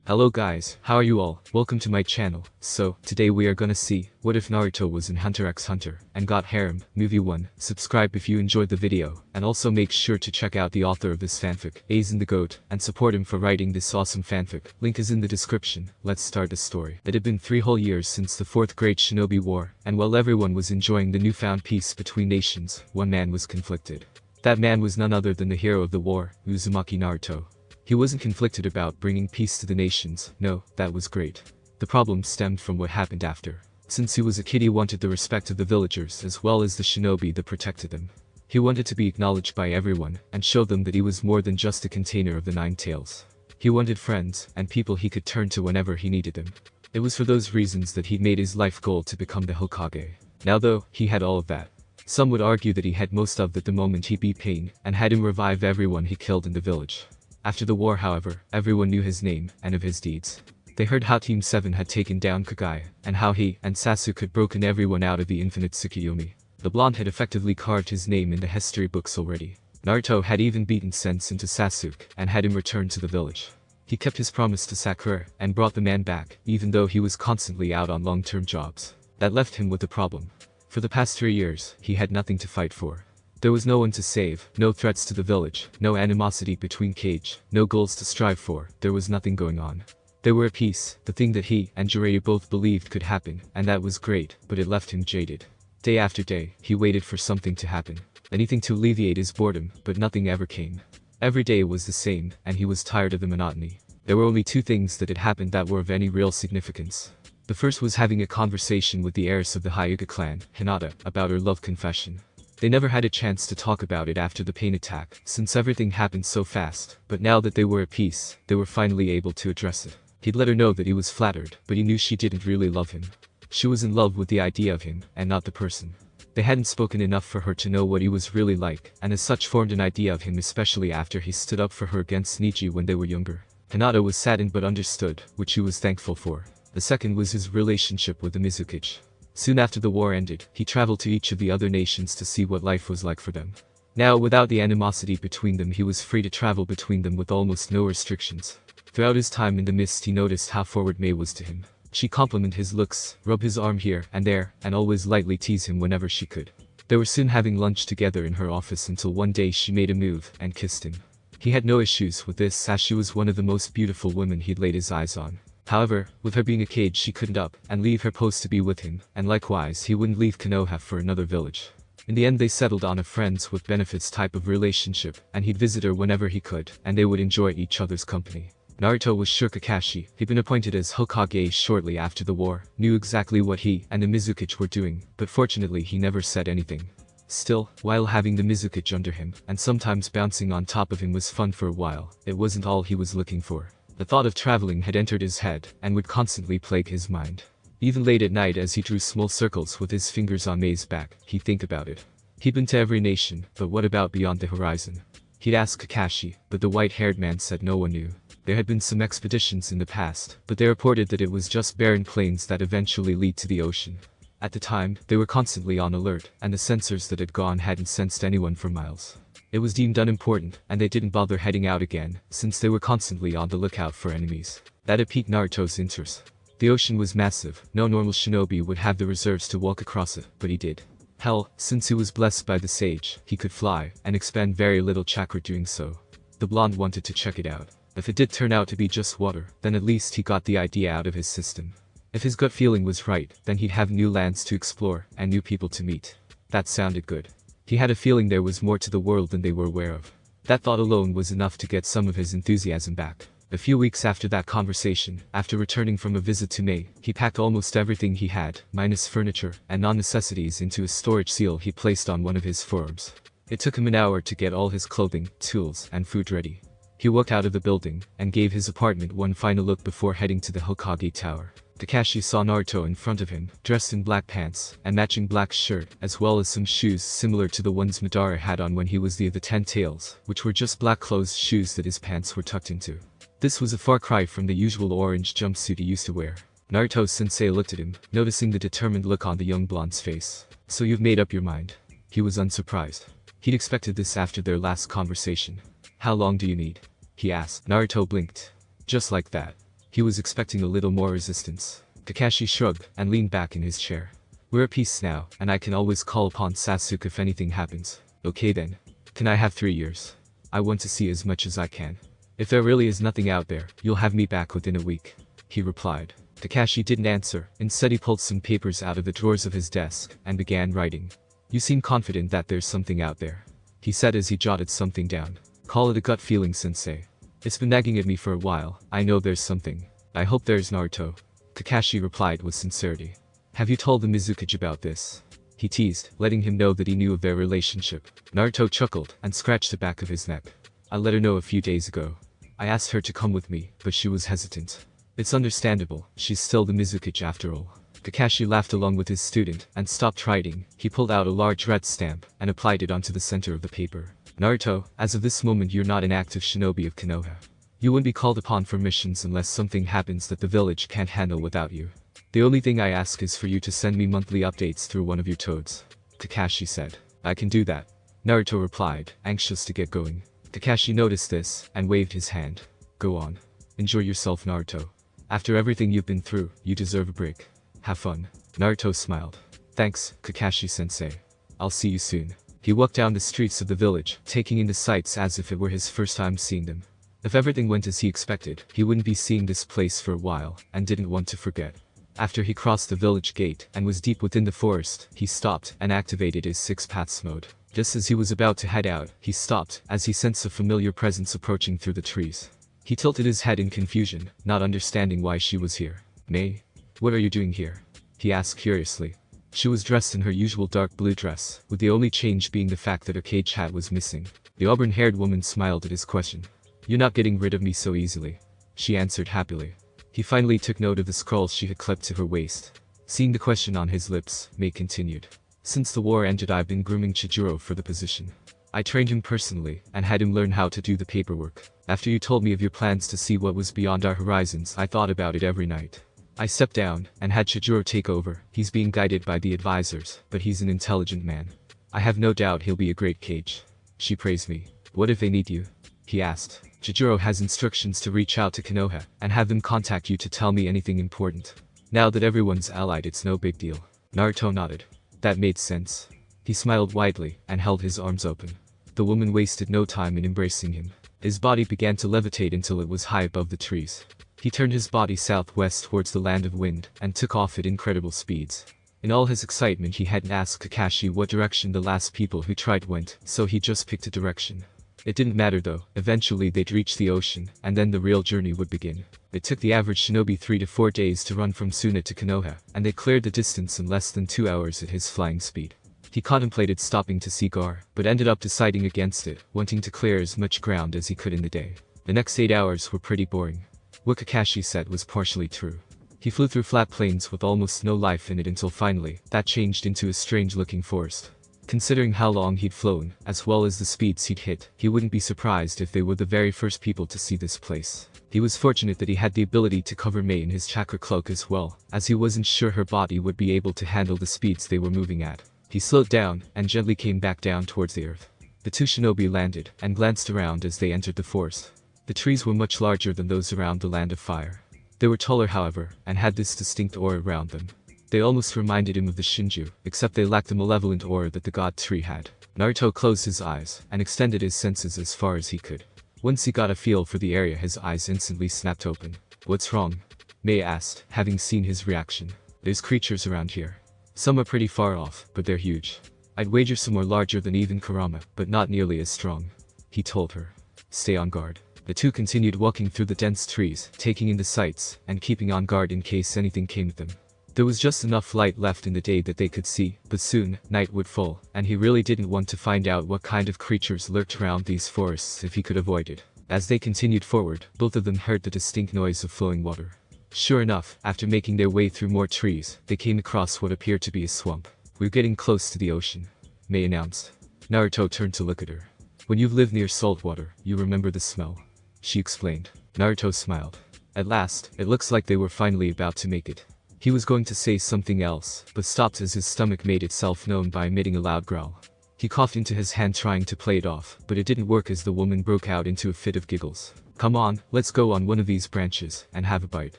Hello guys, how are you all? Welcome to my channel. So, today we are gonna see, what if Naruto was in Hunter x Hunter, and got harem, movie 1. Subscribe if you enjoyed the video, and also make sure to check out the author of this fanfic, AizenTheGoat, and support him for writing this awesome fanfic. Link is in the description. Let's start the story. It had been 3 whole years since the 4th Great Shinobi War, and while everyone was enjoying the newfound peace between nations, one man was conflicted. That man was none other than the hero of the war, Uzumaki Naruto. He wasn't conflicted about bringing peace to the nations, no, that was great. The problem stemmed from what happened after. Since he was a kid, he wanted the respect of the villagers as well as the shinobi that protected them. He wanted to be acknowledged by everyone, and show them that he was more than just a container of the 9 tails. He wanted friends, and people he could turn to whenever he needed them. It was for those reasons that he'd made his life goal to become the Hokage. Now though, he had all of that. Some would argue that he had most of it the moment he beat Pain, and had him revive everyone he killed in the village. After the war, however, everyone knew his name, and of his deeds. They heard how Team 7 had taken down Kagaya, and how he and Sasuke had broken everyone out of the infinite Tsukuyomi. The blonde had effectively carved his name in the history books already. Naruto had even beaten sense into Sasuke, and had him return to the village. He kept his promise to Sakura, and brought the man back, even though he was constantly out on long-term jobs. That left him with a problem. For the past 3 years, he had nothing to fight for. There was no one to save, no threats to the village, no animosity between Kage, no goals to strive for, there was nothing going on. They were at peace, the thing that he and Jiraiya both believed could happen, and that was great, but it left him jaded. Day after day, he waited for something to happen. Anything to alleviate his boredom, but nothing ever came. Every day was the same, and he was tired of the monotony. There were only 2 things that had happened that were of any real significance. The first was having a conversation with the heiress of the Hyuga clan, Hinata, about her love confession. They never had a chance to talk about it after the pain attack, since everything happened so fast, but now that they were at peace, they were finally able to address it. He'd let her know that he was flattered, but he knew she didn't really love him. She was in love with the idea of him, and not the person. They hadn't spoken enough for her to know what he was really like, and as such formed an idea of him, especially after he stood up for her against Neji when they were younger. Hinata was saddened but understood, which he was thankful for. The second was his relationship with the Mizukage. Soon after the war ended, he traveled to each of the other nations to see what life was like for them. Now, without the animosity between them, he was free to travel between them with almost no restrictions. Throughout his time in the mist, he noticed how forward Mei was to him. She complimented his looks, rubbed his arm here and there, and always lightly teased him whenever she could. They were soon having lunch together in her office until one day she made a move and kissed him. He had no issues with this, as she was one of the most beautiful women he'd laid his eyes on. However, with her being a Kage, she couldn't up and leave her post to be with him, and likewise he wouldn't leave Konoha for another village. In the end, they settled on a friends with benefits type of relationship, and he'd visit her whenever he could, and they would enjoy each other's company. Naruto was sure Kakashi, he'd been appointed as Hokage shortly after the war, knew exactly what he and the Mizukage were doing, but fortunately he never said anything. Still, while having the Mizukage under him, and sometimes bouncing on top of him was fun for a while, it wasn't all he was looking for. The thought of traveling had entered his head, and would constantly plague his mind. Even late at night, as he drew small circles with his fingers on Mei's back, he'd think about it. He'd been to every nation, but what about beyond the horizon? He'd asked Kakashi, but the white-haired man said no one knew. There had been some expeditions in the past, but they reported that it was just barren plains that eventually lead to the ocean. At the time, they were constantly on alert, and the sensors that had gone hadn't sensed anyone for miles. It was deemed unimportant, and they didn't bother heading out again, since they were constantly on the lookout for enemies. That had piqued Naruto's interest. The ocean was massive, no normal shinobi would have the reserves to walk across it, but he did. Hell, since he was blessed by the sage, he could fly, and expend very little chakra doing so. The blonde wanted to check it out. If it did turn out to be just water, then at least he got the idea out of his system. If his gut feeling was right, then he'd have new lands to explore, and new people to meet. That sounded good. He had a feeling there was more to the world than they were aware of. That thought alone was enough to get some of his enthusiasm back. A few weeks after that conversation, after returning from a visit to Mei, he packed almost everything he had, minus furniture and non-necessities, into a storage seal he placed on one of his forearms. It took him an hour to get all his clothing, tools, and food ready. He walked out of the building, and gave his apartment one final look before heading to the Hokage Tower. Kakashi saw Naruto in front of him, dressed in black pants and matching black shirt, as well as some shoes similar to the ones Madara had on when he was the 10 tails, which were just black closed shoes that his pants were tucked into. This was a far cry from the usual orange jumpsuit he used to wear. Naruto-sensei looked at him, noticing the determined look on the young blonde's face. "So you've made up your mind?" He was unsurprised. He'd expected this after their last conversation. "How long do you need?" he asked. Naruto blinked. Just like that. He was expecting a little more resistance. Kakashi shrugged and leaned back in his chair. We're at peace now, and I can always call upon Sasuke if anything happens. Okay then. Can I have 3 years? I want to see as much as I can. If there really is nothing out there, you'll have me back within a week. He replied. Kakashi didn't answer. Instead he pulled some papers out of the drawers of his desk and began writing. You seem confident that there's something out there, he said as he jotted something down. Call it a gut feeling, sensei. It's been nagging at me for a while. I know there's something. I hope there's Naruto. Kakashi replied with sincerity. Have you told the Mizukage about this? He teased, letting him know that he knew of their relationship. Naruto chuckled and scratched the back of his neck. I let her know a few days ago. I asked her to come with me, but she was hesitant. It's understandable, she's still the Mizukage after all. Kakashi laughed along with his student and stopped writing. He pulled out a large red stamp and applied it onto the center of the paper. Naruto, as of this moment you're not an active shinobi of Konoha. You wouldn't be called upon for missions unless something happens that the village can't handle without you. The only thing I ask is for you to send me monthly updates through one of your toads. Kakashi said. I can do that. Naruto replied, anxious to get going. Kakashi noticed this and waved his hand. Go on. Enjoy yourself, Naruto. After everything you've been through, you deserve a break. Have fun. Naruto smiled. Thanks, Kakashi-sensei. I'll see you soon. He walked down the streets of the village, taking in the sights as if it were his first time seeing them. If everything went as he expected, he wouldn't be seeing this place for a while, and didn't want to forget. After he crossed the village gate and was deep within the forest, he stopped and activated his 6 paths mode. Just as he was about to head out, he stopped as he sensed a familiar presence approaching through the trees. He tilted his head in confusion, not understanding why she was here. May? What are you doing here? He asked curiously. She was dressed in her usual dark blue dress, with the only change being the fact that her cage hat was missing. The auburn-haired woman smiled at his question. You're not getting rid of me so easily, she answered happily. He finally took note of the scrolls she had clipped to her waist. Seeing the question on his lips, May continued. Since the war ended I've been grooming Chijiro for the position. I trained him personally, and had him learn how to do the paperwork. After you told me of your plans to see what was beyond our horizons, I thought about it every night. I stepped down, and had Chijiro take over. He's being guided by the advisors, but he's an intelligent man. I have no doubt he'll be a great cage. She praised me. What if they need you? He asked. Chijiro has instructions to reach out to Konoha, and have them contact you to tell me anything important. Now that everyone's allied it's no big deal. Naruto nodded. That made sense. He smiled widely, and held his arms open. The woman wasted no time in embracing him. His body began to levitate until it was high above the trees. He turned his body southwest towards the land of wind, and took off at incredible speeds. In all his excitement he hadn't asked Kakashi what direction the last people who tried went, so he just picked a direction. It didn't matter though, eventually they'd reach the ocean, and then the real journey would begin. It took the average shinobi 3 to 4 days to run from Suna to Konoha, and they cleared the distance in less than 2 hours at his flying speed. He contemplated stopping to see Gar, but ended up deciding against it, wanting to clear as much ground as he could in the day. The next 8 hours were pretty boring. What Kakashi said was partially true. He flew through flat plains with almost no life in it until finally, that changed into a strange-looking forest. Considering how long he'd flown, as well as the speeds he'd hit, he wouldn't be surprised if they were the very first people to see this place. He was fortunate that he had the ability to cover May in his chakra cloak as well, as he wasn't sure her body would be able to handle the speeds they were moving at. He slowed down, and gently came back down towards the earth. The two shinobi landed, and glanced around as they entered the forest. The trees were much larger than those around the Land of Fire. They were taller however, and had this distinct aura around them. They almost reminded him of the Shinju, except they lacked the malevolent aura that the god tree had. Naruto closed his eyes, and extended his senses as far as he could. Once he got a feel for the area his eyes instantly snapped open. What's wrong? May asked, having seen his reaction. There's creatures around here. Some are pretty far off, but they're huge. I'd wager some are larger than even Kurama, but not nearly as strong. He told her. Stay on guard. The two continued walking through the dense trees, taking in the sights, and keeping on guard in case anything came to them. There was just enough light left in the day that they could see, but soon, night would fall, and he really didn't want to find out what kind of creatures lurked around these forests if he could avoid it. As they continued forward, both of them heard the distinct noise of flowing water. Sure enough, after making their way through more trees, they came across what appeared to be a swamp. We're getting close to the ocean, May announced. Naruto turned to look at her. When you've lived near salt water, you remember the smell, she explained. Naruto smiled. At last, it looks like they were finally about to make it. He was going to say something else, but stopped as his stomach made itself known by emitting a loud growl. He coughed into his hand trying to play it off, but it didn't work as the woman broke out into a fit of giggles. Come on, let's go on one of these branches and have a bite.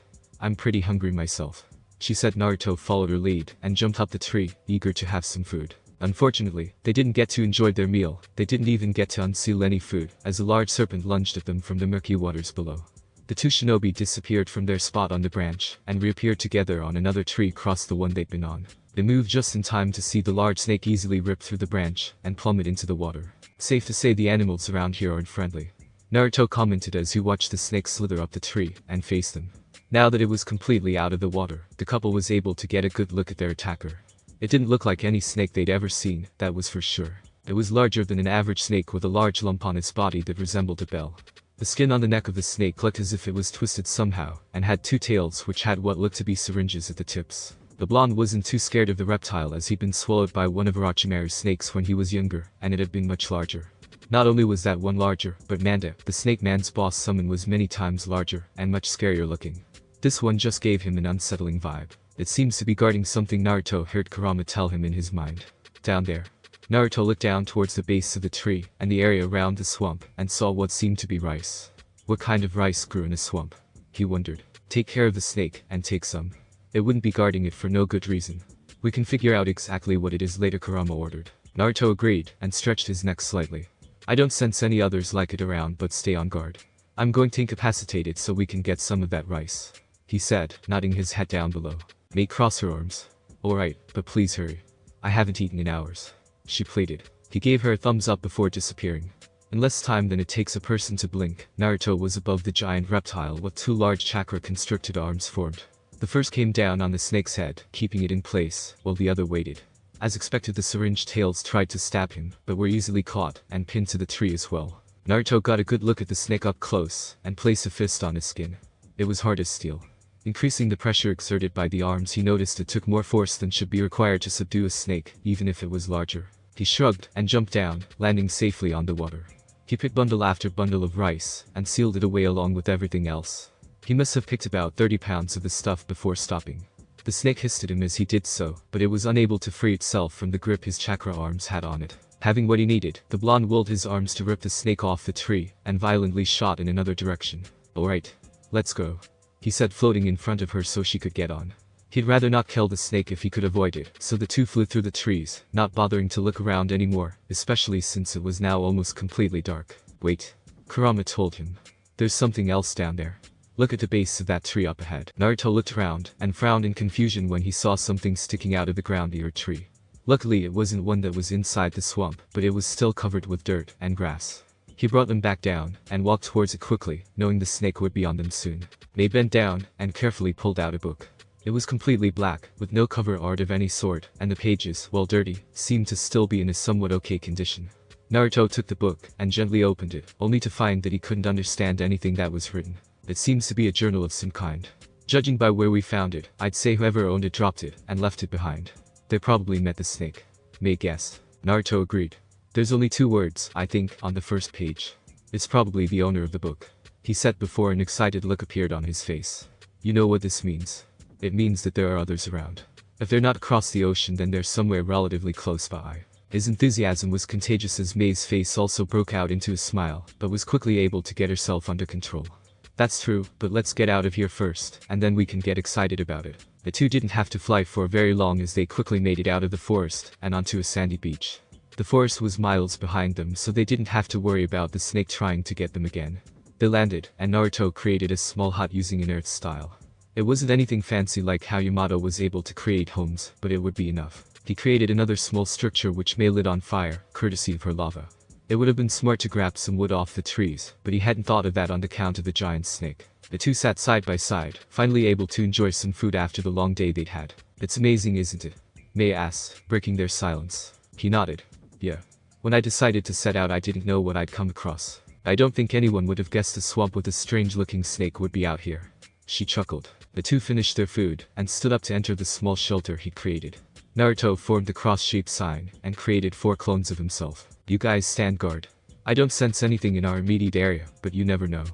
I'm pretty hungry myself. She said. Naruto followed her lead and jumped up the tree, eager to have some food. Unfortunately, they didn't get to enjoy their meal. They didn't even get to unseal any food, as a large serpent lunged at them from the murky waters below. The two shinobi disappeared from their spot on the branch and reappeared together on another tree across the one they'd been on. They moved just in time to see the large snake easily rip through the branch and plummet into the water. Safe to say the animals around here aren't friendly, Naruto commented as he watched the snake slither up the tree and face them. Now that it was completely out of the water, the couple was able to get a good look at their attacker. It didn't look like any snake they'd ever seen, that was for sure. It was larger than an average snake with a large lump on its body that resembled a bell. The skin on the neck of the snake looked as if it was twisted somehow, and had two tails which had what looked to be syringes at the tips. The blonde wasn't too scared of the reptile as he'd been swallowed by one of Orochimaru's snakes when he was younger, and it had been much larger. Not only was that one larger, but Manda, the snake man's boss summon, was many times larger and much scarier looking. This one just gave him an unsettling vibe. It seems to be guarding something, Naruto heard Kurama tell him in his mind. Down there. Naruto looked down towards the base of the tree and the area around the swamp and saw what seemed to be rice. What kind of rice grew in a swamp? He wondered. Take care of the snake and take some. It wouldn't be guarding it for no good reason. We can figure out exactly what it is later, Kurama ordered. Naruto agreed and stretched his neck slightly. I don't sense any others like it around, but stay on guard. I'm going to incapacitate it so we can get some of that rice, he said, nodding his head down below. May crossed her arms. Alright, but please hurry. I haven't eaten in hours, she pleaded. He gave her a thumbs up before disappearing. In less time than it takes a person to blink, Naruto was above the giant reptile with two large chakra-constricted arms formed. The first came down on the snake's head, keeping it in place, while the other waited. As expected, the syringe tails tried to stab him, but were easily caught and pinned to the tree as well. Naruto got a good look at the snake up close and placed a fist on his skin. It was hard as steel. Increasing the pressure exerted by the arms, he noticed it took more force than should be required to subdue a snake, even if it was larger. He shrugged and jumped down, landing safely on the water. He picked bundle after bundle of rice and sealed it away along with everything else. He must have picked about 30 pounds of the stuff before stopping. The snake hissed at him as he did so, but it was unable to free itself from the grip his chakra arms had on it. Having what he needed, the blonde willed his arms to rip the snake off the tree and violently shot in another direction. Alright, let's go, he said, floating in front of her so she could get on. He'd rather not kill the snake if he could avoid it, so the two flew through the trees, not bothering to look around anymore, especially since it was now almost completely dark. Wait, Kurama told him. There's something else down there. Look at the base of that tree up ahead. Naruto looked around and frowned in confusion when he saw something sticking out of the ground near a tree. Luckily it wasn't one that was inside the swamp, but it was still covered with dirt and grass. He brought them back down and walked towards it quickly, knowing the snake would be on them soon. They bent down and carefully pulled out a book. It was completely black, with no cover art of any sort, and the pages, while dirty, seemed to still be in a somewhat okay condition. Naruto took the book and gently opened it, only to find that he couldn't understand anything that was written. It seems to be a journal of some kind. Judging by where we found it, I'd say whoever owned it dropped it and left it behind. They probably met the snake. May guess. Naruto agreed. There's only 2 words, I think, on the first page. It's probably the owner of the book, he said before an excited look appeared on his face. You know what this means? It means that there are others around. If they're not across the ocean, then they're somewhere relatively close by. His enthusiasm was contagious as May's face also broke out into a smile, but was quickly able to get herself under control. That's true, but let's get out of here first, and then we can get excited about it. The two didn't have to fly for very long as they quickly made it out of the forest and onto a sandy beach. The forest was miles behind them, so they didn't have to worry about the snake trying to get them again. They landed, and Naruto created a small hut using an earth style. It wasn't anything fancy like how Yamato was able to create homes, but it would be enough. He created another small structure which May lit on fire, courtesy of her lava. It would have been smart to grab some wood off the trees, but he hadn't thought of that on account of the giant snake. The two sat side by side, finally able to enjoy some food after the long day they'd had. It's amazing, isn't it? May asked, breaking their silence. He nodded. Yeah. When I decided to set out, I didn't know what I'd come across. I don't think anyone would have guessed a swamp with a strange-looking snake would be out here. She chuckled. The two finished their food and stood up to enter the small shelter he'd created. Naruto formed the cross-shaped sign and created 4 clones of himself. You guys stand guard. I don't sense anything in our immediate area, but you never know.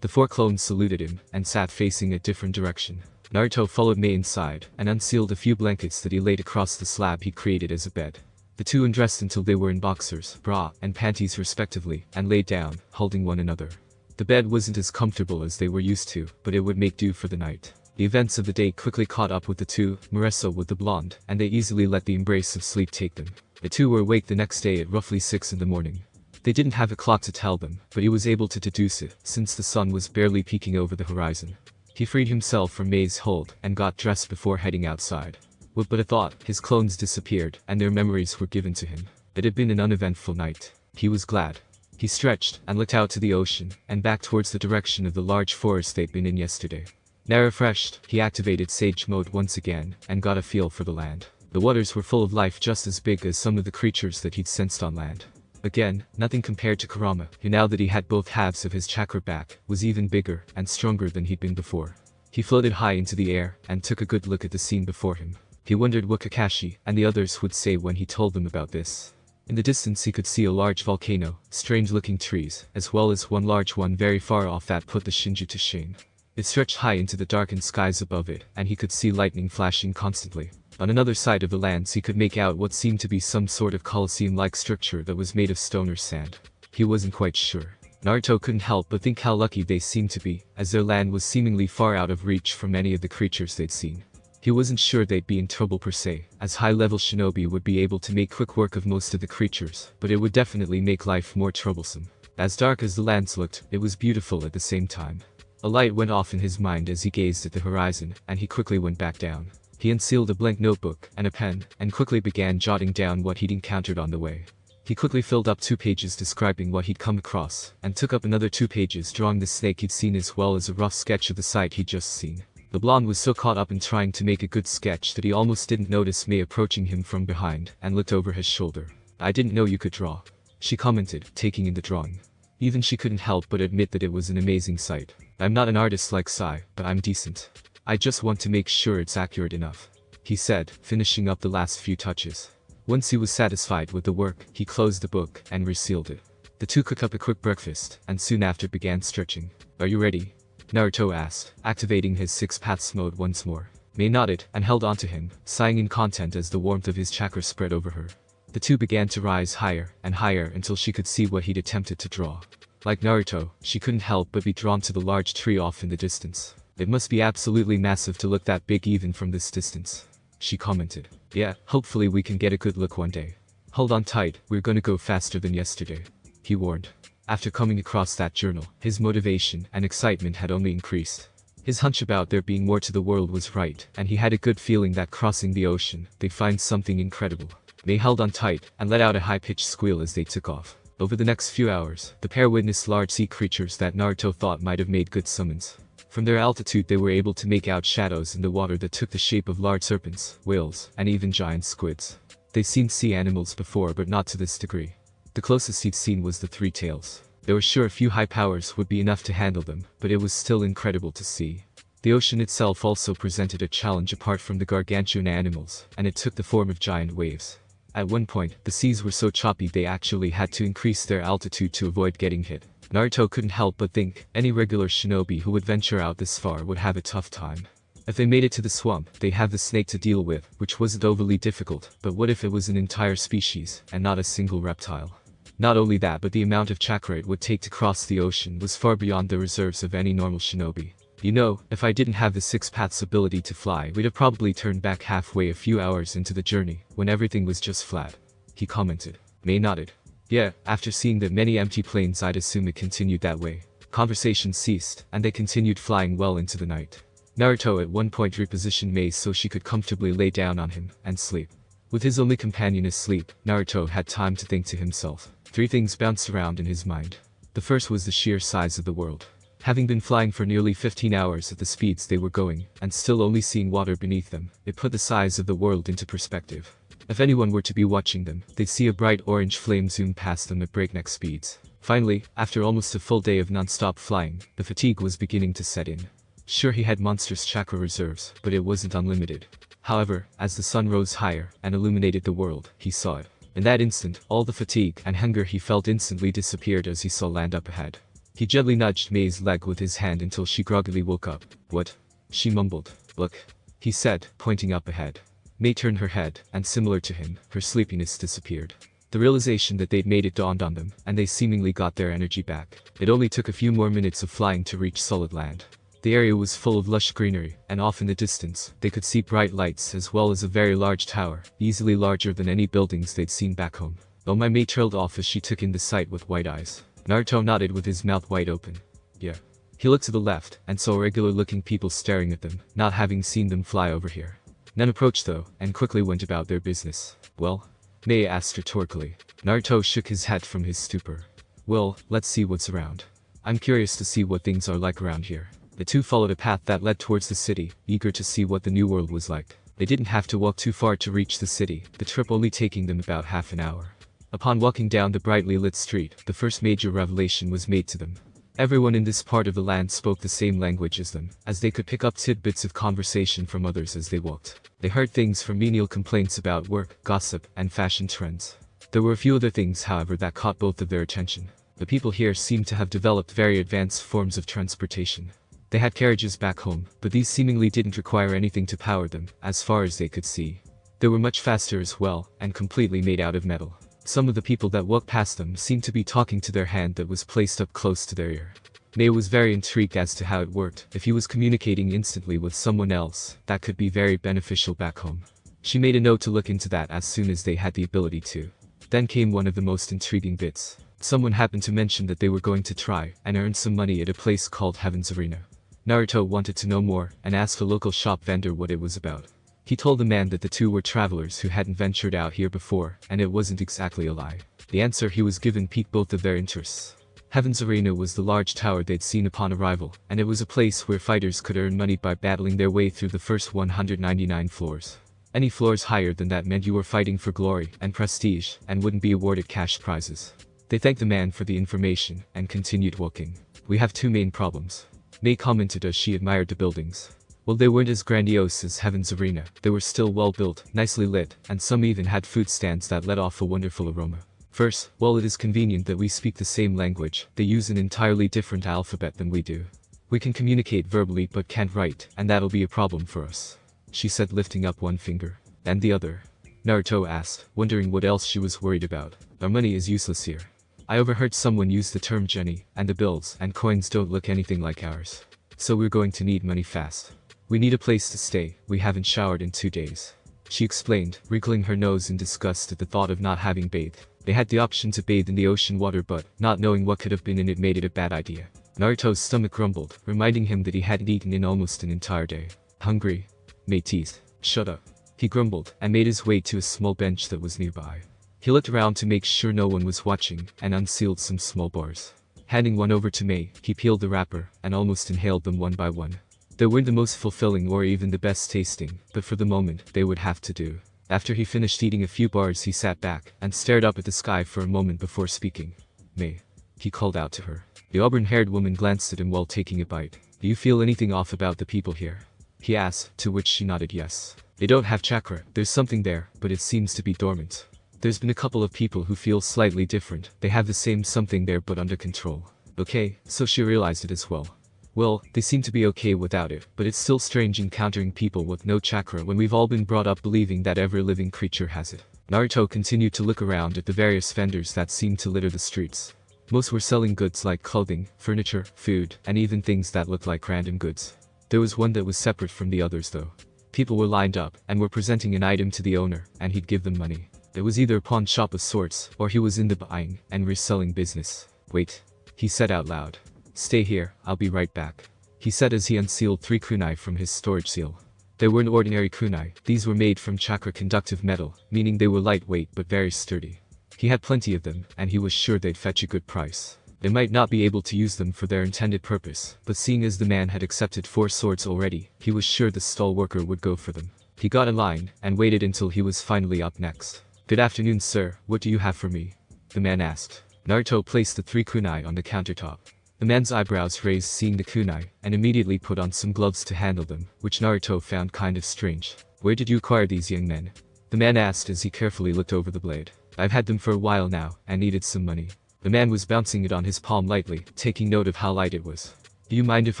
The 4 clones saluted him and sat facing a different direction. Naruto followed May inside and unsealed a few blankets that he laid across the slab he created as a bed. The two undressed until they were in boxers, bra, and panties respectively, and laid down, holding one another. The The bed wasn't as comfortable as they were used to, but it would make do for the night. The events of the day quickly caught up with the two, Marissa with the blonde, and they easily let the embrace of sleep take them. The two were awake the next day at roughly 6 in the morning. They didn't have a clock to tell them, but he was able to deduce it, since the sun was barely peeking over the horizon. He freed himself from May's hold, and got dressed before heading outside. With but a thought, his clones disappeared, and their memories were given to him. It had been an uneventful night. He was glad. He stretched, and looked out to the ocean, and back towards the direction of the large forest they'd been in yesterday. Now refreshed, he activated Sage Mode once again, and got a feel for the land. The waters were full of life just as big as some of the creatures that he'd sensed on land. Again, nothing compared to Kurama, who now that he had both halves of his chakra back, was even bigger and stronger than he'd been before. He floated high into the air, and took a good look at the scene before him. He wondered what Kakashi and the others would say when he told them about this. In the distance he could see a large volcano, strange-looking trees, as well as one large one very far off that put the Shinju to shame. It stretched high into the darkened skies above it, and he could see lightning flashing constantly. On another side of the lands he could make out what seemed to be some sort of Colosseum-like structure that was made of stone or sand. He wasn't quite sure. Naruto couldn't help but think how lucky they seemed to be, as their land was seemingly far out of reach from any of the creatures they'd seen. He wasn't sure they'd be in trouble per se, as high-level shinobi would be able to make quick work of most of the creatures, but it would definitely make life more troublesome. As dark as the lands looked, it was beautiful at the same time. A light went off in his mind as he gazed at the horizon, and he quickly went back down. He unsealed a blank notebook and a pen, and quickly began jotting down what he'd encountered on the way. He quickly filled up 2 pages describing what he'd come across, and took up another 2 pages drawing the snake he'd seen as well as a rough sketch of the site he'd just seen. The blonde was so caught up in trying to make a good sketch that he almost didn't notice May approaching him from behind, and looked over his shoulder. "I didn't know you could draw," she commented, taking in the drawing. Even she couldn't help but admit that it was an amazing sight. "I'm not an artist like Sai, but I'm decent. I just want to make sure it's accurate enough," he said, finishing up the last few touches. Once he was satisfied with the work, he closed the book and resealed it. The two cooked up a quick breakfast, and soon after began stretching. "Are you ready?" Naruto asked, activating his 6 paths mode once more. May nodded, and held onto him, sighing in content as the warmth of his chakra spread over her. The two began to rise higher and higher until she could see what he'd attempted to draw. Like Naruto, she couldn't help but be drawn to the large tree off in the distance. "It must be absolutely massive to look that big even from this distance," she commented. "Yeah, hopefully we can get a good look one day. Hold on tight, we're gonna go faster than yesterday," he warned. After coming across that journal, his motivation and excitement had only increased. His hunch about there being more to the world was right, and he had a good feeling that crossing the ocean, they'd find something incredible. They held on tight, and let out a high-pitched squeal as they took off. Over the next few hours, the pair witnessed large sea creatures that Naruto thought might have made good summons. From their altitude they were able to make out shadows in the water that took the shape of large serpents, whales, and even giant squids. They'd seen sea animals before but not to this degree. The closest he'd seen was the 3 tails. They were sure a few high powers would be enough to handle them, but it was still incredible to see. The ocean itself also presented a challenge apart from the gargantuan animals, and it took the form of giant waves. At one point, the seas were so choppy they actually had to increase their altitude to avoid getting hit. Naruto couldn't help but think, any regular shinobi who would venture out this far would have a tough time. If they made it to the swamp, they'd have the snake to deal with, which wasn't overly difficult, but what if it was an entire species, and not a single reptile? Not only that, but the amount of chakra it would take to cross the ocean was far beyond the reserves of any normal shinobi. "You know, if I didn't have the 6 paths ability to fly, we'd have probably turned back halfway a few hours into the journey, when everything was just flat," he commented. May nodded. "Yeah, after seeing the many empty plains I'd assume it continued that way." Conversation ceased, and they continued flying well into the night. Naruto at one point repositioned May so she could comfortably lay down on him, and sleep. With his only companion asleep, Naruto had time to think to himself. 3 things bounced around in his mind. The first was the sheer size of the world. Having been flying for nearly 15 hours at the speeds they were going, and still only seeing water beneath them, it put the size of the world into perspective. If anyone were to be watching them, they'd see a bright orange flame zoom past them at breakneck speeds. Finally, after almost a full day of non-stop flying, the fatigue was beginning to set in. Sure, he had monstrous chakra reserves, but it wasn't unlimited. However, as the sun rose higher and illuminated the world, he saw it. In that instant, all the fatigue and hunger he felt instantly disappeared as he saw land up ahead. He gently nudged May's leg with his hand until she groggily woke up. "What?" she mumbled. "Look," he said, pointing up ahead. May turned her head, and similar to him, her sleepiness disappeared. The realization that they'd made it dawned on them, and they seemingly got their energy back. It only took a few more minutes of flying to reach solid land. The area was full of lush greenery, and off in the distance, they could see bright lights as well as a very large tower, easily larger than any buildings they'd seen back home. Though my mate trailed off as she took in the sight with wide eyes. Naruto nodded with his mouth wide open. Yeah. He looked to the left, and saw regular-looking people staring at them, not having seen them fly over here. None approached though, and quickly went about their business. Well? Mei asked rhetorically. Naruto shook his head from his stupor. Well, let's see what's around. I'm curious to see what things are like around here. The two followed a path that led towards the city, eager to see what the new world was like. They didn't have to walk too far to reach the city, the trip only taking them about half an hour. Upon walking down the brightly lit street, the first major revelation was made to them. Everyone in this part of the land spoke the same language as them, as they could pick up tidbits of conversation from others as they walked. They heard things from menial complaints about work, gossip, and fashion trends. There were a few other things, however, that caught both of their attention. The people here seemed to have developed very advanced forms of transportation. They had carriages back home, but these seemingly didn't require anything to power them, as far as they could see. They were much faster as well, and completely made out of metal. Some of the people that walked past them seemed to be talking to their hand that was placed up close to their ear. Mei was very intrigued as to how it worked. If he was communicating instantly with someone else, that could be very beneficial back home. She made a note to look into that as soon as they had the ability to. Then came one of the most intriguing bits. Someone happened to mention that they were going to try and earn some money at a place called Heaven's Arena. Naruto wanted to know more, and asked a local shop vendor what it was about. He told the man that the two were travelers who hadn't ventured out here before, and it wasn't exactly a lie. The answer he was given piqued both of their interests. Heaven's Arena was the large tower they'd seen upon arrival, and it was a place where fighters could earn money by battling their way through the first 199 floors. Any floors higher than that meant you were fighting for glory and prestige, and wouldn't be awarded cash prizes. They thanked the man for the information, and continued walking. We have two main problems. Mei commented as she admired the buildings. Well, they weren't as grandiose as Heaven's Arena, they were still well built, nicely lit, and some even had food stands that let off a wonderful aroma. First, while it is convenient that we speak the same language, they use an entirely different alphabet than we do. We can communicate verbally but can't write, and that'll be a problem for us, she said, lifting up one finger. And the other? Naruto asked, wondering what else she was worried about. Our money is useless here. I overheard someone use the term Jenny, and the bills and coins don't look anything like ours. So we're going to need money fast. We need a place to stay, we haven't showered in 2 days. She explained, wrinkling her nose in disgust at the thought of not having bathed. They had the option to bathe in the ocean water, but, not knowing what could have been in it made it a bad idea. Naruto's stomach grumbled, reminding him that he hadn't eaten in almost an entire day. Hungry? Mei teased. Shut up. He grumbled, and made his way to a small bench that was nearby. He looked around to make sure no one was watching, and unsealed some small bars. Handing one over to Mei, he peeled the wrapper, and almost inhaled them one by one. They weren't the most fulfilling or even the best tasting, but for the moment, they would have to do. After he finished eating a few bars, he sat back, and stared up at the sky for a moment before speaking. Mei. He called out to her. The auburn-haired woman glanced at him while taking a bite. Do you feel anything off about the people here? He asked, to which she nodded yes. They don't have chakra, there's something there, but it seems to be dormant. There's been a couple of people who feel slightly different, they have the same something there but under control. Okay, so she realized it as well. Well, they seem to be okay without it, but it's still strange encountering people with no chakra when we've all been brought up believing that every living creature has it. Naruto continued to look around at the various vendors that seemed to litter the streets. Most were selling goods like clothing, furniture, food, and even things that looked like random goods. There was one that was separate from the others though. People were lined up, and were presenting an item to the owner, and he'd give them money. It was either a pawn shop of sorts, or he was in the buying and reselling business. Wait. He said out loud. Stay here, I'll be right back. He said as he unsealed 3 kunai from his storage seal. They weren't ordinary kunai, these were made from chakra-conductive metal, meaning they were lightweight but very sturdy. He had plenty of them, and he was sure they'd fetch a good price. They might not be able to use them for their intended purpose, but seeing as the man had accepted 4 swords already, he was sure the stall worker would go for them. He got in line, and waited until he was finally up next. Good afternoon, sir, what do you have for me? The man asked. Naruto placed the 3 kunai on the countertop. The man's eyebrows raised seeing the kunai, and immediately put on some gloves to handle them, which Naruto found kind of strange. Where did you acquire these, young men? The man asked as he carefully looked over the blade. I've had them for a while now, and needed some money. The man was bouncing it on his palm lightly, taking note of how light it was. Do you mind if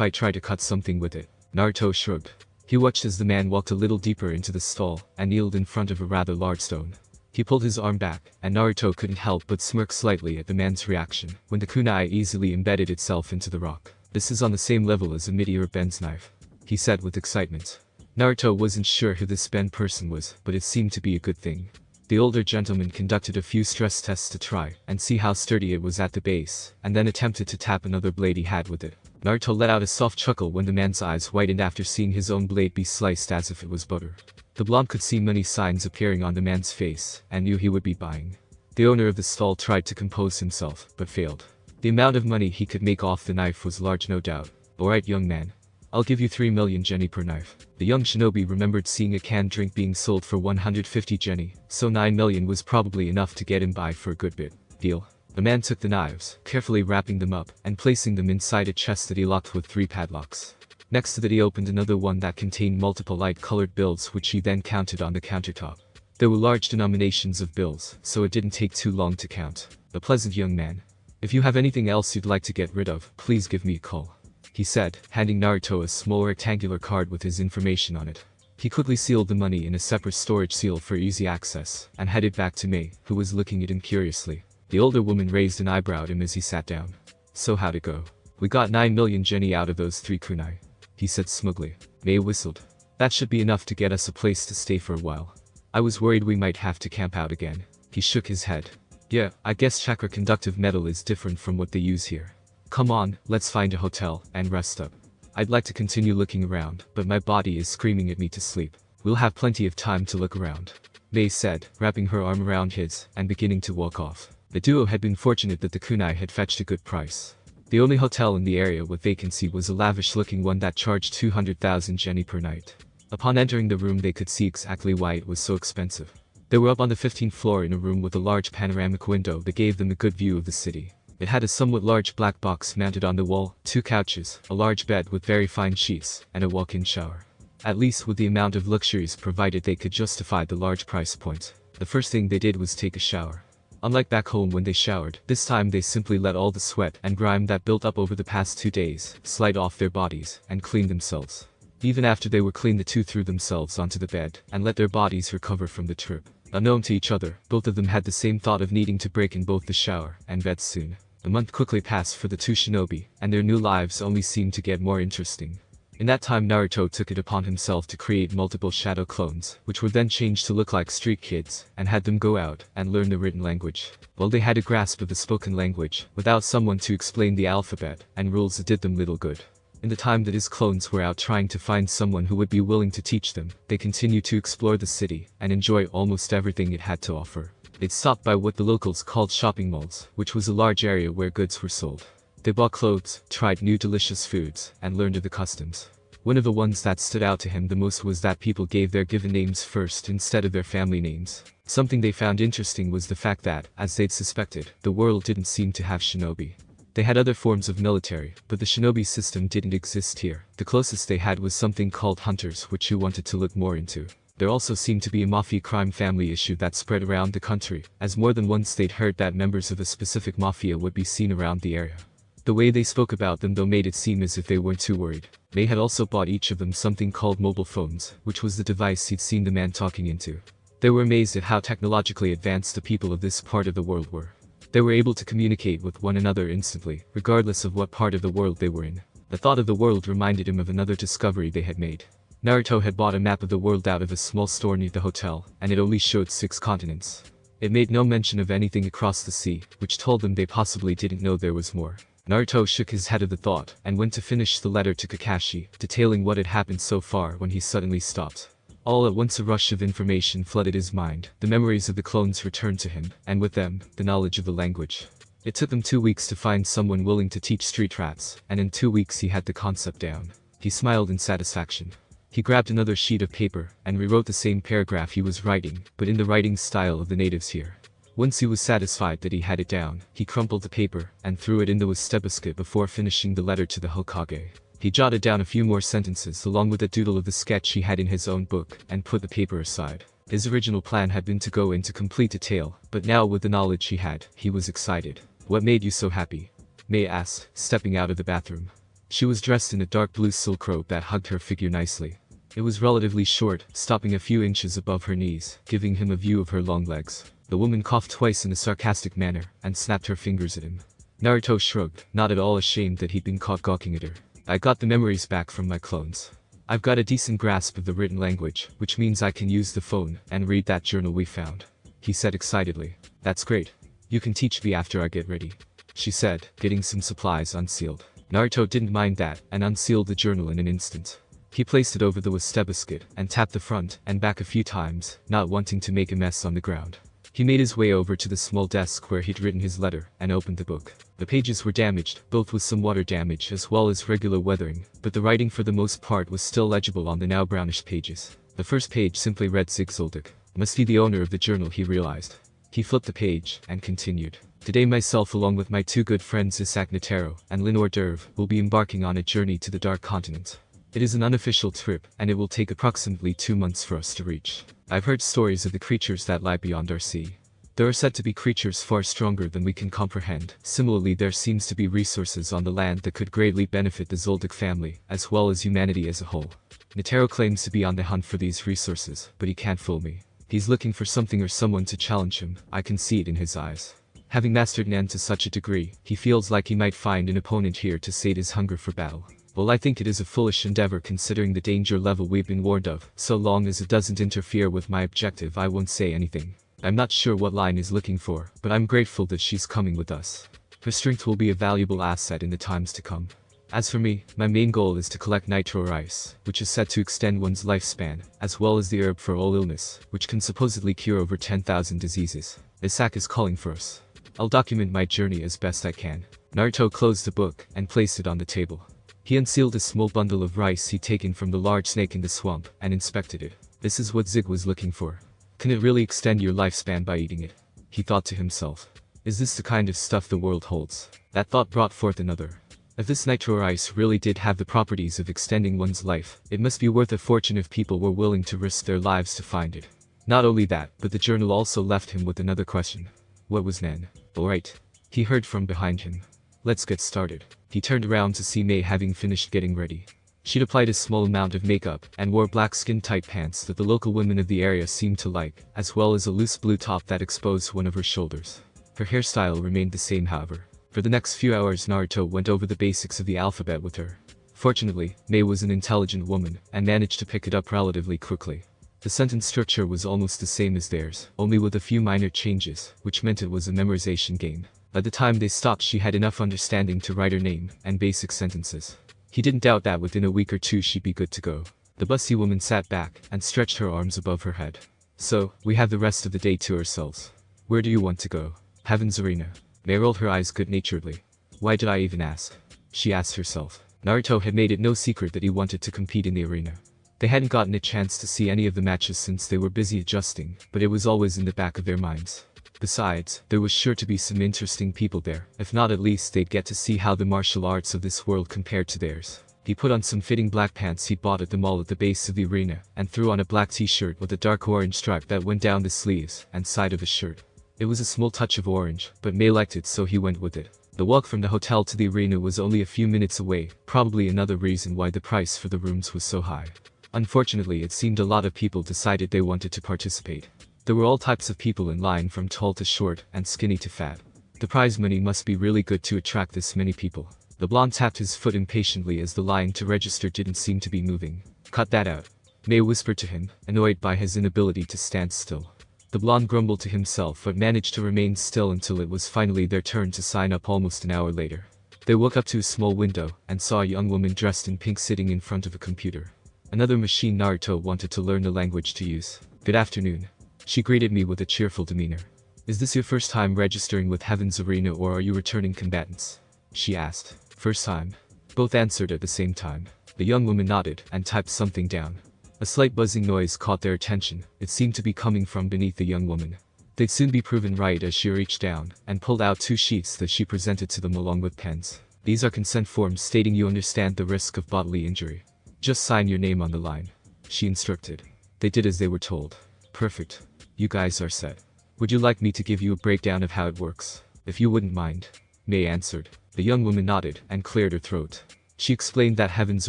I try to cut something with it? Naruto shrugged. He watched as the man walked a little deeper into the stall, and kneeled in front of a rather large stone. He pulled his arm back, and Naruto couldn't help but smirk slightly at the man's reaction when the kunai easily embedded itself into the rock. This is on the same level as a meteor Ben's knife, he said with excitement. Naruto wasn't sure who this Ben person was, but it seemed to be a good thing. The older gentleman conducted a few stress tests to try and see how sturdy it was at the base, and then attempted to tap another blade he had with it. Naruto let out a soft chuckle when the man's eyes whitened after seeing his own blade be sliced as if it was butter. The blonde could see many signs appearing on the man's face, and knew he would be buying. The owner of the stall tried to compose himself, but failed. The amount of money he could make off the knife was large, no doubt. Alright, young man. I'll give you 3 million jenny per knife. The young shinobi remembered seeing a canned drink being sold for 150 jenny, so 9 million was probably enough to get him by for a good bit. Deal. The man took the knives, carefully wrapping them up, and placing them inside a chest that he locked with 3 padlocks. Next to that he opened another one that contained multiple light-colored bills which he then counted on the countertop. There were large denominations of bills, so it didn't take too long to count. A pleasant young man. If you have anything else you'd like to get rid of, please give me a call, he said, handing Naruto a small rectangular card with his information on it. He quickly sealed the money in a separate storage seal for easy access, and headed back to Mei, who was looking at him curiously. The older woman raised an eyebrow at him as he sat down. So how'd it go? We got 9 million jenny out of those 3 kunai, he said smugly. Mei whistled. That should be enough to get us a place to stay for a while. I was worried we might have to camp out again. He shook his head. Yeah, I guess chakra conductive metal is different from what they use here. Come on, let's find a hotel and rest up. I'd like to continue looking around, but my body is screaming at me to sleep. We'll have plenty of time to look around, Mei said, wrapping her arm around his and beginning to walk off. The duo had been fortunate that the kunai had fetched a good price. The only hotel in the area with vacancy was a lavish-looking one that charged 200,000 jenny per night. Upon entering the room they could see exactly why it was so expensive. They were up on the 15th floor in a room with a large panoramic window that gave them a good view of the city. It had a somewhat large black box mounted on the wall, 2 couches, a large bed with very fine sheets, and a walk-in shower. At least with the amount of luxuries provided they could justify the large price point. The first thing they did was take a shower. Unlike back home when they showered, this time they simply let all the sweat and grime that built up over the past 2 days slide off their bodies and clean themselves. Even after they were clean the two threw themselves onto the bed and let their bodies recover from the trip. Unknown to each other, both of them had the same thought of needing to break in both the shower and bed soon. A month quickly passed for the two shinobi, and their new lives only seemed to get more interesting. In that time Naruto took it upon himself to create multiple shadow clones, which were then changed to look like street kids, and had them go out and learn the written language. While they had a grasp of the spoken language, without someone to explain the alphabet and rules, it did them little good. In the time that his clones were out trying to find someone who would be willing to teach them, they continued to explore the city and enjoy almost everything it had to offer. They'd stopped by what the locals called shopping malls, which was a large area where goods were sold. They bought clothes, tried new delicious foods, and learned of the customs. One of the ones that stood out to him the most was that people gave their given names first instead of their family names. Something they found interesting was the fact that, as they'd suspected, the world didn't seem to have shinobi. They had other forms of military, but the shinobi system didn't exist here. The closest they had was something called hunters, which you wanted to look more into. There also seemed to be a mafia crime family issue that spread around the country, as more than once they'd heard that members of a specific mafia would be seen around the area. The way they spoke about them though made it seem as if they weren't too worried. They had also bought each of them something called mobile phones, which was the device he'd seen the man talking into. They were amazed at how technologically advanced the people of this part of the world were. They were able to communicate with one another instantly, regardless of what part of the world they were in. The thought of the world reminded him of another discovery they had made. Naruto had bought a map of the world out of a small store near the hotel, and it only showed 6 continents. It made no mention of anything across the sea, which told them they possibly didn't know there was more. Naruto shook his head at the thought, and went to finish the letter to Kakashi, detailing what had happened so far when he suddenly stopped. All at once a rush of information flooded his mind. The memories of the clones returned to him, and with them, the knowledge of the language. It took them 2 weeks to find someone willing to teach street rats, and in 2 weeks he had the concept down. He smiled in satisfaction. He grabbed another sheet of paper, and rewrote the same paragraph he was writing, but in the writing style of the natives here. Once he was satisfied that he had it down, he crumpled the paper, and threw it into his stethoscope before finishing the letter to the Hokage. He jotted down a few more sentences along with a doodle of the sketch he had in his own book, and put the paper aside. His original plan had been to go into complete detail, but now with the knowledge he had, he was excited. "What made you so happy?" Mei asked, stepping out of the bathroom. She was dressed in a dark blue silk robe that hugged her figure nicely. It was relatively short, stopping a few inches above her knees, giving him a view of her long legs. The woman coughed twice in a sarcastic manner, and snapped her fingers at him. Naruto shrugged, not at all ashamed that he'd been caught gawking at her. I got the memories back from my clones. I've got a decent grasp of the written language, which means I can use the phone and read that journal we found. He said excitedly. That's great. You can teach me after I get ready, she said, getting some supplies unsealed. Naruto didn't mind that, and unsealed the journal in an instant. He placed it over the wastebasket, and tapped the front and back a few times, not wanting to make a mess on the ground. He made his way over to the small desk where he'd written his letter, and opened the book. The pages were damaged, both with some water damage as well as regular weathering, but the writing for the most part was still legible on the now brownish pages. The first page simply read Zoldik. Must be the owner of the journal, he realized. He flipped the page, and continued. Today myself along with my two good friends Isak Natero and Lin Hors d'oeuvre will be embarking on a journey to the Dark Continent. It is an unofficial trip, and it will take approximately 2 months for us to reach. I've heard stories of the creatures that lie beyond our sea. There are said to be creatures far stronger than we can comprehend. Similarly, there seems to be resources on the land that could greatly benefit the Zoldik family, as well as humanity as a whole. Natero claims to be on the hunt for these resources, but he can't fool me. He's looking for something or someone to challenge him. I can see it in his eyes. Having mastered Nan to such a degree, he feels like he might find an opponent here to sate his hunger for battle. Well, I think it is a foolish endeavor considering the danger level we've been warned of. So long as it doesn't interfere with my objective, I won't say anything. I'm not sure what Line is looking for, but I'm grateful that she's coming with us. Her strength will be a valuable asset in the times to come. As for me, my main goal is to collect nitro rice, which is said to extend one's lifespan, as well as the herb for all illness, which can supposedly cure over 10,000 diseases. Isak is calling for us. I'll document my journey as best I can. Naruto closed the book and placed it on the table. He unsealed a small bundle of rice he'd taken from the large snake in the swamp and inspected it. This is what Zig was looking for. Can it really extend your lifespan by eating it? He thought to himself. Is this the kind of stuff the world holds? That thought brought forth another. If this nitro rice really did have the properties of extending one's life, it must be worth a fortune if people were willing to risk their lives to find it. Not only that, but the journal also left him with another question. What was Nan? Alright. He heard from behind him. Let's get started. He turned around to see Mei having finished getting ready. She'd applied a small amount of makeup and wore black skin-tight pants that the local women of the area seemed to like, as well as a loose blue top that exposed one of her shoulders. Her hairstyle remained the same, however. For the next few hours Naruto went over the basics of the alphabet with her. Fortunately, Mei was an intelligent woman and managed to pick it up relatively quickly. The sentence structure was almost the same as theirs, only with a few minor changes, which meant it was a memorization game. By the time they stopped, she had enough understanding to write her name and basic sentences. He didn't doubt that within a week or two she'd be good to go. The bussy woman sat back and stretched her arms above her head. So, we have the rest of the day to ourselves. Where do you want to go? Heaven's Arena. Mei rolled her eyes good-naturedly. Why did I even ask? She asked herself. Naruto had made it no secret that he wanted to compete in the arena. They hadn't gotten a chance to see any of the matches since they were busy adjusting, but it was always in the back of their minds. Besides, there was sure to be some interesting people there. If not, at least they'd get to see how the martial arts of this world compared to theirs. He put on some fitting black pants he'd bought at the mall at the base of the arena, and threw on a black t-shirt with a dark orange stripe that went down the sleeves and side of the shirt. It was a small touch of orange, but Mei liked it, so he went with it. The walk from the hotel to the arena was only a few minutes away, probably another reason why the price for the rooms was so high. Unfortunately, it seemed a lot of people decided they wanted to participate. There were all types of people in line, from tall to short and skinny to fat. The prize money must be really good to attract this many people. The blonde tapped his foot impatiently as the line to register didn't seem to be moving. Cut that out. Mei whispered to him, annoyed by his inability to stand still. The blonde grumbled to himself but managed to remain still until it was finally their turn to sign up almost an hour later. They woke up to a small window and saw a young woman dressed in pink sitting in front of a computer. Another machine Naruto wanted to learn the language to use. Good afternoon. She greeted me with a cheerful demeanor. Is this your first time registering with Heaven's Arena, or are you returning combatants? She asked. First time. Both answered at the same time. The young woman nodded and typed something down. A slight buzzing noise caught their attention. It seemed to be coming from beneath the young woman. They'd soon be proven right as she reached down and pulled out 2 sheets that she presented to them along with pens. These are consent forms stating you understand the risk of bodily injury. Just sign your name on the line, she instructed. They did as they were told. Perfect. You guys are set. Would you like me to give you a breakdown of how it works? If you wouldn't mind. Mei answered. The young woman nodded and cleared her throat. She explained that Heaven's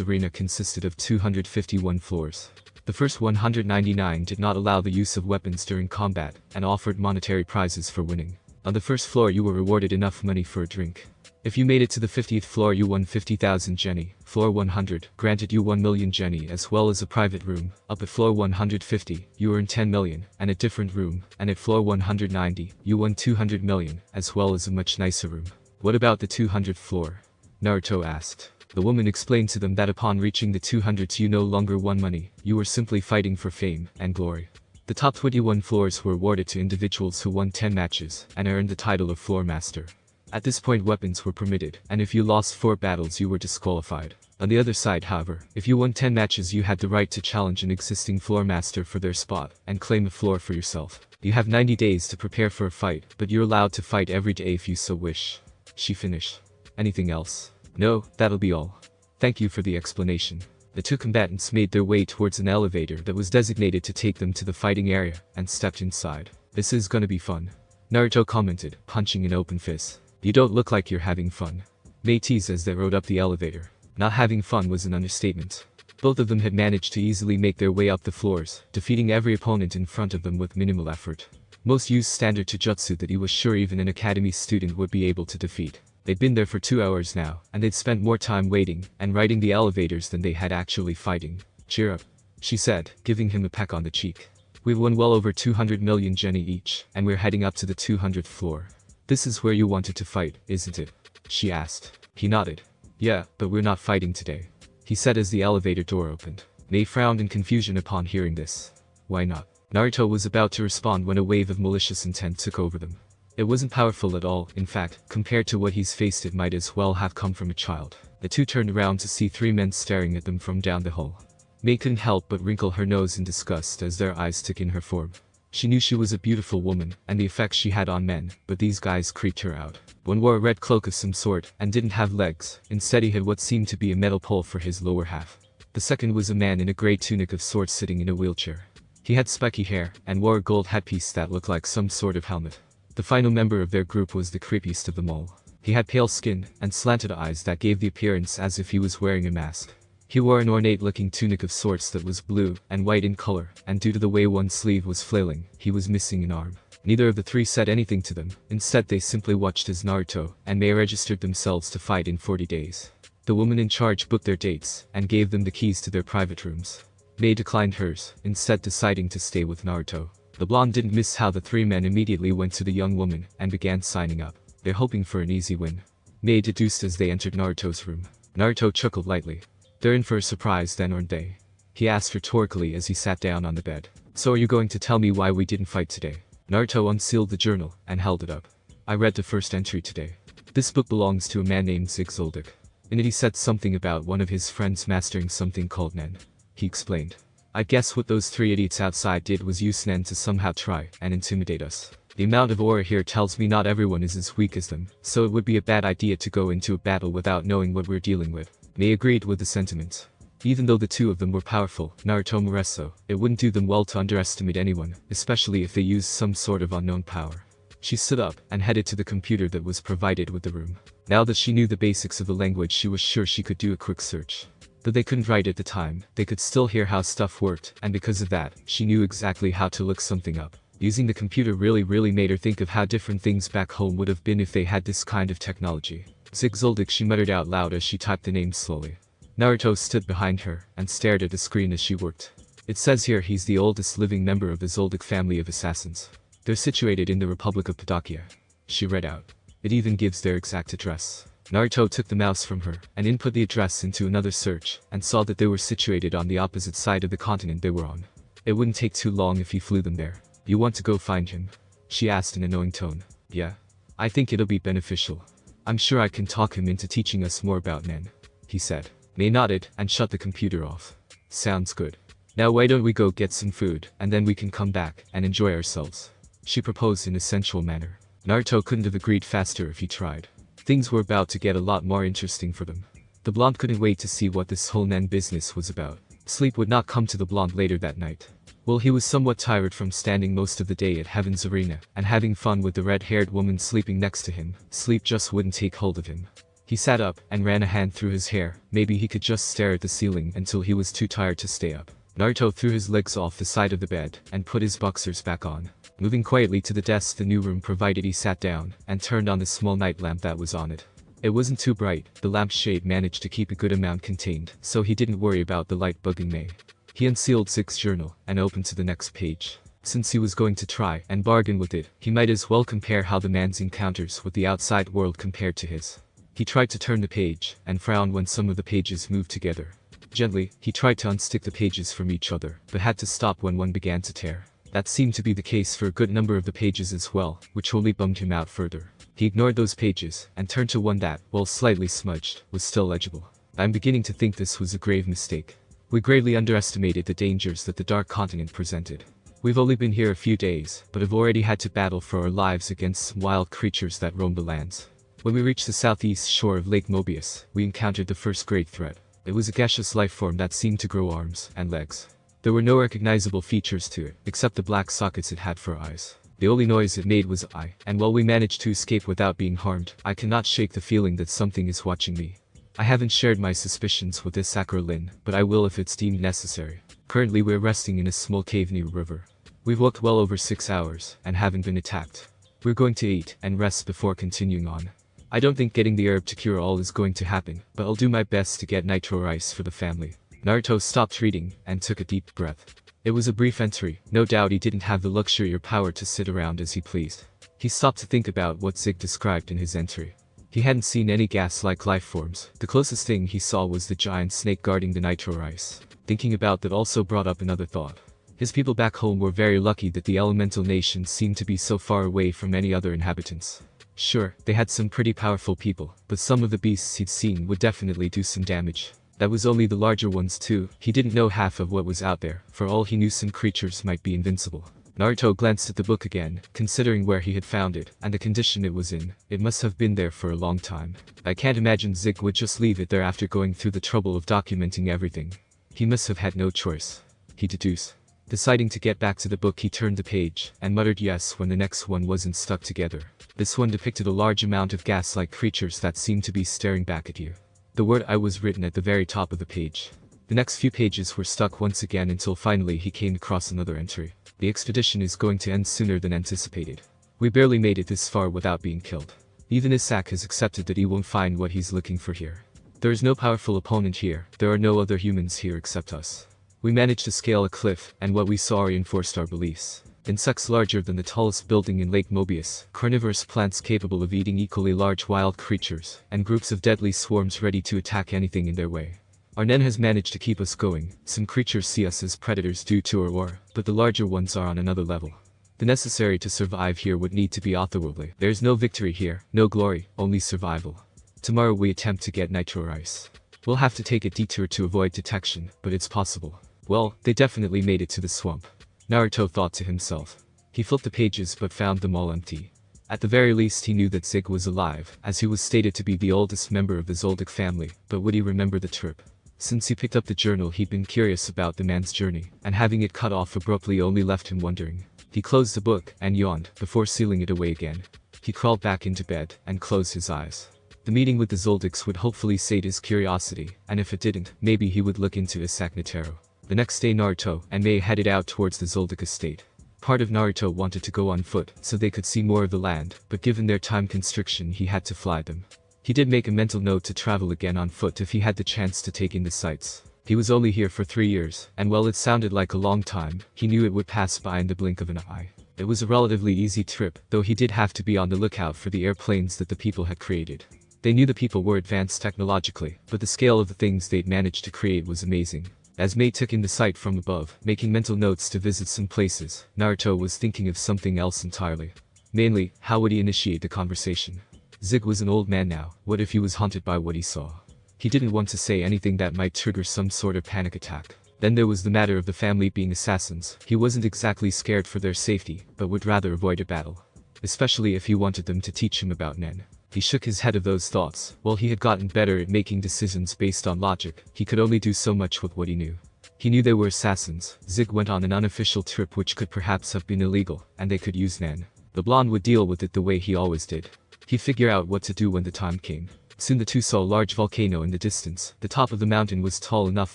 Arena consisted of 251 floors. The first 199 did not allow the use of weapons during combat, and offered monetary prizes for winning. On the first floor you were rewarded enough money for a drink. If you made it to the 50th floor you won 50,000 jenny. Floor 100 granted you 1 million jenny as well as a private room. Up at floor 150, you earned 10 million, and a different room, and at floor 190, you won 200 million, as well as a much nicer room. What about the 200th floor? Naruto asked. The woman explained to them that upon reaching the 200s you no longer won money, you were simply fighting for fame and glory. The top 21 floors were awarded to individuals who won 10 matches, and earned the title of floor master. At this point weapons were permitted, and if you lost 4 battles you were disqualified. On the other side however, if you won 10 matches you had the right to challenge an existing floor master for their spot, and claim a floor for yourself. You have 90 days to prepare for a fight, but you're allowed to fight every day if you so wish. She finished. Anything else? No, that'll be all. Thank you for the explanation. The two combatants made their way towards an elevator that was designated to take them to the fighting area, and stepped inside. This is gonna be fun. Naruto commented, punching an open fist. You don't look like you're having fun. Mei teased as they rode up the elevator. Not having fun was an understatement. Both of them had managed to easily make their way up the floors, defeating every opponent in front of them with minimal effort. Most used standard jujutsu that he was sure even an academy student would be able to defeat. They'd been there for 2 hours now, and they'd spent more time waiting and riding the elevators than they had actually fighting. Cheer up, she said, giving him a peck on the cheek. We've won well over 200 million jenny each, and we're heading up to the 200th floor. This is where you wanted to fight, isn't it? She asked. He nodded. Yeah, but we're not fighting today, he said as the elevator door opened. Mei frowned in confusion upon hearing this. Why not? Naruto was about to respond when a wave of malicious intent took over them. It wasn't powerful at all, in fact, compared to what he's faced it might as well have come from a child. The two turned around to see 3 men staring at them from down the hall. Mei couldn't help but wrinkle her nose in disgust as their eyes took in her form. She knew she was a beautiful woman, and the effect she had on men, but these guys creeped her out. One wore a red cloak of some sort, and didn't have legs, instead he had what seemed to be a metal pole for his lower half. The second was a man in a grey tunic of sorts sitting in a wheelchair. He had spiky hair, and wore a gold headpiece that looked like some sort of helmet. The final member of their group was the creepiest of them all. He had pale skin, and slanted eyes that gave the appearance as if he was wearing a mask. He wore an ornate-looking tunic of sorts that was blue and white in color, and due to the way one sleeve was flailing, he was missing an arm. Neither of the 3 said anything to them, instead they simply watched as Naruto and Mei registered themselves to fight in 40 days. The woman in charge booked their dates, and gave them the keys to their private rooms. Mei declined hers, instead deciding to stay with Naruto. The blonde didn't miss how the 3 men immediately went to the young woman and began signing up. They're hoping for an easy win, Mei deduced as they entered Naruto's room. Naruto chuckled lightly. They're in for a surprise then, aren't they? He asked rhetorically as he sat down on the bed. So are you going to tell me why we didn't fight today? Naruto unsealed the journal and held it up. I read the first entry today. This book belongs to a man named Zoldik. In it he said something about one of his friends mastering something called Nen. He explained. I guess what those 3 idiots outside did was use Nen to somehow try and intimidate us. The amount of aura here tells me not everyone is as weak as them, so it would be a bad idea to go into a battle without knowing what we're dealing with. Mei agreed with the sentiment. Even though the 2 of them were powerful, Naruto Moreso, it wouldn't do them well to underestimate anyone, especially if they used some sort of unknown power. She stood up and headed to the computer that was provided with the room. Now that she knew the basics of the language she was sure she could do a quick search. Though they couldn't write at the time, they could still hear how stuff worked, and because of that, she knew exactly how to look something up. Using the computer really made her think of how different things back home would have been if they had this kind of technology. Zoldik, she muttered out loud as she typed the name slowly. Naruto stood behind her and stared at the screen as she worked. It says here he's the oldest living member of the Zoldik family of assassins. They're situated in the Republic of Padakia. She read out. It even gives their exact address. Naruto took the mouse from her and input the address into another search and saw that they were situated on the opposite side of the continent they were on. It wouldn't take too long if he flew them there. You want to go find him? She asked in a knowing tone. Yeah. I think it'll be beneficial. I'm sure I can talk him into teaching us more about Nen, he said. Mei nodded and shut the computer off. Sounds good. Now why don't we go get some food, and then we can come back and enjoy ourselves, she proposed in a sensual manner. Naruto couldn't have agreed faster if he tried. Things were about to get a lot more interesting for them. The blonde couldn't wait to see what this whole Nen business was about. Sleep would not come to the blonde later that night. Well, he was somewhat tired from standing most of the day at Heaven's Arena and having fun with the red-haired woman sleeping next to him. Sleep just wouldn't take hold of him. He sat up and ran a hand through his hair. Maybe he could just stare at the ceiling until he was too tired to stay up. Naruto threw his legs off the side of the bed and put his boxers back on. Moving quietly to the desk the new room provided, he sat down and turned on the small night lamp that was on it. It wasn't too bright, the lampshade managed to keep a good amount contained, so he didn't worry about the light bugging May. He unsealed Zig's journal and opened to the next page. Since he was going to try and bargain with it, he might as well compare how the man's encounters with the outside world compared to his. He tried to turn the page and frowned when some of the pages moved together. Gently, he tried to unstick the pages from each other, but had to stop when one began to tear. That seemed to be the case for a good number of the pages as well, which only bummed him out further. He ignored those pages and turned to one that, while slightly smudged, was still legible. I'm beginning to think this was a grave mistake. We greatly underestimated the dangers that the Dark Continent presented. We've only been here a few days, but have already had to battle for our lives against some wild creatures that roam the lands. When we reached the southeast shore of Lake Mobius, we encountered the first great threat. It was a gaseous life form that seemed to grow arms and legs. There were no recognizable features to it, except the black sockets it had for eyes. The only noise it made was "I," and while we managed to escape without being harmed, I cannot shake the feeling that something is watching me. I haven't shared my suspicions with this Sakura Lin, but I will if it's deemed necessary. Currently we're resting in a small cave near a river. We've walked well over 6 hours, and haven't been attacked. We're going to eat and rest before continuing on. I don't think getting the herb to cure all is going to happen, but I'll do my best to get nitro rice for the family. Naruto stopped reading and took a deep breath. It was a brief entry, no doubt he didn't have the luxury or power to sit around as he pleased. He stopped to think about what Zig described in his entry. He hadn't seen any gas-like life forms. The closest thing he saw was the giant snake guarding the nitro rice. Thinking about that also brought up another thought. His people back home were very lucky that the elemental nation seemed to be so far away from any other inhabitants. Sure, they had some pretty powerful people, but some of the beasts he'd seen would definitely do some damage. That was only the larger ones too. He didn't know half of what was out there. For all he knew, some creatures might be invincible. Naruto glanced at the book again, considering where he had found it, and the condition it was in. It must have been there for a long time. I can't imagine Zig would just leave it there after going through the trouble of documenting everything. He must have had no choice, he deduced. Deciding to get back to the book, he turned the page, and muttered yes when the next one wasn't stuck together. This one depicted a large amount of gas-like creatures that seemed to be staring back at you. The word "I" was written at the very top of the page. The next few pages were stuck once again until finally he came across another entry. The expedition is going to end sooner than anticipated. We barely made it this far without being killed. Even Isaac has accepted that he won't find what he's looking for here. There is no powerful opponent here. There are no other humans here except us. We managed to scale a cliff, and what we saw reinforced our beliefs. Insects larger than the tallest building in Lake Mobius, carnivorous plants capable of eating equally large wild creatures, and groups of deadly swarms ready to attack anything in their way. Our Nen has managed to keep us going. Some creatures see us as predators due to our aura, but the larger ones are on another level. The necessary to survive here would need to be otherworldly. There is no victory here, no glory, only survival. Tomorrow we attempt to get nitro rice. We'll have to take a detour to avoid detection, but it's possible. Well, they definitely made it to the swamp. Naruto thought to himself. He flipped the pages but found them all empty. At the very least he knew that Zig was alive, as he was stated to be the oldest member of the Zoldik family, but would he remember the trip? Since he picked up the journal he'd been curious about the man's journey, and having it cut off abruptly only left him wondering. He closed the book and yawned before sealing it away again. He crawled back into bed and closed his eyes. The meeting with the Zoldiks would hopefully sate his curiosity, and if it didn't, maybe he would look into Isaac Netero. The next day Naruto and Mei headed out towards the Zoldik estate. Part of Naruto wanted to go on foot so they could see more of the land, but given their time constriction he had to fly them. He did make a mental note to travel again on foot if he had the chance to take in the sights. He was only here for 3 years, and while it sounded like a long time, he knew it would pass by in the blink of an eye. It was a relatively easy trip, though he did have to be on the lookout for the airplanes that the people had created. They knew the people were advanced technologically, but the scale of the things they'd managed to create was amazing. As Mei took in the sight from above, making mental notes to visit some places, Naruto was thinking of something else entirely. Mainly, how would he initiate the conversation? Zig was an old man now. What if he was haunted by what he saw? He didn't want to say anything that might trigger some sort of panic attack. Then there was the matter of the family being assassins. He wasn't exactly scared for their safety, but would rather avoid a battle. Especially if he wanted them to teach him about Nen. He shook his head of those thoughts. While he had gotten better at making decisions based on logic, he could only do so much with what he knew. He knew they were assassins. Zig went on an unofficial trip which could perhaps have been illegal, and they could use Nen. The blonde would deal with it the way he always did. He'd figure out what to do when the time came. Soon the two saw a large volcano in the distance. The top of the mountain was tall enough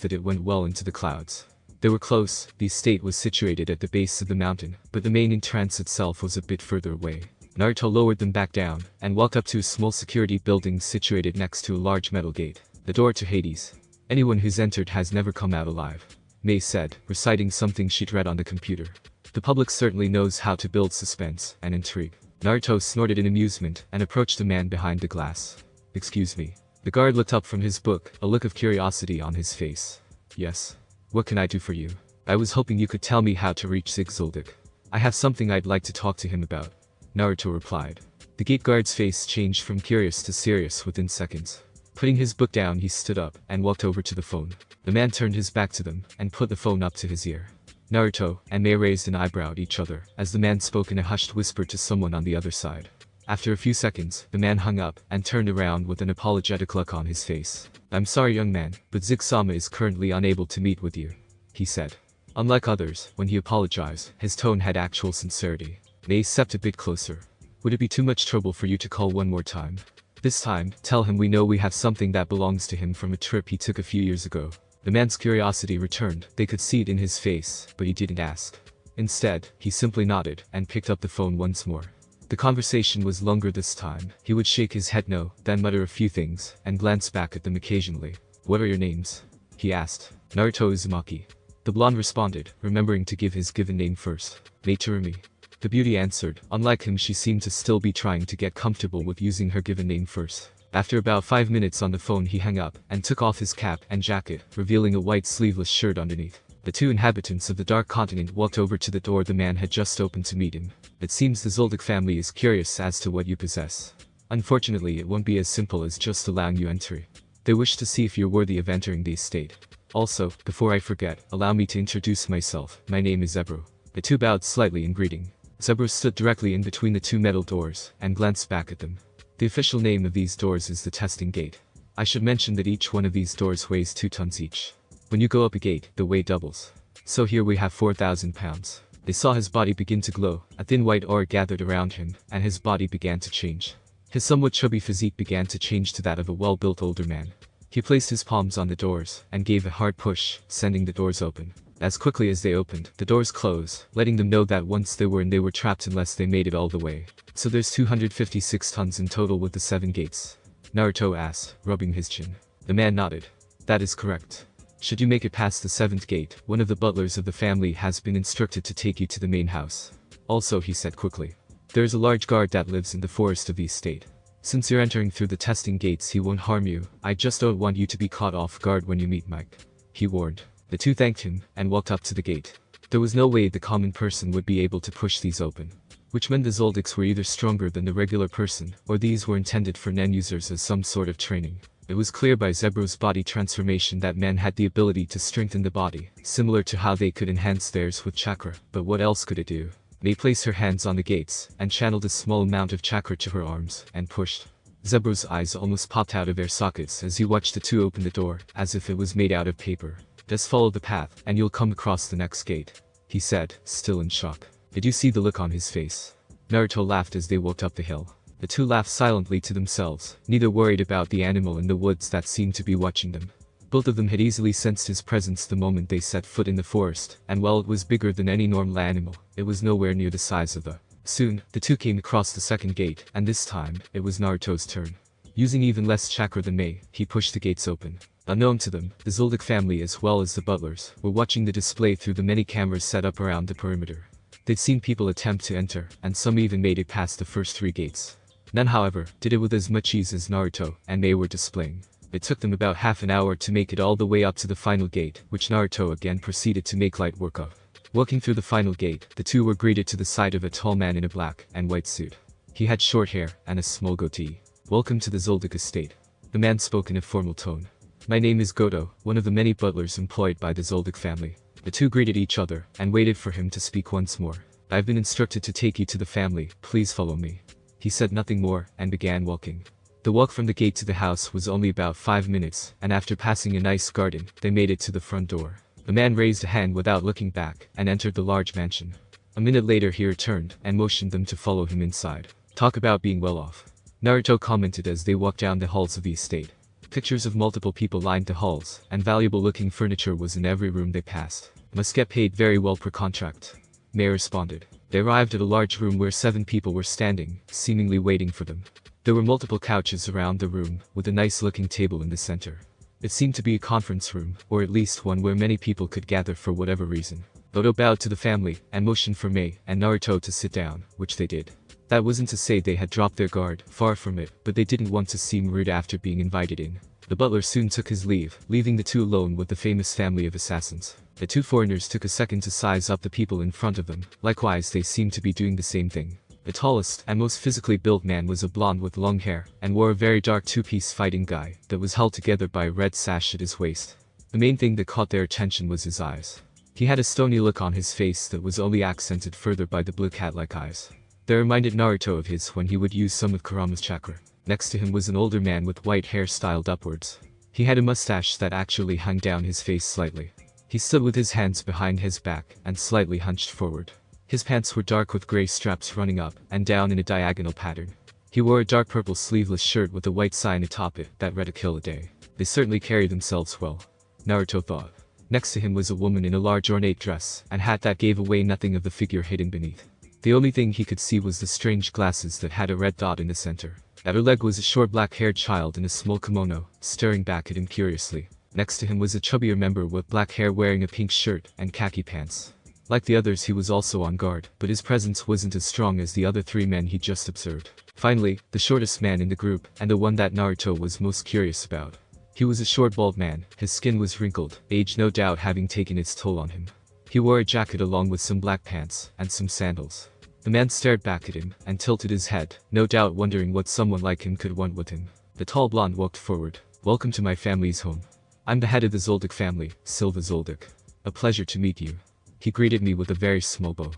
that it went well into the clouds. They were close. The estate was situated at the base of the mountain, but the main entrance itself was a bit further away. Naruto lowered them back down, and walked up to a small security building situated next to a large metal gate. The door to Hades. Anyone who's entered has never come out alive, Mei said, reciting something she'd read on the computer. The public certainly knows how to build suspense and intrigue. Naruto snorted in amusement and approached the man behind the glass. Excuse me. The guard looked up from his book, a look of curiosity on his face. Yes. What can I do for you? I was hoping you could tell me how to reach Zoldik. I have something I'd like to talk to him about, Naruto replied. The gate guard's face changed from curious to serious within seconds. Putting his book down, he stood up and walked over to the phone. The man turned his back to them and put the phone up to his ear. Naruto and Mei raised an eyebrow at each other as the man spoke in a hushed whisper to someone on the other side. After a few seconds, the man hung up and turned around with an apologetic look on his face. I'm sorry, young man, but Zig-sama is currently unable to meet with you, he said. Unlike others, when he apologized, his tone had actual sincerity. Mei stepped a bit closer. Would it be too much trouble for you to call one more time? This time, tell him we know we have something that belongs to him from a trip he took a few years ago. The man's curiosity returned. They could see it in his face, but he didn't ask. Instead, he simply nodded and picked up the phone once more. The conversation was longer this time. He would shake his head no, then mutter a few things, and glance back at them occasionally. What are your names? He asked. Naruto Uzumaki. The blonde responded, remembering to give his given name first. Mei Terumi. The beauty answered. Unlike him, she seemed to still be trying to get comfortable with using her given name first. After about 5 minutes on the phone, he hung up and took off his cap and jacket, revealing a white sleeveless shirt underneath. The two inhabitants of the Dark Continent walked over to the door the man had just opened to meet him. It seems the Zoldik family is curious as to what you possess. Unfortunately, it won't be as simple as just allowing you entry. They wish to see if you're worthy of entering the estate. Also, before I forget, allow me to introduce myself. My name is Zebro. The two bowed slightly in greeting. Zebro stood directly in between the two metal doors and glanced back at them. The official name of these doors is the Testing Gate. I should mention that each one of these doors weighs 2 tons each. When you go up a gate, the weight doubles. So here we have 4,000 pounds. They saw his body begin to glow. A thin white aura gathered around him, and his body began to change. His somewhat chubby physique began to change to that of a well-built older man. He placed his palms on the doors and gave a hard push, sending the doors open. As quickly as they opened, the doors closed, letting them know that once they were in, they were trapped unless they made it all the way. So there's 256 tons in total with the 7 gates? Naruto asked, rubbing his chin. The man nodded. That is correct. Should you make it past the 7th gate, one of the butlers of the family has been instructed to take you to the main house. Also, he said quickly, there is a large guard that lives in the forest of the estate. Since you're entering through the testing gates, he won't harm you. I just don't want you to be caught off guard when you meet Mike, he warned. The two thanked him and walked up to the gate. There was no way the common person would be able to push these open, which meant the Zoldiks were either stronger than the regular person, or these were intended for Nen users as some sort of training. It was clear by Zebro's body transformation that men had the ability to strengthen the body, similar to how they could enhance theirs with chakra, but what else could it do? Mei placed her hands on the gates, and channeled a small amount of chakra to her arms, and pushed. Zebro's eyes almost popped out of their sockets as he watched the two open the door, as if it was made out of paper. Just follow the path, and you'll come across the next gate, he said, still in shock. Did you see the look on his face? Naruto laughed as they walked up the hill. The two laughed silently to themselves, neither worried about the animal in the woods that seemed to be watching them. Both of them had easily sensed his presence the moment they set foot in the forest, and while it was bigger than any normal animal, it was nowhere near the size of the. Soon, the two came across the 2nd gate, and this time, it was Naruto's turn. Using even less chakra than Mei, he pushed the gates open. Unknown to them, the Zoldik family as well as the butlers were watching the display through the many cameras set up around the perimeter. They'd seen people attempt to enter, and some even made it past the first 3 gates. None, however, did it with as much ease as Naruto and Mei were displaying. It took them about half an hour to make it all the way up to the final gate, which Naruto again proceeded to make light work of. Walking through the final gate, the two were greeted to the side of a tall man in a black and white suit. He had short hair and a small goatee. Welcome to the Zoldik estate. The man spoke in a formal tone. My name is Goto, one of the many butlers employed by the Zoldik family. The two greeted each other and waited for him to speak once more. I've been instructed to take you to the family, please follow me. He said nothing more and began walking. The walk from the gate to the house was only about 5 minutes, and after passing a nice garden, they made it to the front door. The man raised a hand without looking back and entered the large mansion. A minute later he returned and motioned them to follow him inside. Talk about being well off, Naruto commented as they walked down the halls of the estate. Pictures of multiple people lined the halls, and valuable looking furniture was in every room they passed. Must get paid very well per contract. Mei responded. They arrived at a large room where 7 people were standing, seemingly waiting for them. There were multiple couches around the room, with a nice-looking table in the center. It seemed to be a conference room, or at least one where many people could gather for whatever reason. Odo bowed to the family, and motioned for Mei and Naruto to sit down, which they did. That wasn't to say they had dropped their guard, far from it, but they didn't want to seem rude after being invited in. The butler soon took his leave, leaving the two alone with the famous family of assassins. The 2 foreigners took a second to size up the people in front of them, likewise they seemed to be doing the same thing. The tallest and most physically built man was a blonde with long hair, and wore a very dark 2-piece fighting guy that was held together by a red sash at his waist. The main thing that caught their attention was his eyes. He had a stony look on his face that was only accented further by the blue cat-like eyes. They reminded Naruto of his when he would use some of Kurama's chakra. Next to him was an older man with white hair styled upwards. He had a mustache that actually hung down his face slightly. He stood with his hands behind his back and slightly hunched forward. His pants were dark with gray straps running up and down in a diagonal pattern. He wore a dark purple sleeveless shirt with a white sign atop it that read "A kill a day." They certainly carry themselves well, Naruto thought. Next to him was a woman in a large ornate dress and hat that gave away nothing of the figure hidden beneath. The only thing he could see was the strange glasses that had a red dot in the center. At her leg was a short black-haired child in a small kimono, staring back at him curiously. Next to him was a chubbier member with black hair wearing a pink shirt and khaki pants. Like the others, he was also on guard, but his presence wasn't as strong as the other 3 men he just observed. Finally, the shortest man in the group, and the one that Naruto was most curious about. He was a short bald man, his skin was wrinkled, age no doubt having taken its toll on him. He wore a jacket along with some black pants, and some sandals. The man stared back at him, and tilted his head, no doubt wondering what someone like him could want with him. The tall blonde walked forward. "Welcome to my family's home. I'm the head of the Zoldik family, Silva Zoldik. A pleasure to meet you." He greeted me with a very small bow.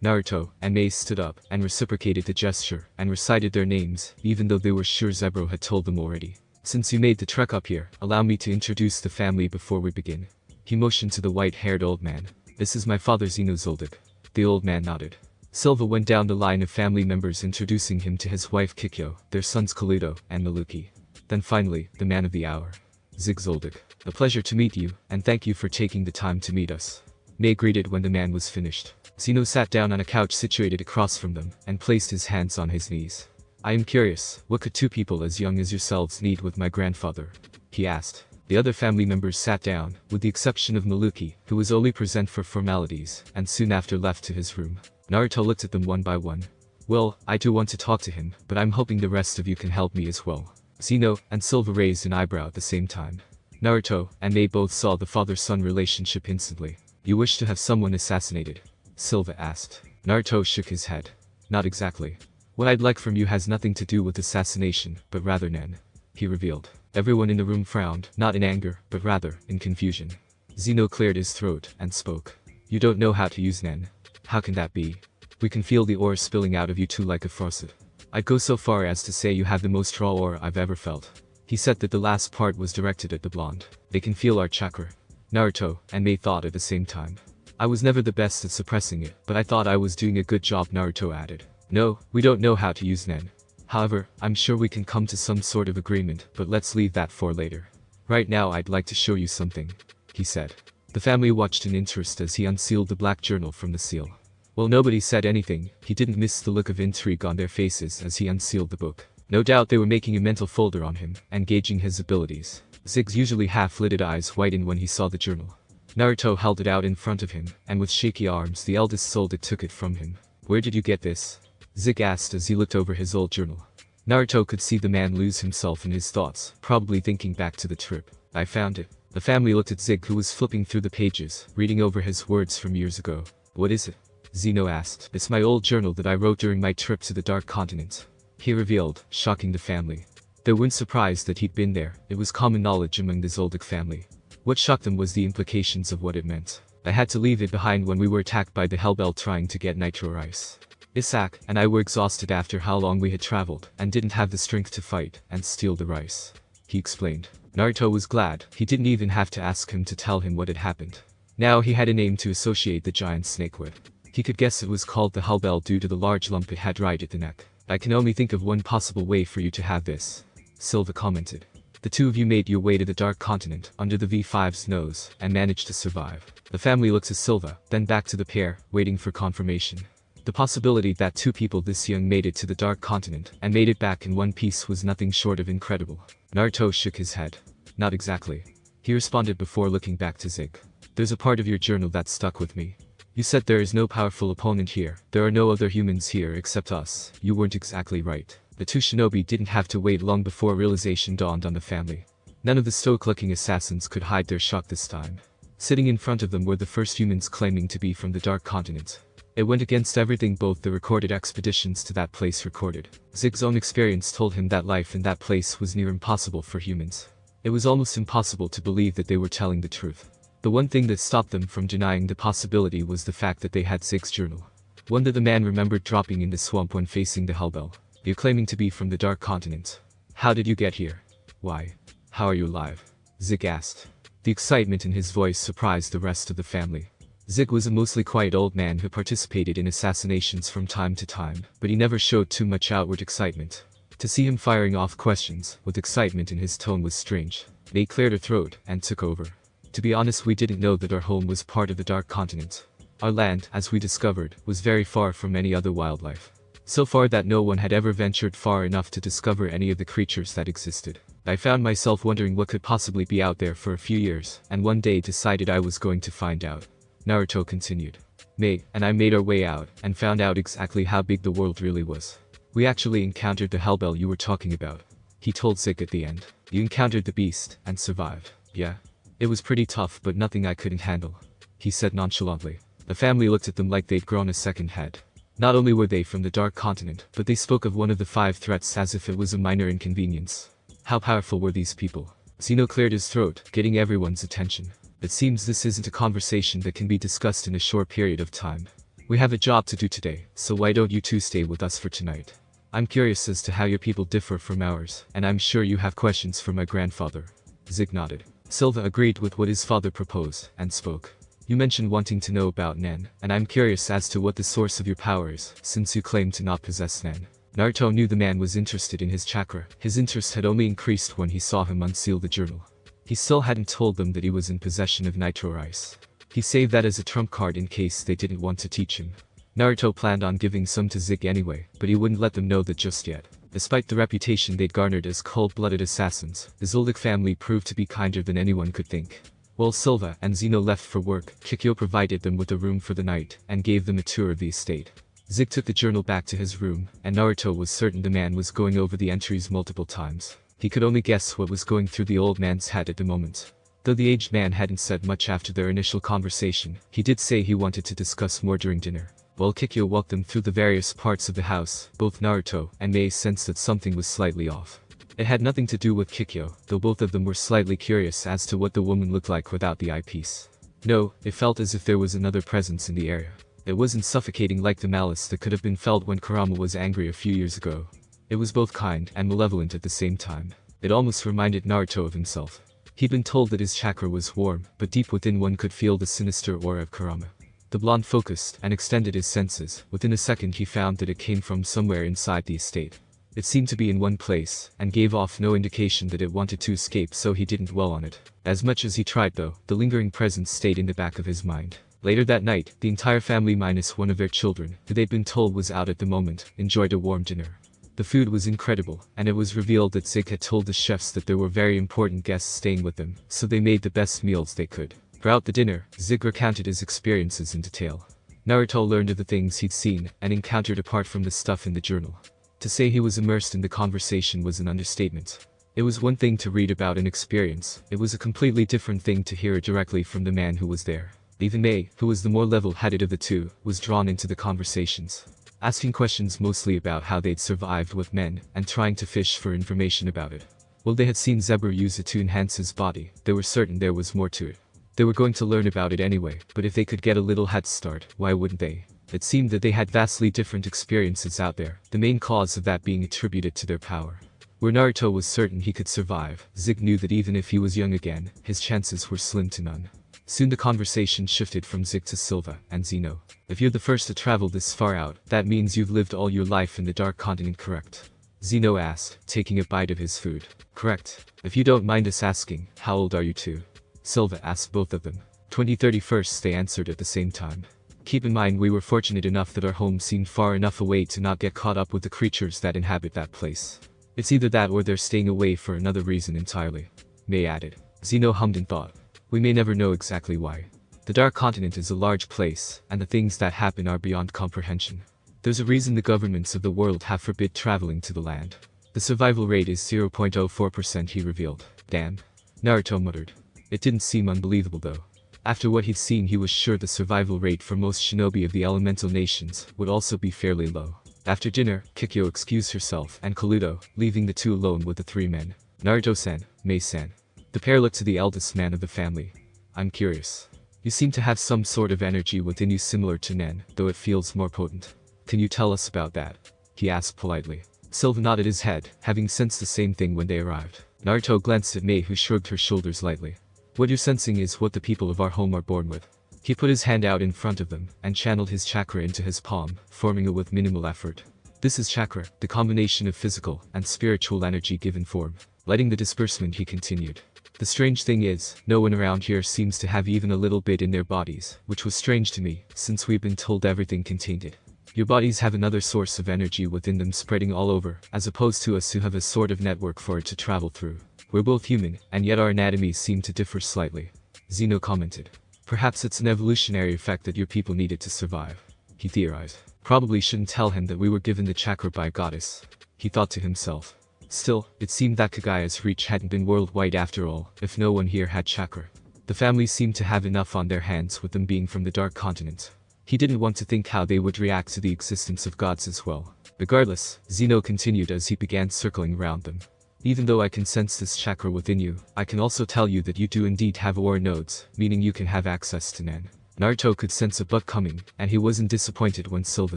Naruto and Mei stood up and reciprocated the gesture and recited their names, even though they were sure Zebro had told them already. "Since you made the trek up here, allow me to introduce the family before we begin." He motioned to the white-haired old man. "This is my father Zeno Zoldik." The old man nodded. Silva went down the line of family members, introducing him to his wife Kikyo, their sons Kaluto and Maluki. Then finally, the man of the hour. "Zig Zoldik. A pleasure to meet you, and thank you for taking the time to meet us." Mei greeted when the man was finished. Zeno sat down on a couch situated across from them, and placed his hands on his knees. "I am curious, what could 2 people as young as yourselves need with my grandfather?" he asked. The other family members sat down, with the exception of Maluki, who was only present for formalities, and soon after left to his room. Naruto looked at them one by one. "Well, I do want to talk to him, but I'm hoping the rest of you can help me as well." Zeno and Silva raised an eyebrow at the same time. Naruto and Mei both saw the father-son relationship instantly. "You wish to have someone assassinated?" Silva asked. Naruto shook his head. "Not exactly. What I'd like from you has nothing to do with assassination, but rather Nen," he revealed. Everyone in the room frowned, not in anger, but rather in confusion. Zeno cleared his throat and spoke. "You don't know how to use Nen. How can that be? We can feel the aura spilling out of you two like a faucet. I'd go so far as to say you have the most raw aura I've ever felt." He said that the last part was directed at the blonde. "They can feel our chakra." Naruto and Mei thought at the same time. "I was never the best at suppressing it, but I thought I was doing a good job," Naruto added. "No, we don't know how to use Nen. However, I'm sure we can come to some sort of agreement, but let's leave that for later. Right now I'd like to show you something," he said. The family watched in interest as he unsealed the black journal from the seal. While nobody said anything, he didn't miss the look of intrigue on their faces as he unsealed the book. No doubt they were making a mental folder on him, and gauging his abilities. Zig's usually half-lidded eyes widened when he saw the journal. Naruto held it out in front of him, and with shaky arms the eldest Zoldik took it from him. "Where did you get this?" Zig asked as he looked over his old journal. Naruto could see the man lose himself in his thoughts, probably thinking back to the trip. "I found it." The family looked at Zig, who was flipping through the pages, reading over his words from years ago. "What is it?" Zeno asked. "It's my old journal that I wrote during my trip to the Dark Continent," he revealed, shocking the family. They weren't surprised that he'd been there. It was common knowledge among the Zoldik family. What shocked them was the implications of what it meant. "I had to leave it behind when we were attacked by the Hellbell trying to get nitro rice. Isak and I were exhausted after how long we had traveled, and didn't have the strength to fight and steal the rice," he explained. Naruto was glad he didn't even have to ask him to tell him what had happened. Now he had a name to associate the giant snake with. He could guess it was called the Hellbell due to the large lump it had right at the neck. "I can only think of one possible way for you to have this," Silva commented. The two of you made your way to the Dark Continent under the V5's nose and managed to survive. The family looked to Silva, then back to the pair, waiting for confirmation. The possibility that two people this young made it to the Dark Continent and made it back in one piece was nothing short of incredible. Naruto shook his head. Not exactly. He responded before looking back to Zig. There's a part of your journal that stuck with me. You said there is no powerful opponent here. There are no other humans here except us. You weren't exactly right. The two shinobi didn't have to wait long before realization dawned on the family. None of the stoic-looking assassins could hide their shock this time. Sitting in front of them were the first humans claiming to be from the Dark Continent. It went against everything both the recorded expeditions to that place recorded. Zig's own experience told him that life in that place was near impossible for humans. It was almost impossible to believe that they were telling the truth. The one thing that stopped them from denying the possibility was the fact that they had Zig's journal. One that the man remembered dropping in the swamp when facing the Hellbell. You're claiming to be from the Dark Continent. How did you get here? Why? How are you alive? Zig asked. The excitement in his voice surprised the rest of the family. Zig was a mostly quiet old man who participated in assassinations from time to time, but he never showed too much outward excitement. To see him firing off questions with excitement in his tone was strange. They cleared her throat and took over. To be honest, we didn't know that our home was part of the Dark Continent. Our land, as we discovered, was very far from any other wildlife. So far that no one had ever ventured far enough to discover any of the creatures that existed. I found myself wondering what could possibly be out there for a few years, and one day decided I was going to find out. Naruto continued. May and I made our way out, and found out exactly how big the world really was. We actually encountered the Hellbell you were talking about. He told Zig at the end. You encountered the beast, and survived. Yeah. It was pretty tough but nothing I couldn't handle. He said nonchalantly. The family looked at them like they'd grown a second head. Not only were they from the Dark Continent, but they spoke of one of the 5 threats as if it was a minor inconvenience. How powerful were these people? Zeno cleared his throat, getting everyone's attention. It seems this isn't a conversation that can be discussed in a short period of time. We have a job to do today, so why don't you two stay with us for tonight? I'm curious as to how your people differ from ours, and I'm sure you have questions for my grandfather. Zig nodded. Silva agreed with what his father proposed, and spoke. You mentioned wanting to know about Nen, and I'm curious as to what the source of your power is, since you claim to not possess Nen. Naruto knew the man was interested in his chakra. His interest had only increased when he saw him unseal the journal. He still hadn't told them that he was in possession of Nitro Rice. He saved that as a trump card in case they didn't want to teach him. Naruto planned on giving some to Zig anyway, but he wouldn't let them know that just yet. Despite the reputation they'd garnered as cold-blooded assassins, the Zoldik family proved to be kinder than anyone could think. While Silva and Zeno left for work, Kikyo provided them with a room for the night, and gave them a tour of the estate. Zig took the journal back to his room, and Naruto was certain the man was going over the entries multiple times. He could only guess what was going through the old man's head at the moment. Though the aged man hadn't said much after their initial conversation, he did say he wanted to discuss more during dinner. While Kikyo walked them through the various parts of the house, both Naruto and Mei sensed that something was slightly off. It had nothing to do with Kikyo, though both of them were slightly curious as to what the woman looked like without the eyepiece. No, it felt as if there was another presence in the area. It wasn't suffocating like the malice that could have been felt when Kurama was angry a few years ago. It was both kind and malevolent at the same time. It almost reminded Naruto of himself. He'd been told that his chakra was warm, but deep within one could feel the sinister aura of Kurama. The blonde focused and extended his senses. Within a second he found that it came from somewhere inside the estate. It seemed to be in one place, and gave off no indication that it wanted to escape, so he didn't dwell on it. As much as he tried though, the lingering presence stayed in the back of his mind. Later that night, the entire family minus one of their children, who they'd been told was out at the moment, enjoyed a warm dinner. The food was incredible, and it was revealed that Zig had told the chefs that there were very important guests staying with them, so they made the best meals they could. Throughout the dinner, Zig recounted his experiences in detail. Naruto learned of the things he'd seen and encountered apart from the stuff in the journal. To say he was immersed in the conversation was an understatement. It was one thing to read about an experience, it was a completely different thing to hear it directly from the man who was there. Even Mei, who was the more level-headed of the two, was drawn into the conversations. Asking questions mostly about how they'd survived with men, and trying to fish for information about it. While they had seen Zebra use it to enhance his body, they were certain there was more to it. They were going to learn about it anyway, but if they could get a little head start, why wouldn't they? It seemed that they had vastly different experiences out there, the main cause of that being attributed to their power. Where Naruto was certain he could survive, Zig knew that even if he was young again, his chances were slim to none. Soon the conversation shifted from Zig to Silva and Zeno. If you're the first to travel this far out, that means you've lived all your life in the Dark Continent, correct? Zeno asked, taking a bite of his food. Correct. If you don't mind us asking, how old are you two? Silva asked both of them. 2031st, they answered at the same time. Keep in mind we were fortunate enough that our home seemed far enough away to not get caught up with the creatures that inhabit that place. It's either that or they're staying away for another reason entirely. May added. Zeno hummed in thought. We may never know exactly why. The Dark Continent is a large place, and the things that happen are beyond comprehension. There's a reason the governments of the world have forbid traveling to the land. The survival rate is 0.04%, he revealed. Damn. Naruto muttered. It didn't seem unbelievable though. After what he'd seen, he was sure the survival rate for most shinobi of the elemental nations would also be fairly low. After dinner, Kikyo excused herself and Kaluto, leaving the two alone with the three men. Naruto-san, Mei-san. The pair looked to the eldest man of the family. I'm curious. You seem to have some sort of energy within you similar to Nen, though it feels more potent. Can you tell us about that? He asked politely. Silva nodded his head, having sensed the same thing when they arrived. Naruto glanced at Mei, who shrugged her shoulders lightly. What you're sensing is what the people of our home are born with. He put his hand out in front of them, and channeled his chakra into his palm, forming it with minimal effort. This is chakra, the combination of physical and spiritual energy given form. Lighting the disbursement, he continued. The strange thing is, no one around here seems to have even a little bit in their bodies, which was strange to me, since we've been told everything contained it. Your bodies have another source of energy within them spreading all over, as opposed to us who have a sort of network for it to travel through. We're both human, and yet our anatomies seem to differ slightly. Zeno commented. Perhaps it's an evolutionary effect that your people needed to survive. He theorized. Probably shouldn't tell him that we were given the chakra by a goddess. He thought to himself. Still, it seemed that Kagaya's reach hadn't been worldwide after all, if no one here had chakra. The family seemed to have enough on their hands with them being from the Dark Continent. He didn't want to think how they would react to the existence of gods as well. Regardless, Zeno continued as he began circling around them. Even though I can sense this chakra within you, I can also tell you that you do indeed have aura nodes, meaning you can have access to Nen. Naruto could sense a but coming, and he wasn't disappointed when Silva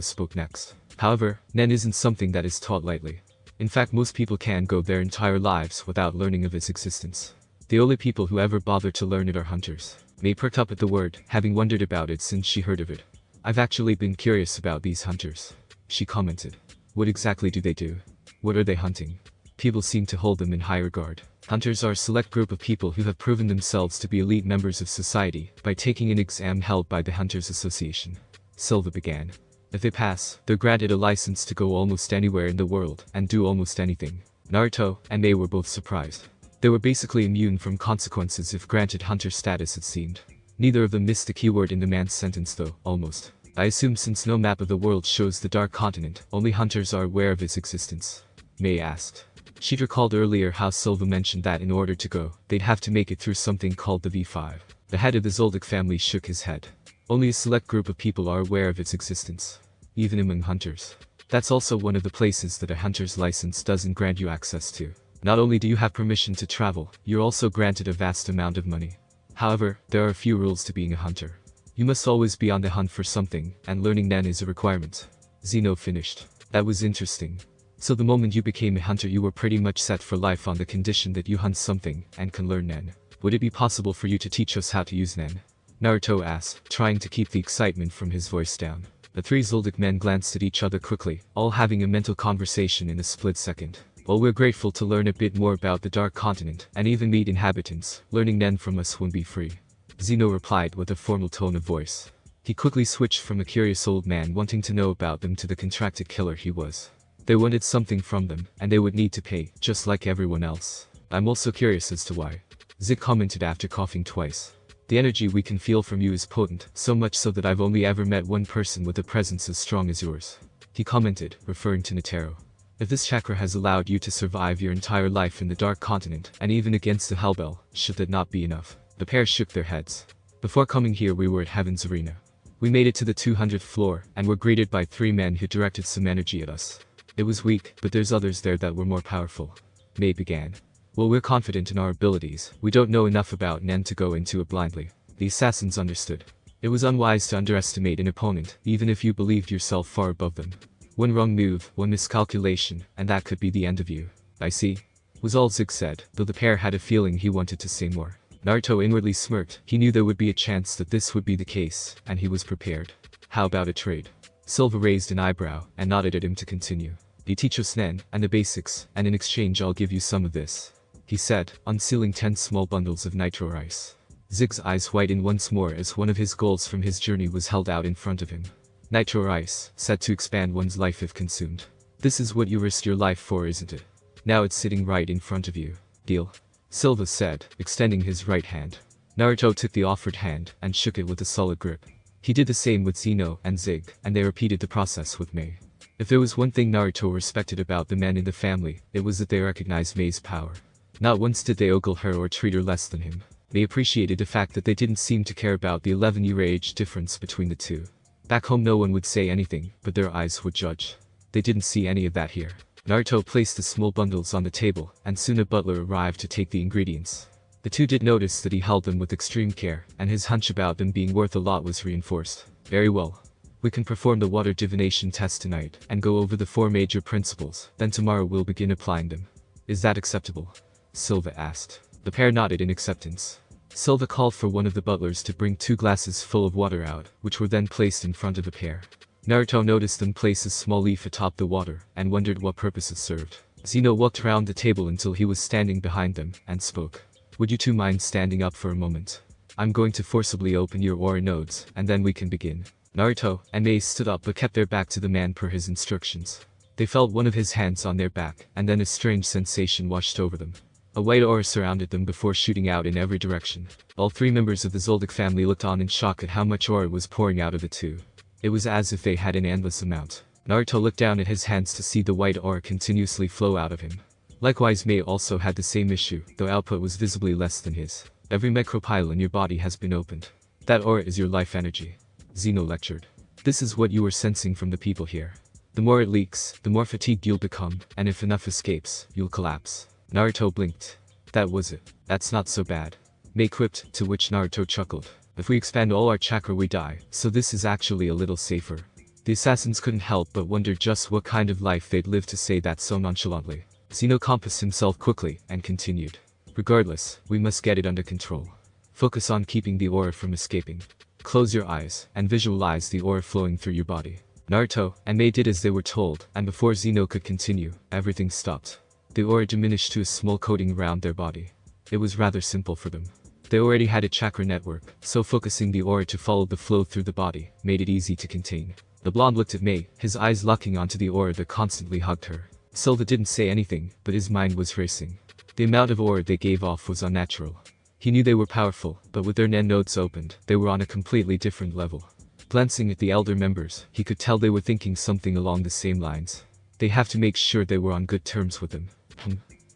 spoke next. However, Nen isn't something that is taught lightly. In fact, most people can go their entire lives without learning of its existence. The only people who ever bother to learn it are hunters. Mei perked up at the word, having wondered about it since she heard of it. I've actually been curious about these hunters. She commented. What exactly do they do? What are they hunting? People seem to hold them in high regard. Hunters are a select group of people who have proven themselves to be elite members of society by taking an exam held by the Hunters Association. Silva began. If they pass, they're granted a license to go almost anywhere in the world and do almost anything. Naruto and Mei were both surprised. They were basically immune from consequences if granted hunter status, it seemed. Neither of them missed the keyword in the man's sentence though, almost. I assume since no map of the world shows the Dark Continent, only hunters are aware of its existence. Mei asked. She'd recalled earlier how Silva mentioned that in order to go, they'd have to make it through something called the V5. The head of the Zoldik family shook his head. Only a select group of people are aware of its existence. Even among hunters. That's also one of the places that a hunter's license doesn't grant you access to. Not only do you have permission to travel, you're also granted a vast amount of money. However, there are a few rules to being a hunter. You must always be on the hunt for something, and learning Nen is a requirement. Zeno finished. That was interesting. So the moment you became a hunter, you were pretty much set for life on the condition that you hunt something and can learn Nen. Would it be possible for you to teach us how to use Nen? Naruto asked, trying to keep the excitement from his voice down. The three Zoldik men glanced at each other quickly, all having a mental conversation in a split second. While we're grateful to learn a bit more about the Dark Continent and even meet inhabitants, learning Nen from us won't be free. Zeno replied with a formal tone of voice. He quickly switched from a curious old man wanting to know about them to the contracted killer he was. They wanted something from them, and they would need to pay, just like everyone else. I'm also curious as to why. Zik commented after coughing twice. The energy we can feel from you is potent, so much so that I've only ever met one person with a presence as strong as yours. He commented, referring to Netero. If this chakra has allowed you to survive your entire life in the Dark Continent, and even against the Hellbell, should that not be enough? The pair shook their heads. Before coming here we were at Heaven's Arena. We made it to the 200th floor, and were greeted by three men who directed some energy at us. It was weak, but there's others there that were more powerful. Mei began. Well, we're confident in our abilities, we don't know enough about Nen to go into it blindly. The assassins understood. It was unwise to underestimate an opponent, even if you believed yourself far above them. One wrong move, one miscalculation, and that could be the end of you. I see. Was all Zik said, though the pair had a feeling he wanted to say more. Naruto inwardly smirked. He knew there would be a chance that this would be the case, and he was prepared. How about a trade? Silva raised an eyebrow, and nodded at him to continue. You teach us Nen and the basics, and in exchange I'll give you some of this," he said, unsealing 10 small bundles of nitro rice. Zig's eyes widened once more as one of his goals from his journey was held out in front of him. Nitro rice, said to expand one's life if consumed. This is what you risked your life for, isn't it? Now it's sitting right in front of you. Deal? Silva said, extending his right hand. Naruto took the offered hand and shook it with a solid grip. He did the same with Zeno and Zig, and they repeated the process with Mei. If there was one thing Naruto respected about the men in the family, it was that they recognized Mei's power. Not once did they ogle her or treat her less than him. They appreciated the fact that they didn't seem to care about the 11-year age difference between the two. Back home no one would say anything, but their eyes would judge. They didn't see any of that here. Naruto placed the small bundles on the table, and soon a butler arrived to take the ingredients. The two did notice that he held them with extreme care, and his hunch about them being worth a lot was reinforced. Very well. We can perform the water divination test tonight, and go over the 4 major principles, then tomorrow we'll begin applying them. Is that acceptable? Silva asked. The pair nodded in acceptance. Silva called for one of the butlers to bring 2 glasses full of water out, which were then placed in front of the pair. Naruto noticed them place a small leaf atop the water, and wondered what purpose it served. Zeno walked around the table until he was standing behind them, and spoke. Would you two mind standing up for a moment? I'm going to forcibly open your aura nodes, and then we can begin. Naruto and Mei stood up but kept their back to the man per his instructions. They felt one of his hands on their back, and then a strange sensation washed over them. A white aura surrounded them before shooting out in every direction. All 3 members of the Zoldik family looked on in shock at how much aura was pouring out of the two. It was as if they had an endless amount. Naruto looked down at his hands to see the white aura continuously flow out of him. Likewise, Mei also had the same issue, though output was visibly less than his. Every micropile in your body has been opened. That aura is your life energy. Zeno lectured. This is what you are sensing from the people here. The more it leaks, the more fatigued you'll become, and if enough escapes, you'll collapse. Naruto blinked. That was it. That's not so bad. Mei quipped, to which Naruto chuckled. If we expand all our chakra we die, so this is actually a little safer. The assassins couldn't help but wonder just what kind of life they'd live to say that so nonchalantly. Zeno compassed himself quickly, and continued. Regardless, we must get it under control. Focus on keeping the aura from escaping. Close your eyes, and visualize the aura flowing through your body. Naruto and Mei did as they were told, and before Zeno could continue, everything stopped. The aura diminished to a small coating around their body. It was rather simple for them. They already had a chakra network, so focusing the aura to follow the flow through the body made it easy to contain. The blonde looked at Mei, his eyes locking onto the aura that constantly hugged her. Silva didn't say anything, but his mind was racing. The amount of aura they gave off was unnatural. He knew they were powerful, but with their Nen nodes opened, they were on a completely different level. Glancing at the elder members, he could tell they were thinking something along the same lines. They have to make sure they were on good terms with him.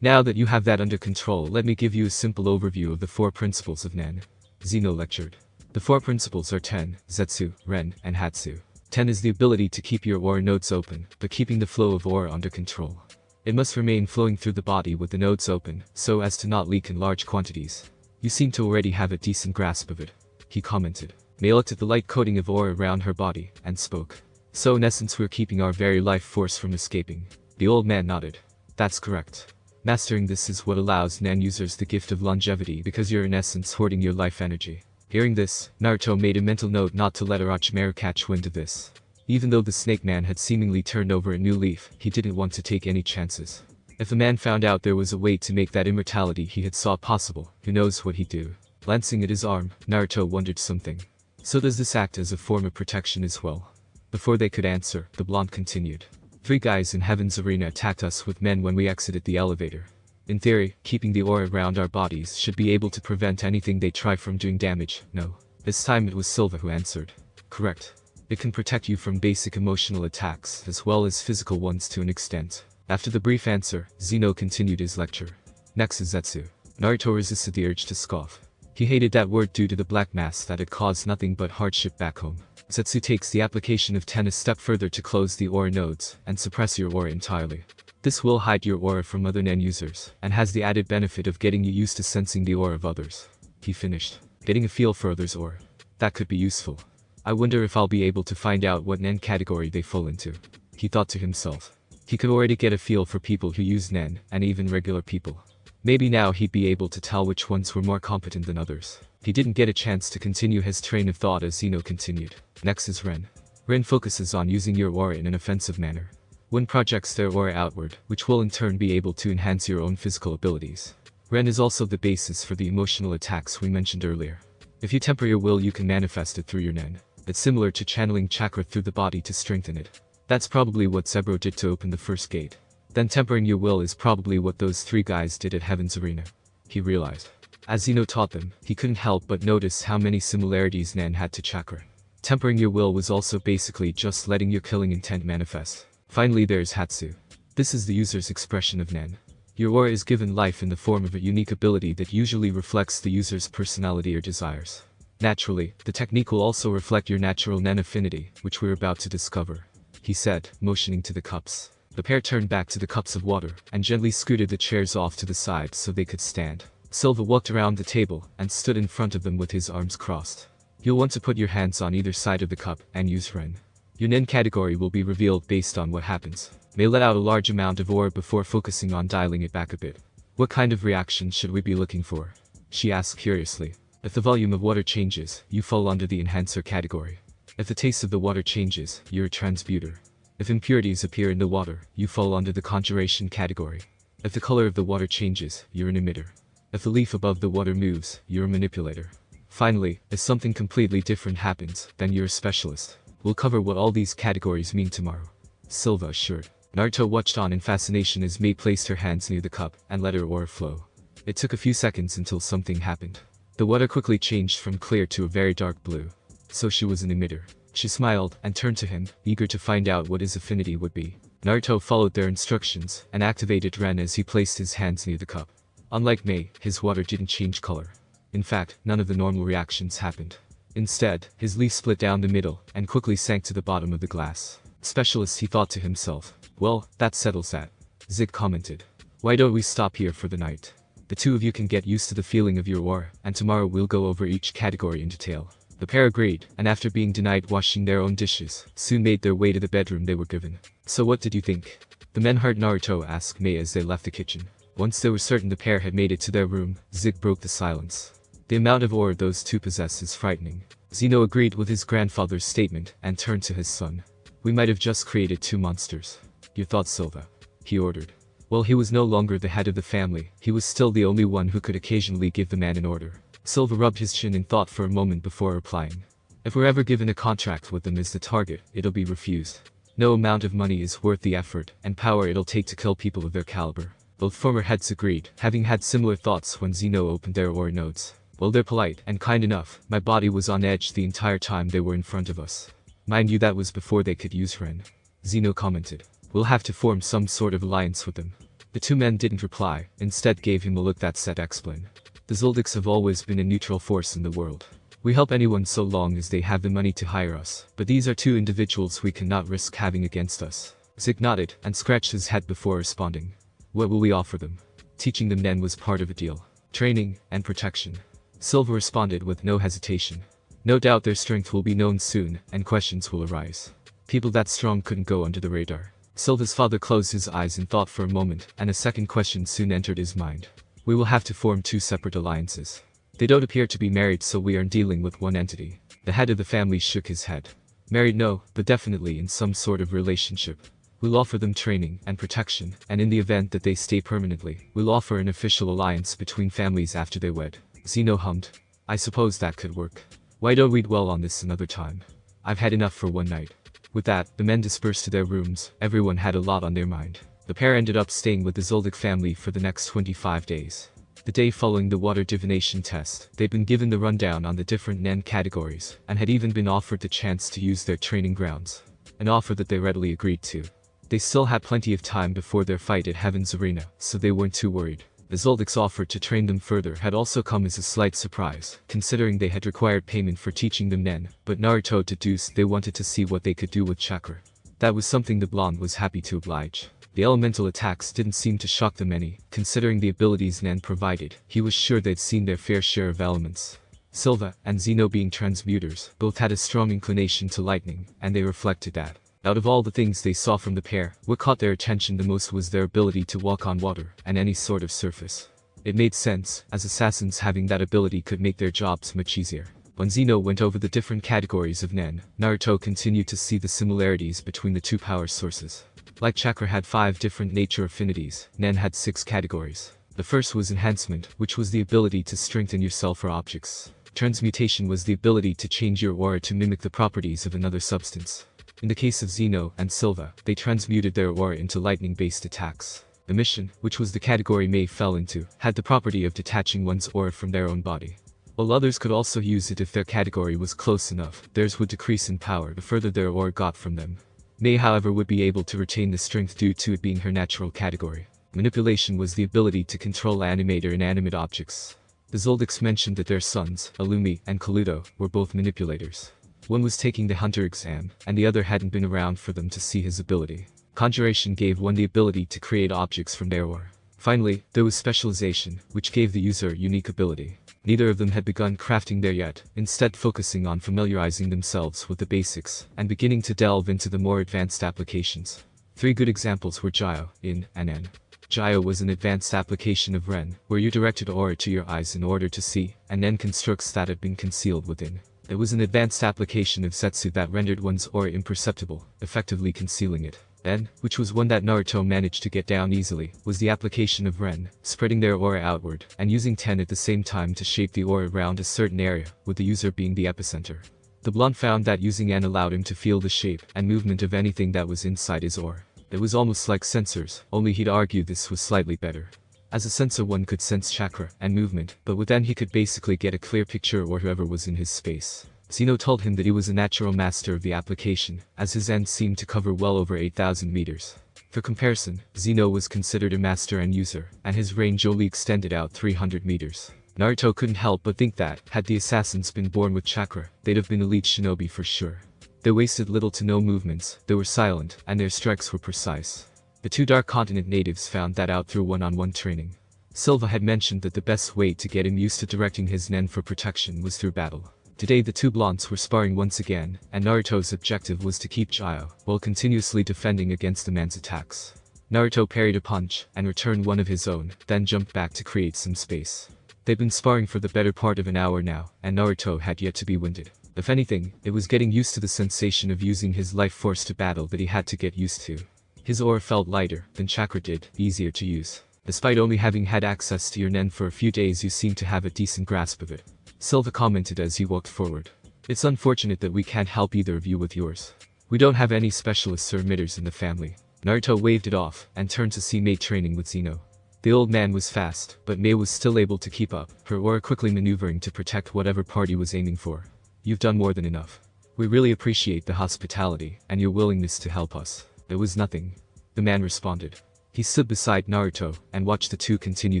Now that you have that under control, let me give you a simple overview of the 4 principles of Nen. Zeno lectured. The 4 principles are Ten, Zetsu, Ren, and Hatsu. Ten is the ability to keep your aura nodes open, but keeping the flow of aura under control. It must remain flowing through the body with the nodes open, so as to not leak in large quantities. You seem to already have a decent grasp of it, he commented. Mei looked at the light coating of aura around her body, and spoke. So in essence we're keeping our very life force from escaping. The old man nodded. That's correct. Mastering this is what allows Nen users the gift of longevity because you're in essence hoarding your life energy. Hearing this, Naruto made a mental note not to let Orochimaru catch wind of this. Even though the Snake Man had seemingly turned over a new leaf, he didn't want to take any chances. If the man found out there was a way to make that immortality he had sought possible, who knows what he'd do. Glancing at his arm, Naruto wondered something. So does this act as a form of protection as well? Before they could answer, the blonde continued. 3 guys in Heaven's Arena attacked us with men when we exited the elevator. In theory, keeping the aura around our bodies should be able to prevent anything they try from doing damage, no. This time it was Silva who answered. Correct. It can protect you from basic emotional attacks as well as physical ones to an extent. After the brief answer, Zeno continued his lecture. Next is Zetsu. Naruto resisted the urge to scoff. He hated that word due to the black mass that had caused nothing but hardship back home. Zetsu takes the application of Ten a step further to close the aura nodes and suppress your aura entirely. This will hide your aura from other Nen users, and has the added benefit of getting you used to sensing the aura of others. He finished. Getting a feel for others' aura. That could be useful. I wonder if I'll be able to find out what Nen category they fall into. He thought to himself. He could already get a feel for people who use Nen, and even regular people. Maybe now he'd be able to tell which ones were more competent than others. He didn't get a chance to continue his train of thought as Zeno continued. Next is Ren. Ren focuses on using your aura in an offensive manner. One projects their aura outward, which will in turn be able to enhance your own physical abilities. Ren is also the basis for the emotional attacks we mentioned earlier. If you temper your will, you can manifest it through your nen. It's similar to channeling chakra through the body to strengthen it. That's probably what Zebro did to open the first gate. Then tempering your will is probably what those three guys did at Heaven's Arena. He realized. As Zeno taught them, he couldn't help but notice how many similarities nen had to chakra. Tempering your will was also basically just letting your killing intent manifest. Finally, there's Hatsu. This is the user's expression of nen. Your aura is given life in the form of a unique ability that usually reflects the user's personality or desires. Naturally, the technique will also reflect your natural nen affinity, which we're about to discover, he said, motioning to the cups. The pair turned back to the cups of water, and gently scooted the chairs off to the side so they could stand. Silva walked around the table, and stood in front of them with his arms crossed. You'll want to put your hands on either side of the cup, and use Ren. Your nen category will be revealed based on what happens. May let out a large amount of aura before focusing on dialing it back a bit. What kind of reaction should we be looking for? She asked curiously. If the volume of water changes, you fall under the enhancer category. If the taste of the water changes, you're a transmuter. If impurities appear in the water, you fall under the conjuration category. If the color of the water changes, you're an emitter. If the leaf above the water moves, you're a manipulator. Finally, if something completely different happens, then you're a specialist. We'll cover what all these categories mean tomorrow, Silva assured. Naruto watched on in fascination as Mei placed her hands near the cup and let her aura flow. It took a few seconds until something happened. The water quickly changed from clear to a very dark blue. So she was an emitter. She smiled and turned to him, eager to find out what his affinity would be. Naruto followed their instructions and activated Ren as he placed his hands near the cup. Unlike Mei, his water didn't change color. In fact, none of the normal reactions happened. Instead, his leaf split down the middle and quickly sank to the bottom of the glass. Specialist, he thought to himself. Well, that settles that. Zig commented. Why don't we stop here for the night? The two of you can get used to the feeling of your aura, and tomorrow we'll go over each category in detail. The pair agreed, and after being denied washing their own dishes, soon made their way to the bedroom they were given. So what did you think? The men heard Naruto ask Mei as they left the kitchen. Once they were certain the pair had made it to their room, Zig broke the silence. The amount of aura those two possess is frightening. Zeno agreed with his grandfather's statement and turned to his son. We might have just created two monsters. Your thoughts, Silva? He ordered. While he was no longer the head of the family, he was still the only one who could occasionally give the man an order. Silva rubbed his chin in thought for a moment before replying. If we're ever given a contract with them as the target, it'll be refused. No amount of money is worth the effort and power it'll take to kill people of their caliber. Both former heads agreed, having had similar thoughts when Zeno opened their aura nodes. Well, they're polite and kind enough. My body was on edge the entire time they were in front of us. Mind you, that was before they could use Ren. Zeno commented. We'll have to form some sort of alliance with them. The two men didn't reply, instead gave him a look that said explain. The Zoldiks have always been a neutral force in the world. We help anyone so long as they have the money to hire us, but these are two individuals we cannot risk having against us. Zig nodded and scratched his head before responding. What will we offer them? Teaching them nen was part of a deal. Training and protection. Silva responded with no hesitation. No doubt their strength will be known soon, and questions will arise. People that strong couldn't go under the radar. Silva's father closed his eyes in thought for a moment, and a second question soon entered his mind. We will have to form two separate alliances. They don't appear to be married, so we are dealing with one entity. The head of the family shook his head. Married, no, but definitely in some sort of relationship. We'll offer them training and protection, and in the event that they stay permanently, we'll offer an official alliance between families after they wed. Zeno hummed. I suppose that could work. Why don't we dwell on this another time? I've had enough for one night. With that, the men dispersed to their rooms. Everyone had a lot on their mind. The pair ended up staying with the Zoldik family for the next 25 days. The day following the water divination test, they'd been given the rundown on the different nen categories, and had even been offered the chance to use their training grounds. An offer that they readily agreed to. They still had plenty of time before their fight at Heaven's Arena, so they weren't too worried. The Zoldiks offer to train them further had also come as a slight surprise, considering they had required payment for teaching them nen, but Naruto deduced they wanted to see what they could do with chakra. That was something the blonde was happy to oblige. The elemental attacks didn't seem to shock them any, considering the abilities nen provided. He was sure they'd seen their fair share of elements. Silva and Zeno, being transmuters, both had a strong inclination to lightning, and they reflected that. Out of all the things they saw from the pair, what caught their attention the most was their ability to walk on water and any sort of surface. It made sense, as assassins having that ability could make their jobs much easier. When Zeno went over the different categories of nen, Naruto continued to see the similarities between the two power sources. Like chakra had 5 different nature affinities, Nen had 6 categories. The first was enhancement, which was the ability to strengthen yourself or objects. Transmutation was the ability to change your aura to mimic the properties of another substance. In the case of Zeno and Silva, they transmuted their aura into lightning-based attacks. Emission, which was the category Mei fell into, had the property of detaching one's aura from their own body. While others could also use it if their category was close enough, theirs would decrease in power the further their aura got from them. Mei, however, would be able to retain the strength due to it being her natural category. Manipulation was the ability to control animate or inanimate objects. The Zoldiks mentioned that their sons, Illumi and Kaluto, were both manipulators. One was taking the hunter exam, and the other hadn't been around for them to see his ability. Conjuration gave one the ability to create objects from their aura. Finally, there was specialization, which gave the user a unique ability. Neither of them had begun crafting there yet, instead focusing on familiarizing themselves with the basics, and beginning to delve into the more advanced applications. 3 good examples were Jio, In, and En. Jio was an advanced application of Ren, where you directed aura to your eyes in order to see, and Nen constructs that had been concealed within. There was an advanced application of Zetsu that rendered one's aura imperceptible, effectively concealing it. En, which was one that Naruto managed to get down easily, was the application of Ren, spreading their aura outward, and using Ten at the same time to shape the aura around a certain area, with the user being the epicenter. The blonde found that using En allowed him to feel the shape and movement of anything that was inside his aura. It was almost like sensors, only he'd argue this was slightly better. As a sensor, one could sense chakra and movement, but with En he could basically get a clear picture or whoever was in his space. Zeno told him that he was a natural master of the application, as his En seemed to cover well over 8,000 meters. For comparison, Zeno was considered a master and user, and his range only extended out 300 meters. Naruto couldn't help but think that, had the assassins been born with chakra, they'd have been elite shinobi for sure. They wasted little to no movements, they were silent, and their strikes were precise. The 2 Dark Continent natives found that out through one-on-one training. Silva had mentioned that the best way to get him used to directing his Nen for protection was through battle. Today the 2 blondes were sparring once again, and Naruto's objective was to keep Jio, while continuously defending against the man's attacks. Naruto parried a punch, and returned one of his own, then jumped back to create some space. They'd been sparring for the better part of an hour now, and Naruto had yet to be winded. If anything, it was getting used to the sensation of using his life force to battle that he had to get used to. His aura felt lighter than chakra did, easier to use. Despite only having had access to your Nen for a few days, you seem to have a decent grasp of it. Silva commented as he walked forward. It's unfortunate that we can't help either of you with yours. We don't have any specialists or emitters in the family. Naruto waved it off, and turned to see Mei training with Zeno. The old man was fast, but Mei was still able to keep up, her aura quickly maneuvering to protect whatever part he was aiming for. You've done more than enough. We really appreciate the hospitality, and your willingness to help us. It was nothing. The man responded. He stood beside Naruto, and watched the 2 continue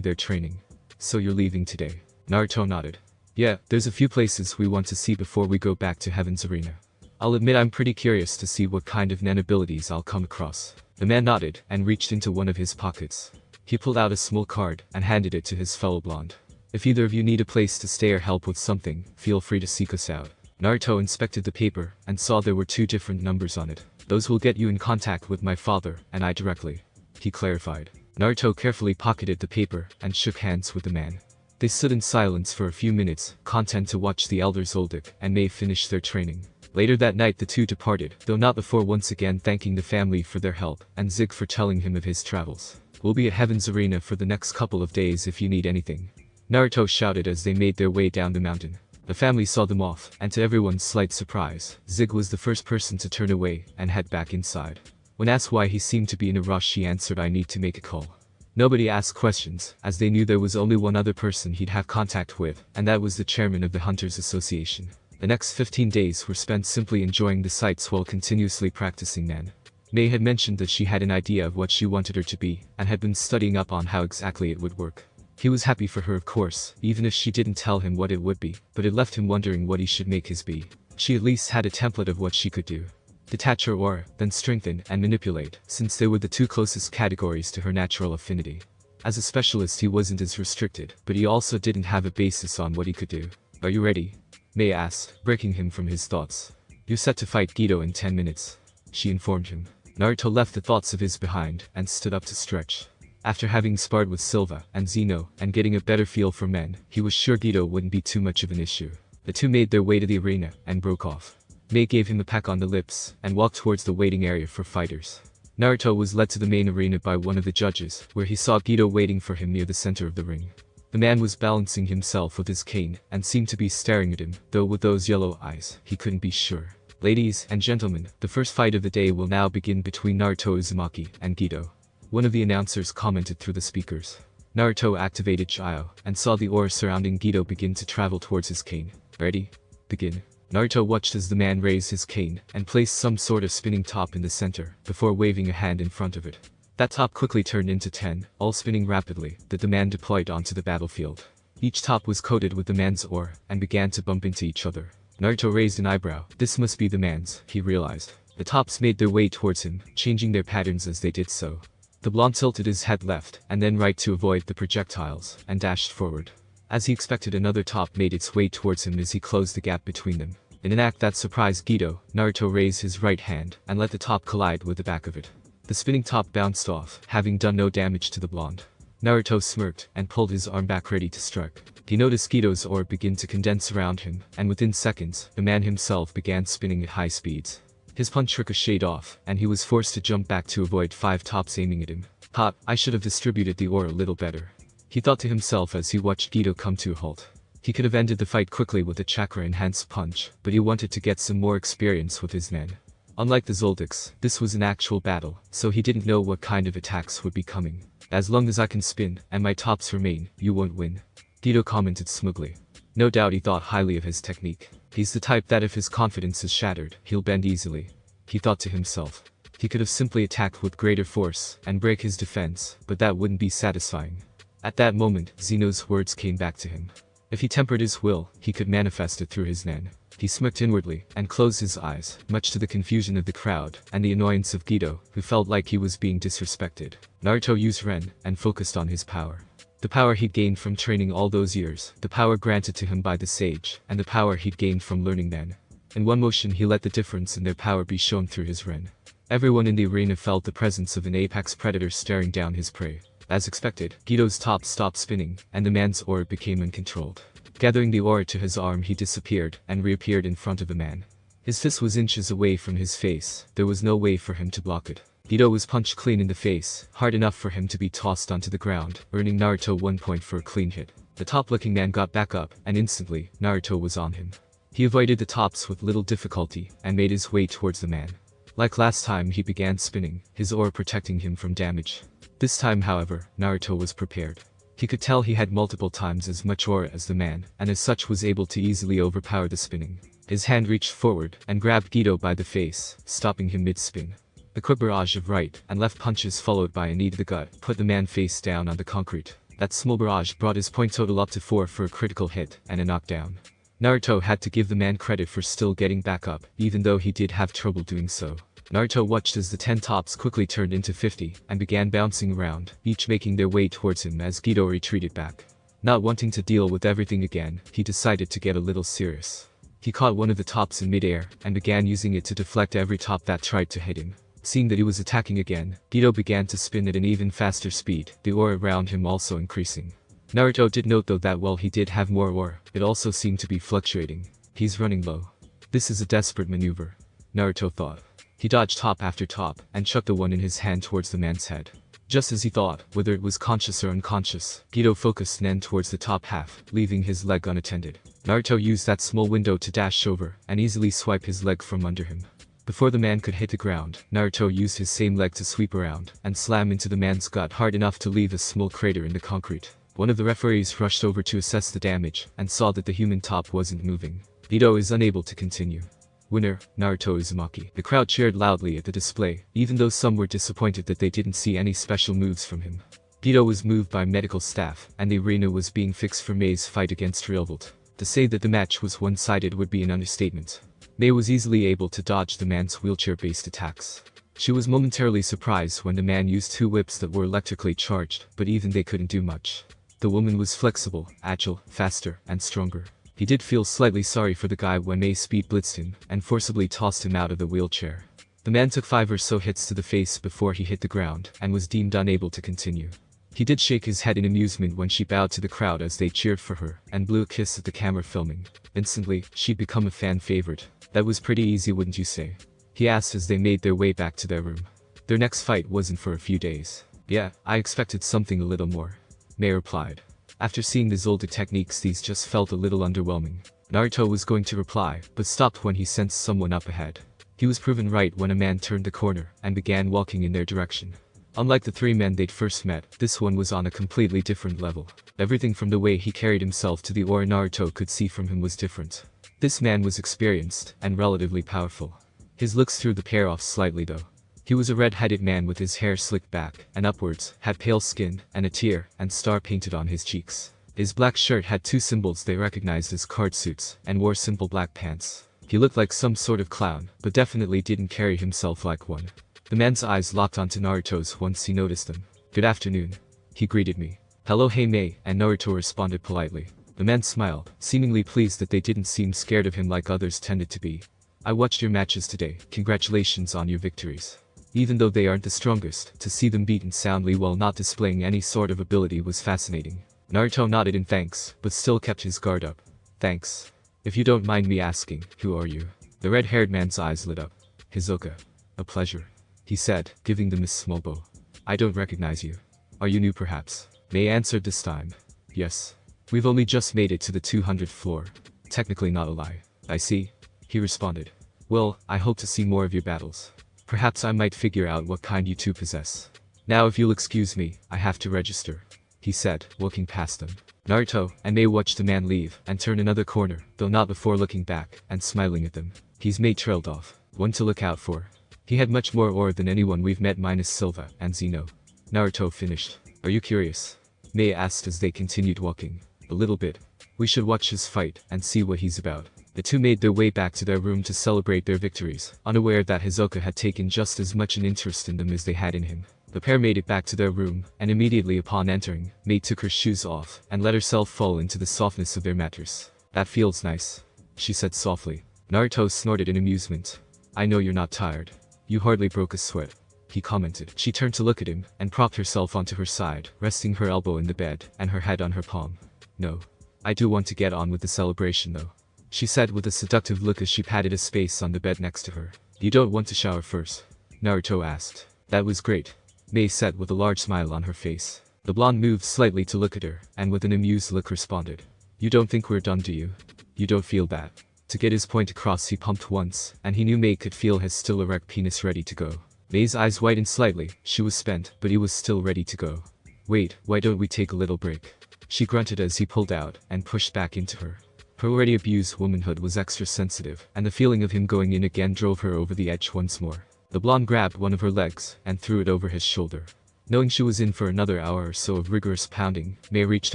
their training. So you're leaving today? Naruto nodded. Yeah, there's a few places we want to see before we go back to Heaven's Arena. I'll admit I'm pretty curious to see what kind of Nen abilities I'll come across. The man nodded, and reached into one of his pockets. He pulled out a small card, and handed it to his fellow blonde. If either of you need a place to stay or help with something, feel free to seek us out. Naruto inspected the paper, and saw there were 2 different numbers on it. Those will get you in contact with my father, and I directly. He clarified. Naruto carefully pocketed the paper, and shook hands with the man. They stood in silence for a few minutes, content to watch the elder Zoldik and Mei finish their training. Later that night the 2 departed, though not before once again thanking the family for their help, and Zig for telling him of his travels. We'll be at Heaven's Arena for the next couple of days if you need anything. Naruto shouted as they made their way down the mountain. The family saw them off, and to everyone's slight surprise, Zig was the first person to turn away and head back inside. When asked why he seemed to be in a rush, he answered, I need to make a call. Nobody asked questions, as they knew there was only one other person he'd have contact with, and that was the chairman of the Hunters Association. The next 15 days were spent simply enjoying the sights while continuously practicing Nen. Mei had mentioned that she had an idea of what she wanted her to be, and had been studying up on how exactly it would work. He was happy for her, of course, even if she didn't tell him what it would be, but it left him wondering what he should make his be. She at least had a template of what she could do. Detach her aura, then strengthen and manipulate, since they were the 2 closest categories to her natural affinity. As a specialist he wasn't as restricted, but he also didn't have a basis on what he could do. Are you ready? Mei asked, breaking him from his thoughts. You're set to fight Guido in 10 minutes. She informed him. Naruto left the thoughts of his behind, and stood up to stretch. After having sparred with Silva and Zeno, and getting a better feel for men, he was sure Guido wouldn't be too much of an issue. The 2 made their way to the arena, and broke off. Mei gave him a peck on the lips, and walked towards the waiting area for fighters. Naruto was led to the main arena by one of the judges, where he saw Guido waiting for him near the center of the ring. The man was balancing himself with his cane, and seemed to be staring at him, though with those yellow eyes, he couldn't be sure. Ladies and gentlemen, the first fight of the day will now begin between Naruto Uzumaki and Guido. One of the announcers commented through the speakers. Naruto activated Chio, and saw the aura surrounding Guido begin to travel towards his cane. Ready? Begin. Naruto watched as the man raised his cane, and placed some sort of spinning top in the center, before waving a hand in front of it. That top quickly turned into 10, all spinning rapidly, that the man deployed onto the battlefield. Each top was coated with the man's aura, and began to bump into each other. Naruto raised an eyebrow. This must be the man's, he realized. The tops made their way towards him, changing their patterns as they did so. The blonde tilted his head left, and then right to avoid the projectiles, and dashed forward. As he expected, another top made its way towards him as he closed the gap between them. In an act that surprised Guido, Naruto raised his right hand, and let the top collide with the back of it. The spinning top bounced off, having done no damage to the blonde. Naruto smirked, and pulled his arm back ready to strike. He noticed Guido's aura begin to condense around him, and within seconds, the man himself began spinning at high speeds. His punch ricocheted off, and he was forced to jump back to avoid 5 tops aiming at him. "Ha, I should have distributed the aura a little better," he thought to himself as he watched Guido come to a halt. He could have ended the fight quickly with a chakra-enhanced punch, but he wanted to get some more experience with his men. Unlike the Zoldiks, this was an actual battle, so he didn't know what kind of attacks would be coming. "As long as I can spin, and my tops remain, you won't win," Guido commented smugly. No doubt he thought highly of his technique. He's the type that if his confidence is shattered, he'll bend easily, he thought to himself. He could have simply attacked with greater force, and break his defense, but that wouldn't be satisfying. At that moment, Zeno's words came back to him. If he tempered his will, he could manifest it through his nen. He smirked inwardly, and closed his eyes, much to the confusion of the crowd, and the annoyance of Guido, who felt like he was being disrespected. Naruto used Ren, and focused on his power. The power he'd gained from training all those years, the power granted to him by the sage, and the power he'd gained from learning Nen. In one motion he let the difference in their power be shown through his Ren. Everyone in the arena felt the presence of an apex predator staring down his prey. As expected, Guido's top stopped spinning, and the man's aura became uncontrolled. Gathering the aura to his arm, he disappeared, and reappeared in front of the man. His fist was inches away from his face. There was no way for him to block it. Guido was punched clean in the face, hard enough for him to be tossed onto the ground, earning Naruto 1 point for a clean hit. The top-looking man got back up, and instantly, Naruto was on him. He avoided the tops with little difficulty, and made his way towards the man. Like last time, he began spinning, his aura protecting him from damage. This time, however, Naruto was prepared. He could tell he had multiple times as much aura as the man, and as such was able to easily overpower the spinning. His hand reached forward, and grabbed Guido by the face, stopping him mid-spin. A quick barrage of right and left punches followed by a knee to the gut put the man face down on the concrete. That small barrage brought his point total up to 4 for a critical hit and a knockdown. Naruto had to give the man credit for still getting back up, even though he did have trouble doing so. Naruto watched as the 10 tops quickly turned into 50 and began bouncing around, each making their way towards him as Guido retreated back. Not wanting to deal with everything again, he decided to get a little serious. He caught one of the tops in midair and began using it to deflect every top that tried to hit him. Seeing that he was attacking again, Guido began to spin at an even faster speed, the aura around him also increasing. Naruto did note though that while he did have more aura, it also seemed to be fluctuating. He's running low. This is a desperate maneuver, Naruto thought. He dodged top after top, and chucked the one in his hand towards the man's head. Just as he thought, whether it was conscious or unconscious, Guido focused Nen towards the top half, leaving his leg unattended. Naruto used that small window to dash over, and easily swipe his leg from under him. Before the man could hit the ground, Naruto used his same leg to sweep around, and slam into the man's gut hard enough to leave a small crater in the concrete. One of the referees rushed over to assess the damage, and saw that the human top wasn't moving. Guido is unable to continue. Winner, Naruto Uzumaki. The crowd cheered loudly at the display, even though some were disappointed that they didn't see any special moves from him. Guido was moved by medical staff, and the arena was being fixed for Mei's fight against Realvolt. To say that the match was one-sided would be an understatement. Mei was easily able to dodge the man's wheelchair-based attacks. She was momentarily surprised when the man used 2 whips that were electrically charged, but even they couldn't do much. The woman was flexible, agile, faster, and stronger. He did feel slightly sorry for the guy when Mei speed blitzed him, and forcibly tossed him out of the wheelchair. The man took 5 or so hits to the face before he hit the ground, and was deemed unable to continue. He did shake his head in amusement when she bowed to the crowd as they cheered for her, and blew a kiss at the camera filming. Instantly, she'd become a fan favorite. That was pretty easy, wouldn't you say? He asked as they made their way back to their room. Their next fight wasn't for a few days. Yeah, I expected something a little more, Mei replied. After seeing the Zoldik techniques, these just felt a little underwhelming. Naruto was going to reply, but stopped when he sensed someone up ahead. He was proven right when a man turned the corner and began walking in their direction. Unlike the three men they'd first met, this one was on a completely different level. Everything from the way he carried himself to the aura Naruto could see from him was different. This man was experienced and relatively powerful. His looks threw the pair off slightly though. He was a red-headed man with his hair slicked back and upwards, had pale skin and a tear and star painted on his cheeks. His black shirt had two symbols they recognized as card suits and wore simple black pants. He looked like some sort of clown, but definitely didn't carry himself like one. The man's eyes locked onto Naruto's once he noticed them. "Good afternoon," he greeted me. "Hello, hey Mei," and Naruto responded politely. The man smiled, seemingly pleased that they didn't seem scared of him like others tended to be. "I watched your matches today, congratulations on your victories. Even though they aren't the strongest, to see them beaten soundly while not displaying any sort of ability was fascinating." Naruto nodded in thanks, but still kept his guard up. "Thanks. If you don't mind me asking, who are you?" The red-haired man's eyes lit up. "Hisoka. A pleasure," he said, giving them his small bow. "I don't recognize you. Are you new perhaps?" Mei answered this time. "Yes. We've only just made it to the 200th floor. Technically not a lie." "I see," he responded. "Well, I hope to see more of your battles. Perhaps I might figure out what kind you two possess. Now if you'll excuse me, I have to register," he said, walking past them. Naruto and Mei watched the man leave and turn another corner, though not before looking back and smiling at them. His mate trailed off. One to look out for. He had much more aura than anyone we've met minus Silva and Zeno. Naruto finished. "Are you curious?" Mei asked as they continued walking. "A little bit. We should watch his fight and see what he's about." The two made their way back to their room to celebrate their victories, unaware that Hisoka had taken just as much an interest in them as they had in him. The pair made it back to their room, and immediately upon entering, Mei took her shoes off and let herself fall into the softness of their mattress. "That feels nice," she said softly. Naruto snorted in amusement. "I know you're not tired. You hardly broke a sweat," he commented. She turned to look at him and propped herself onto her side, resting her elbow in the bed and her head on her palm. "No. I do want to get on with the celebration though," she said with a seductive look as she patted a space on the bed next to her. "You don't want to shower first?" Naruto asked. "That was great," Mei said with a large smile on her face. The blonde moved slightly to look at her, and with an amused look responded. "You don't think we're done, do you? You don't feel bad?" To get his point across he pumped once, and he knew Mei could feel his still erect penis ready to go. Mei's eyes widened slightly. She was spent, but he was still ready to go. "Wait, why don't we take a little break?" She grunted as he pulled out and pushed back into her. Her already abused womanhood was extra sensitive, and the feeling of him going in again drove her over the edge once more. The blonde grabbed one of her legs and threw it over his shoulder. Knowing she was in for another hour or so of rigorous pounding, Mei reached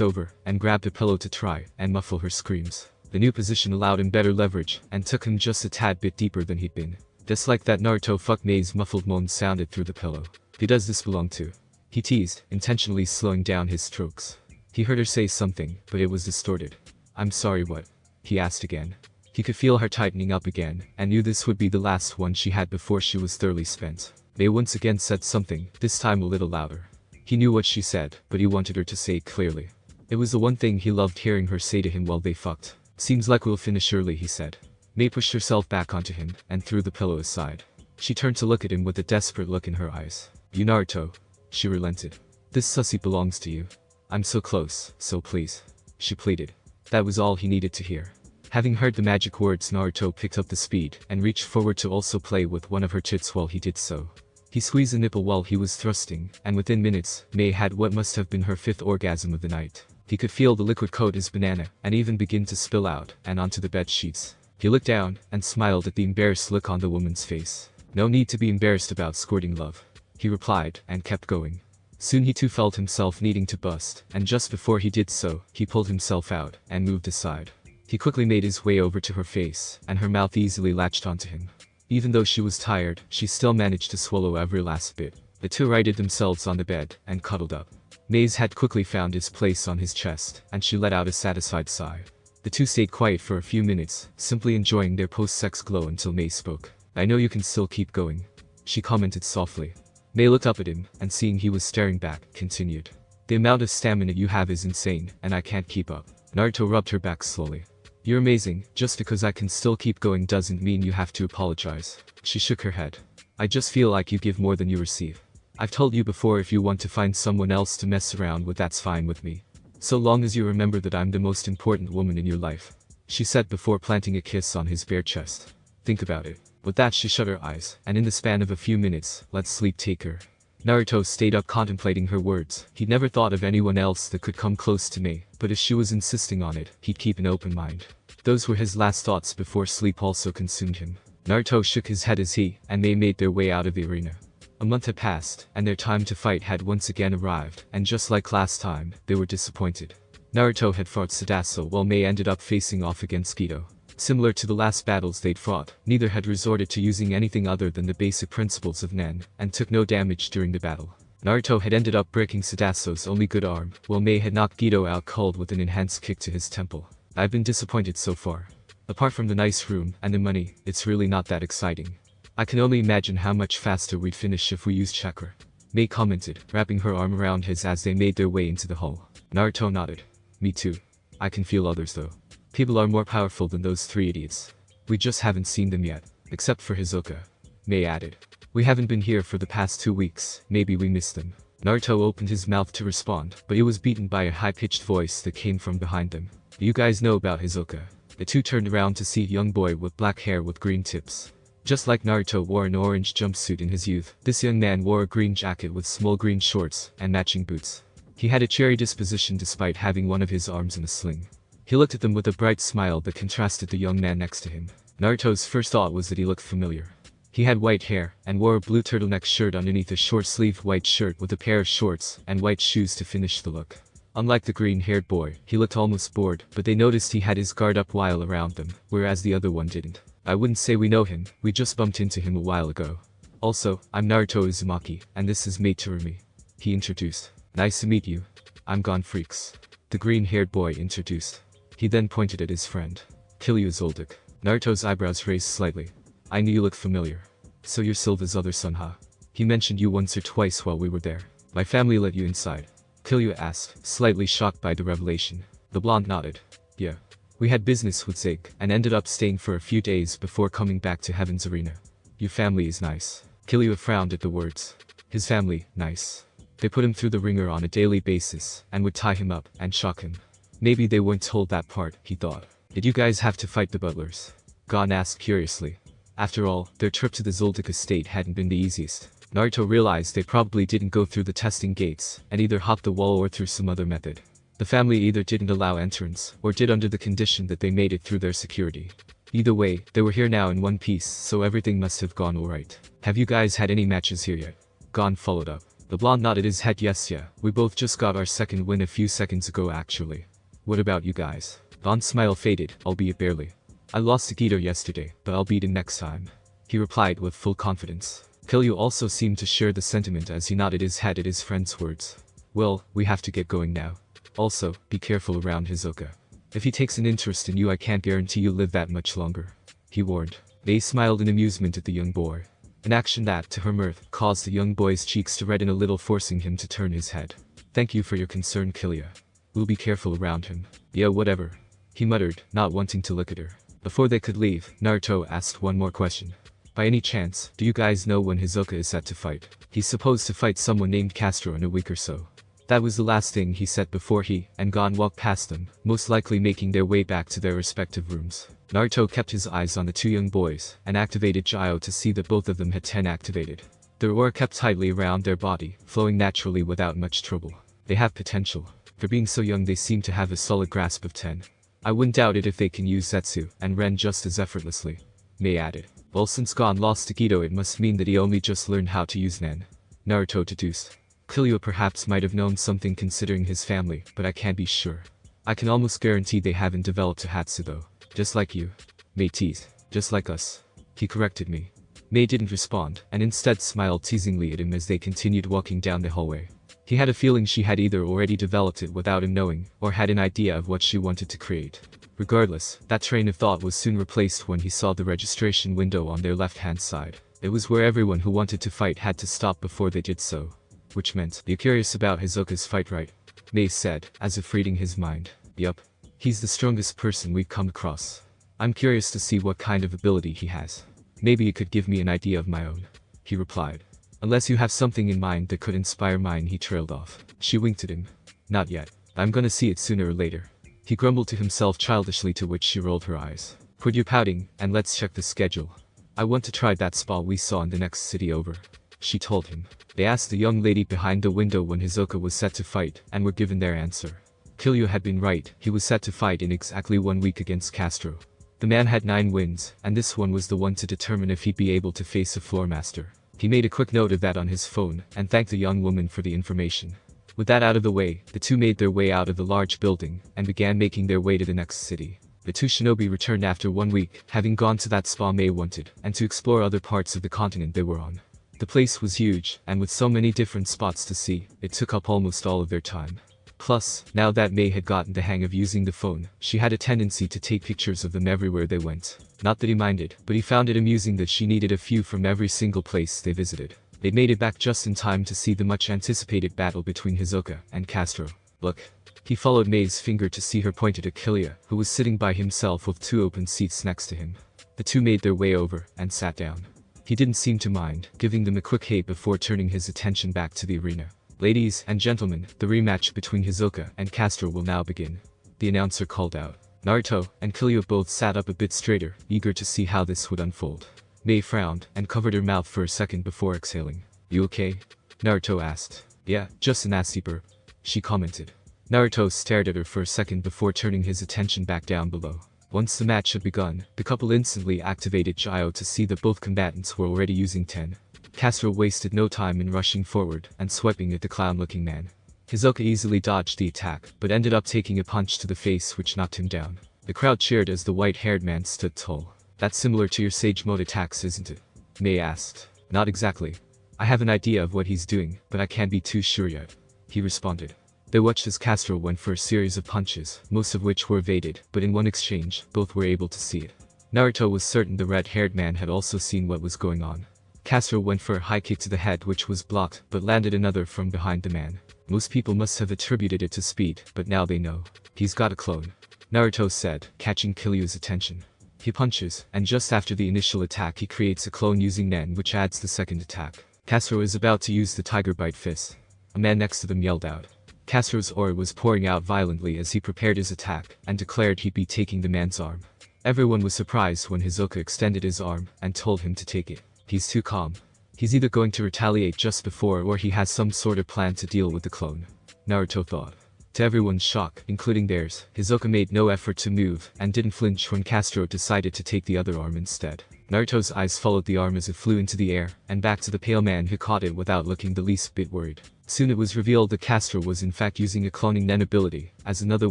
over and grabbed a pillow to try and muffle her screams. The new position allowed him better leverage and took him just a tad bit deeper than he'd been. Just like that, Naruto fuck Mei's muffled moan sounded through the pillow. "Who does this belong to?" he teased, intentionally slowing down his strokes. He heard her say something, but it was distorted. "I'm sorry, what?" he asked again. He could feel her tightening up again, and knew this would be the last one she had before she was thoroughly spent. Mei once again said something, this time a little louder. He knew what she said, but he wanted her to say it clearly. It was the one thing he loved hearing her say to him while they fucked. "Seems like we'll finish early," he said. Mei pushed herself back onto him, and threw the pillow aside. She turned to look at him with a desperate look in her eyes. "You Naruto," she relented. "This sussy belongs to you. I'm so close, so please," she pleaded. That was all he needed to hear. Having heard the magic words, Naruto picked up the speed and reached forward to also play with one of her tits while he did so. He squeezed a nipple while he was thrusting, and within minutes, Mei had what must have been her 5th orgasm of the night. He could feel the liquid coat his banana and even begin to spill out and onto the bed sheets. He looked down and smiled at the embarrassed look on the woman's face. "No need to be embarrassed about squirting, love," he replied and kept going. Soon he too felt himself needing to bust, and just before he did so, he pulled himself out and moved aside. He quickly made his way over to her face, and her mouth easily latched onto him. Even though she was tired, she still managed to swallow every last bit. The two righted themselves on the bed and cuddled up. Mei's head quickly found its place on his chest, and she let out a satisfied sigh. The two stayed quiet for a few minutes, simply enjoying their post-sex glow until Mei spoke. "I know you can still keep going," she commented softly. Mei looked up at him, and seeing he was staring back, continued. "The amount of stamina you have is insane, and I can't keep up." Naruto rubbed her back slowly. "You're amazing. Just because I can still keep going doesn't mean you have to apologize." She shook her head. I just feel like you give more than you receive. I've told you before, if you want to find someone else to mess around with, that's fine with me. So long as you remember that I'm the most important woman in your life," she said before planting a kiss on his bare chest. "Think about it." With that, she shut her eyes, and in the span of a few minutes, let sleep take her. Naruto stayed up contemplating her words. He'd never thought of anyone else that could come close to Mei, but if she was insisting on it, he'd keep an open mind. Those were his last thoughts before sleep also consumed him. Naruto shook his head as he and Mei made their way out of the arena. A month had passed, and their time to fight had once again arrived, and just like last time, they were disappointed. Naruto had fought Sadaso while Mei ended up facing off against Geto. Similar to the last battles they'd fought, neither had resorted to using anything other than the basic principles of Nen, and took no damage during the battle. Naruto had ended up breaking Sadaso's only good arm, while Mei had knocked Geto out cold with an enhanced kick to his temple. "I've been disappointed so far. Apart from the nice room and the money, it's really not that exciting. I can only imagine how much faster we'd finish if we used chakra," Mei commented, wrapping her arm around his as they made their way into the hall. Naruto nodded. "Me too. I can feel others though. People are more powerful than those three idiots. We just haven't seen them yet, except for Hisoka," Mei added. "We haven't been here for the past 2 weeks, maybe we missed them." Naruto opened his mouth to respond, but he was beaten by a high-pitched voice that came from behind them. "Do you guys know about Hisoka?" The two turned around to see a young boy with black hair with green tips. Just like Naruto wore an orange jumpsuit in his youth, this young man wore a green jacket with small green shorts and matching boots. He had a cheery disposition despite having one of his arms in a sling. He looked at them with a bright smile that contrasted the young man next to him. Naruto's first thought was that he looked familiar. He had white hair, and wore a blue turtleneck shirt underneath a short-sleeved white shirt with a pair of shorts and white shoes to finish the look. Unlike the green-haired boy, he looked almost bored, but they noticed he had his guard up while around them, whereas the other one didn't. "I wouldn't say we know him, we just bumped into him a while ago. Also, I'm Naruto Uzumaki, and this is mate Terumi," he introduced. "Nice to meet you. I'm Gon Freaks," the green-haired boy introduced. He then pointed at his friend. "Kill you, Zoldik." Naruto's eyebrows raised slightly. "I knew you looked familiar. So you're Silva's other son, huh? He mentioned you once or twice while we were there. My family let you inside." Killua asked, slightly shocked by the revelation. The blonde nodded. "Yeah. We had business with Zig, and ended up staying for a few days before coming back to Heaven's Arena." "Your family is nice." Killua frowned at the words. His family, nice. They put him through the ringer on a daily basis, and would tie him up and shock him. Maybe they weren't told that part, he thought. "Did you guys have to fight the butlers?" Gon asked curiously. After all, their trip to the Zoldik estate hadn't been the easiest. Naruto realized they probably didn't go through the testing gates, and either hopped the wall or through some other method. The family either didn't allow entrance, or did under the condition that they made it through their security. Either way, they were here now in one piece, so everything must have gone alright. "Have you guys had any matches here yet?" Gon followed up. The blonde nodded his head. "Yes, yeah. We both just got our second win a few seconds ago actually." "What about you guys?" Gon's smile faded, albeit barely. "I lost to Geto yesterday, but I'll beat him next time," he replied with full confidence. Killua also seemed to share the sentiment as he nodded his head at his friend's words. "Well, we have to get going now. Also, be careful around Hisoka. If he takes an interest in you, I can't guarantee you'll live that much longer," he warned. Mei smiled in amusement at the young boy. An action that, to her mirth, caused the young boy's cheeks to redden a little, forcing him to turn his head. "Thank you for your concern, Killua. We'll be careful around him." "Yeah, whatever," he muttered, not wanting to look at her. Before they could leave, Naruto asked one more question. "By any chance, do you guys know when Hisoka is set to fight?" "He's supposed to fight someone named Castro in a week or so." That was the last thing he said before he and Gon walked past them, most likely making their way back to their respective rooms. Naruto kept his eyes on the two young boys, and activated Gyro to see that both of them had 10 activated. Their aura kept tightly around their body, flowing naturally without much trouble. They have potential. For being so young, they seem to have a solid grasp of 10. "I wouldn't doubt it if they can use Zetsu and Ren just as effortlessly," Mei added. "Well, since Gon lost to Geto, it must mean that he only just learned how to use Nen," Naruto deduced. Killua perhaps might have known something considering his family, but I can't be sure. "I can almost guarantee they haven't developed a Hatsu though. Just like you." Mei teased. "Just like us," he corrected me. Mei didn't respond, and instead smiled teasingly at him as they continued walking down the hallway. He had a feeling she had either already developed it without him knowing, or had an idea of what she wanted to create. Regardless, that train of thought was soon replaced when he saw the registration window on their left-hand side. It was where everyone who wanted to fight had to stop before they did so. Which meant, "You're curious about Hisoka's fight, right?" Mei said, as if reading his mind. "Yup. He's the strongest person we've come across. I'm curious to see what kind of ability he has. Maybe it could give me an idea of my own." he replied. Unless you have something in mind that could inspire mine, he trailed off. She winked at him. Not yet. I'm gonna see it sooner or later. He grumbled to himself childishly, to which she rolled her eyes. Quit your pouting, and let's check the schedule. I want to try that spa we saw in the next city over, she told him. They asked the young lady behind the window when Hisoka was set to fight, and were given their answer. Killua had been right, he was set to fight in exactly 1 week against Castro. The man had 9 wins, and this one was the one to determine if he'd be able to face a floor master. He made a quick note of that on his phone, and thanked the young woman for the information. With that out of the way, the two made their way out of the large building, and began making their way to the next city. The two shinobi returned after 1 week, having gone to that spa May wanted, and to explore other parts of the continent they were on. The place was huge, and with so many different spots to see, it took up almost all of their time. Plus, now that May had gotten the hang of using the phone, she had a tendency to take pictures of them everywhere they went. Not that he minded, but he found it amusing that she needed a few from every single place they visited. They made it back just in time to see the much-anticipated battle between Hisoka and Castro. Look. He followed May's finger to see her pointed at Killua, who was sitting by himself with 2 open seats next to him. The two made their way over, and sat down. He didn't seem to mind, giving them a quick hey before turning his attention back to the arena. Ladies and gentlemen, the rematch between Hisoka and Castro will now begin. The announcer called out. Naruto and Killua both sat up a bit straighter, eager to see how this would unfold. May frowned, and covered her mouth for a second before exhaling. You okay? Naruto asked. Yeah, just a nasty burp, she commented. Naruto stared at her for a second before turning his attention back down below. Once the match had begun, the couple instantly activated Gyro to see that both combatants were already using 10. Castro wasted no time in rushing forward and swiping at the clown-looking man. Hisoka easily dodged the attack, but ended up taking a punch to the face which knocked him down. The crowd cheered as the white-haired man stood tall. That's similar to your Sage Mode attacks, isn't it? May asked. Not exactly. I have an idea of what he's doing, but I can't be too sure yet, he responded. They watched as Castro went for a series of punches, most of which were evaded, but in one exchange, both were able to see it. Naruto was certain the red-haired man had also seen what was going on. Castro went for a high kick to the head which was blocked, but landed another from behind the man. Most people must have attributed it to speed, but now they know. He's got a clone, Naruto said, catching Killua's attention. He punches, and just after the initial attack he creates a clone using Nen which adds the second attack. Castro is about to use the Tiger Bite Fist. A man next to them yelled out. Castro's aura was pouring out violently as he prepared his attack, and declared he'd be taking the man's arm. Everyone was surprised when Hisoka extended his arm, and told him to take it. He's too calm. He's either going to retaliate just before or he has some sort of plan to deal with the clone, Naruto thought. To everyone's shock, including theirs, Hisoka made no effort to move, and didn't flinch when Castro decided to take the other arm instead. Naruto's eyes followed the arm as it flew into the air, and back to the pale man who caught it without looking the least bit worried. Soon it was revealed that Castro was in fact using a cloning Nen ability, as another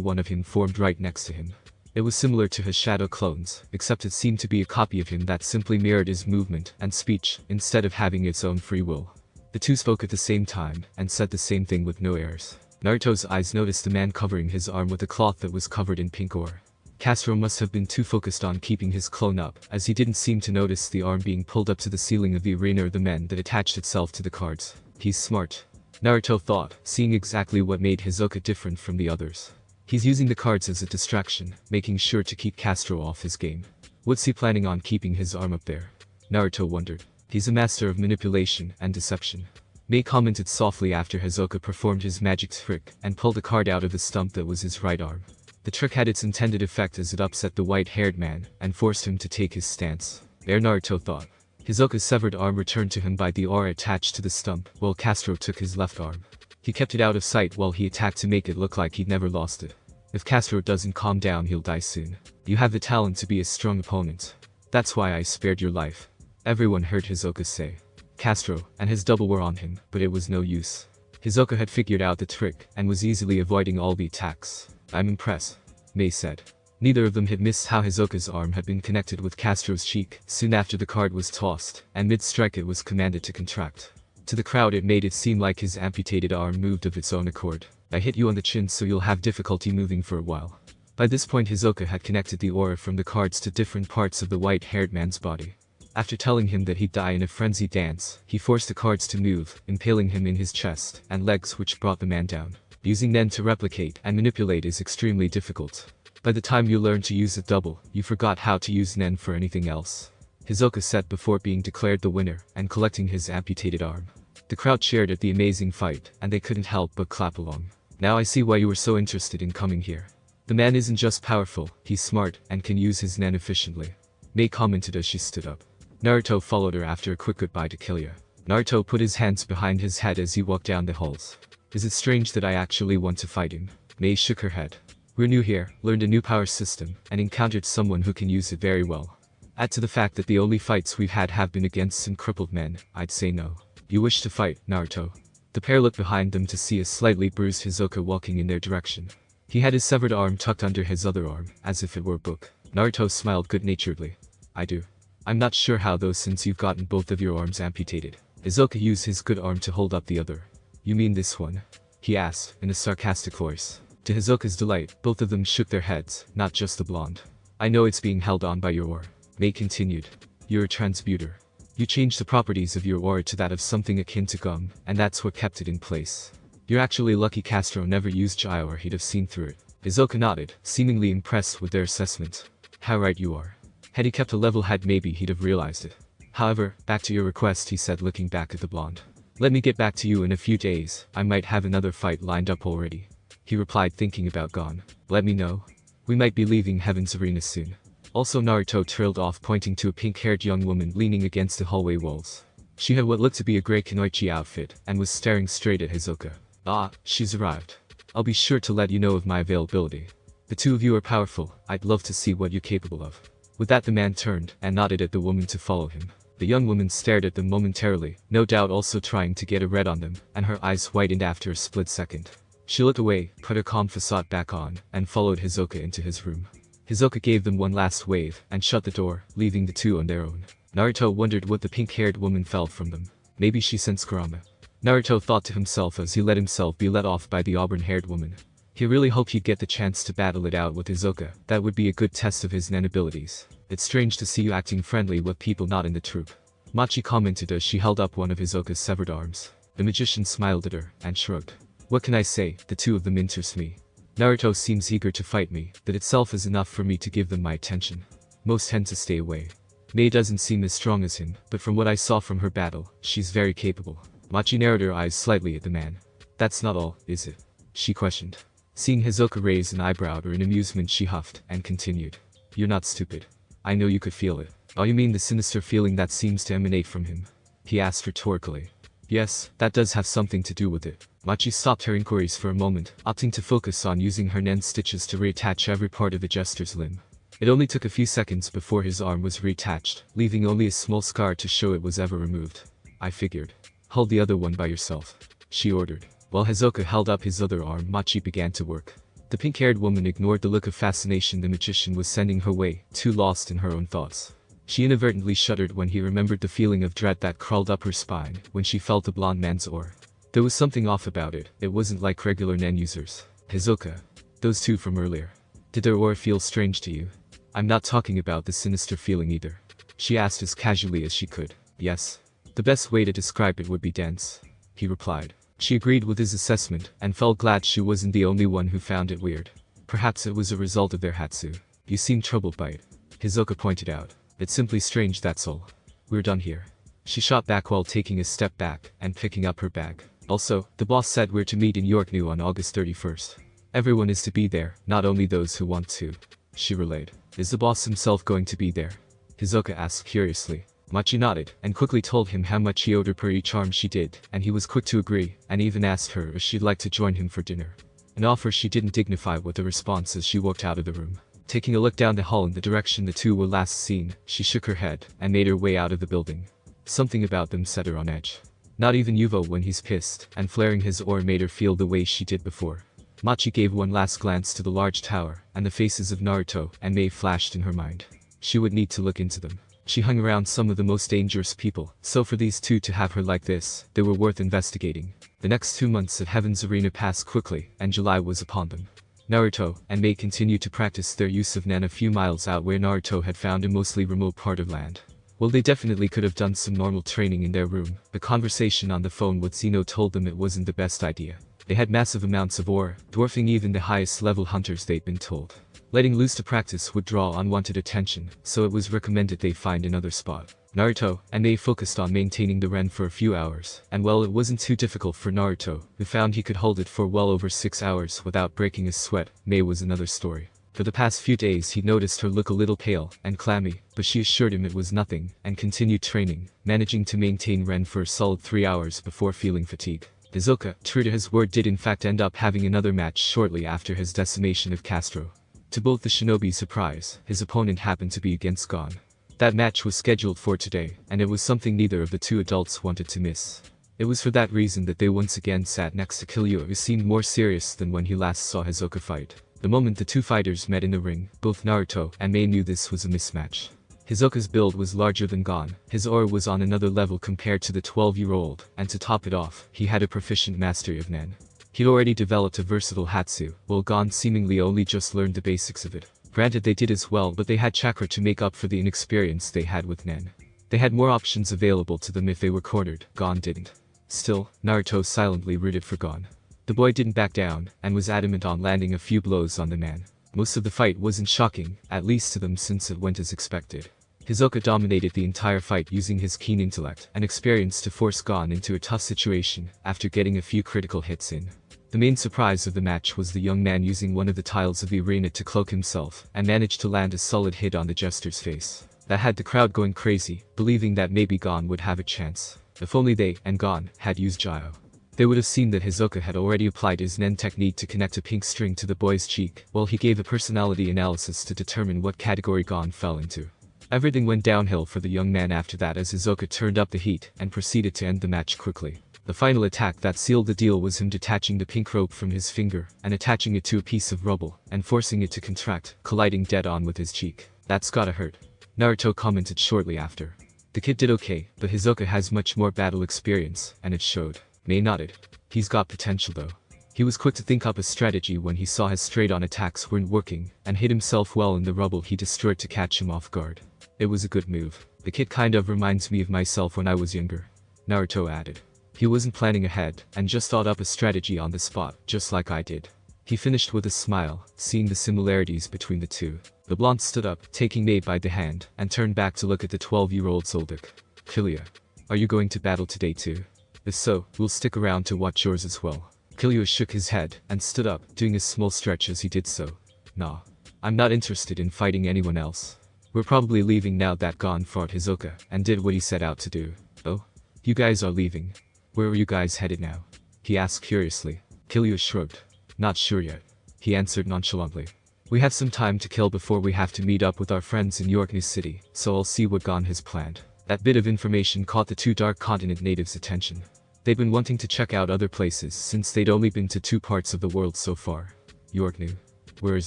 one of him formed right next to him. It was similar to his shadow clones, except it seemed to be a copy of him that simply mirrored his movement and speech, instead of having its own free will. The two spoke at the same time, and said the same thing with no errors. Naruto's eyes noticed the man covering his arm with a cloth that was covered in pink ore. Castro must have been too focused on keeping his clone up, as he didn't seem to notice the arm being pulled up to the ceiling of the arena or the men that attached itself to the cards. He's smart, Naruto thought, seeing exactly what made Hisoka different from the others. He's using the cards as a distraction, making sure to keep Castro off his game. What's he planning on keeping his arm up there? Naruto wondered. He's a master of manipulation and deception. May commented softly after Hisoka performed his magic trick and pulled a card out of the stump that was his right arm. The trick had its intended effect as it upset the white-haired man and forced him to take his stance. There, Naruto thought. Hisoka's severed arm returned to him by the aura attached to the stump, while Castro took his left arm. He kept it out of sight while he attacked to make it look like he'd never lost it. If Castro doesn't calm down, he'll die soon. You have the talent to be a strong opponent. That's why I spared your life, everyone heard Hisoka say. Castro and his double were on him, but it was no use. Hisoka had figured out the trick and was easily avoiding all the attacks. I'm impressed, May said. Neither of them had missed how Hisoka's arm had been connected with Castro's cheek soon after the card was tossed, and mid-strike it was commanded to contract. To the crowd it made it seem like his amputated arm moved of its own accord. I hit you on the chin so you'll have difficulty moving for a while. By this point Hisoka had connected the aura from the cards to different parts of the white-haired man's body. After telling him that he'd die in a frenzied dance, he forced the cards to move, impaling him in his chest and legs, which brought the man down. Using Nen to replicate and manipulate is extremely difficult. By the time you learn to use a double, you forgot how to use Nen for anything else. Hisoka said before being declared the winner and collecting his amputated arm. The crowd cheered at the amazing fight, and they couldn't help but clap along. Now I see why you were so interested in coming here. The man isn't just powerful, he's smart and can use his nen efficiently. Mei commented as she stood up. Naruto followed her after a quick goodbye to Killua. Naruto put his hands behind his head as he walked down the halls. Is it strange that I actually want to fight him? Mei shook her head. We're new here, learned a new power system, and encountered someone who can use it very well. Add to the fact that the only fights we've had have been against some crippled men, I'd say no. You wish to fight, Naruto? The pair looked behind them to see a slightly bruised Hisoka walking in their direction. He had his severed arm tucked under his other arm, as if it were a book. Naruto smiled good-naturedly. I do. I'm not sure how though since you've gotten both of your arms amputated. Hisoka used his good arm to hold up the other. You mean this one? He asked, in a sarcastic voice. To Hisoka's delight, both of them shook their heads, not just the blonde. I know it's being held on by your aura. Mei continued. You're a transmuter. You changed the properties of your aura to that of something akin to gum, and that's what kept it in place. You're actually lucky Castro never used Jai or he'd have seen through it. Hisoka nodded, seemingly impressed with their assessment. How right you are. Had he kept a level head maybe he'd have realized it. However, back to your request he said looking back at the blonde. Let me get back to you in a few days, I might have another fight lined up already. He replied thinking about Gon. Let me know. We might be leaving Heaven's Arena soon. Also Naruto trailed off pointing to a pink-haired young woman leaning against the hallway walls. She had what looked to be a grey kunoichi outfit and was staring straight at Hisoka. Ah, she's arrived. I'll be sure to let you know of my availability. The two of you are powerful, I'd love to see what you're capable of. With that the man turned and nodded at the woman to follow him. The young woman stared at them momentarily, no doubt also trying to get a read on them, and her eyes whitened after a split second. She looked away, put her calm facade back on, and followed Hisoka into his room. Hisoka gave them one last wave, and shut the door, leaving the two on their own. Naruto wondered what the pink-haired woman felt from them. Maybe she sensed Kurama. Naruto thought to himself as he let himself be led off by the auburn-haired woman. He really hoped he'd get the chance to battle it out with Hisoka. That would be a good test of his nen abilities. It's strange to see you acting friendly with people not in the troupe. Machi commented as she held up one of Hisoka's severed arms. The magician smiled at her, and shrugged. What can I say, the two of them interest me. Naruto seems eager to fight me, that itself is enough for me to give them my attention. Most tend to stay away. Mei doesn't seem as strong as him, but from what I saw from her battle, she's very capable. Machi narrowed her eyes slightly at the man. That's not all, is it? She questioned. Seeing Hisoka raise an eyebrow in amusement she huffed, and continued. You're not stupid. I know you could feel it. Oh, you mean the sinister feeling that seems to emanate from him? He asked rhetorically. Yes, that does have something to do with it. Machi stopped her inquiries for a moment, opting to focus on using her nen stitches to reattach every part of the jester's limb. It only took a few seconds before his arm was reattached, leaving only a small scar to show it was ever removed. I figured. Hold the other one by yourself, she ordered. While Hisoka held up his other arm, Machi began to work. The pink-haired woman ignored the look of fascination the magician was sending her way, too lost in her own thoughts. She inadvertently shuddered when he remembered the feeling of dread that crawled up her spine when she felt the blonde man's aura. There was something off about it, it wasn't like regular nen users. Hisoka. Those two from earlier. Did their aura feel strange to you? I'm not talking about the sinister feeling either. She asked as casually as she could. Yes. The best way to describe it would be dense. He replied. She agreed with his assessment, and felt glad she wasn't the only one who found it weird. Perhaps it was a result of their hatsu. You seem troubled by it. Hisoka pointed out. It's simply strange, that's all. We're done here. She shot back while taking a step back, and picking up her bag. Also, the boss said we're to meet in York New on August 31st. Everyone is to be there, not only those who want to. She relayed. Is the boss himself going to be there? Hisoka asked curiously. Machi nodded, and quickly told him how much he owed her per each arm she did, and he was quick to agree, and even asked her if she'd like to join him for dinner. An offer she didn't dignify with a response as she walked out of the room. Taking a look down the hall in the direction the two were last seen, she shook her head, and made her way out of the building. Something about them set her on edge. Not even Yuvo when he's pissed, and flaring his aura made her feel the way she did before. Machi gave one last glance to the large tower, and the faces of Naruto and Mei flashed in her mind. She would need to look into them. She hung around some of the most dangerous people, so for these two to have her like this, they were worth investigating. The next 2 months at Heaven's Arena passed quickly, and July was upon them. Naruto and Mei continued to practice their use of Nen a few miles out where Naruto had found a mostly remote part of land. Well, they definitely could have done some normal training in their room. The conversation on the phone with Zeno told them it wasn't the best idea. They had massive amounts of aura, dwarfing even the highest level hunters they'd been told. Letting loose to practice would draw unwanted attention, so it was recommended they find another spot. Naruto and Mei focused on maintaining the ren for a few hours, and well, it wasn't too difficult for Naruto, who found he could hold it for well over 6 hours without breaking a sweat. Mei was another story. For the past few days he noticed her look a little pale and clammy, but she assured him it was nothing, and continued training, managing to maintain ren for a solid 3 hours before feeling fatigue. Hisoka, true to his word, did in fact end up having another match shortly after his decimation of Castro. To both the shinobi's surprise, his opponent happened to be against Gon. That match was scheduled for today, and it was something neither of the two adults wanted to miss. It was for that reason that they once again sat next to Killua, who seemed more serious than when he last saw Hisoka fight. The moment the two fighters met in the ring, both Naruto and Mei knew this was a mismatch. Hisoka's build was larger than Gon, his aura was on another level compared to the 12-year-old, and to top it off, he had a proficient mastery of Nen. He'd already developed a versatile Hatsu, while Gon seemingly only just learned the basics of it. Granted, they did as well, but they had chakra to make up for the inexperience they had with Nen. They had more options available to them if they were cornered. Gon didn't. Still, Naruto silently rooted for Gon. The boy didn't back down, and was adamant on landing a few blows on the man. Most of the fight wasn't shocking, at least to them, since it went as expected. Hisoka dominated the entire fight using his keen intellect and experience to force Gon into a tough situation after getting a few critical hits in. The main surprise of the match was the young man using one of the tiles of the arena to cloak himself and managed to land a solid hit on the jester's face. That had the crowd going crazy, believing that maybe Gon would have a chance. If only they and Gon had used Gyro. They would have seen that Hisoka had already applied his Nen technique to connect a pink string to the boy's cheek, while he gave a personality analysis to determine what category Gon fell into. Everything went downhill for the young man after that, as Hisoka turned up the heat and proceeded to end the match quickly. The final attack that sealed the deal was him detaching the pink rope from his finger and attaching it to a piece of rubble and forcing it to contract, colliding dead-on with his cheek. "That's gotta hurt," Naruto commented shortly after. The kid did okay, but Hisoka has much more battle experience, and it showed. Mei nodded. He's got potential though. He was quick to think up a strategy when he saw his straight-on attacks weren't working, and hid himself well in the rubble he destroyed to catch him off guard. It was a good move. The kid kind of reminds me of myself when I was younger, Naruto added. He wasn't planning ahead, and just thought up a strategy on the spot, just like I did. He finished with a smile, seeing the similarities between the two. The blonde stood up, taking Mei by the hand, and turned back to look at the 12-year-old Zoldik. "Killua, are you going to battle today too? If so, we'll stick around to watch yours as well." Killua shook his head, and stood up, doing a small stretch as he did so. "Nah. I'm not interested in fighting anyone else. We're probably leaving now that Gon fought Hisoka, and did what he set out to do." "Oh? You guys are leaving? Where are you guys headed now?" he asked curiously. Killua shrugged. "Not sure yet," he answered nonchalantly. "We have some time to kill before we have to meet up with our friends in York New City, so I'll see what Gon has planned." That bit of information caught the two Dark Continent natives' attention. They'd been wanting to check out other places since they'd only been to 2 parts of the world so far. "York New? Where is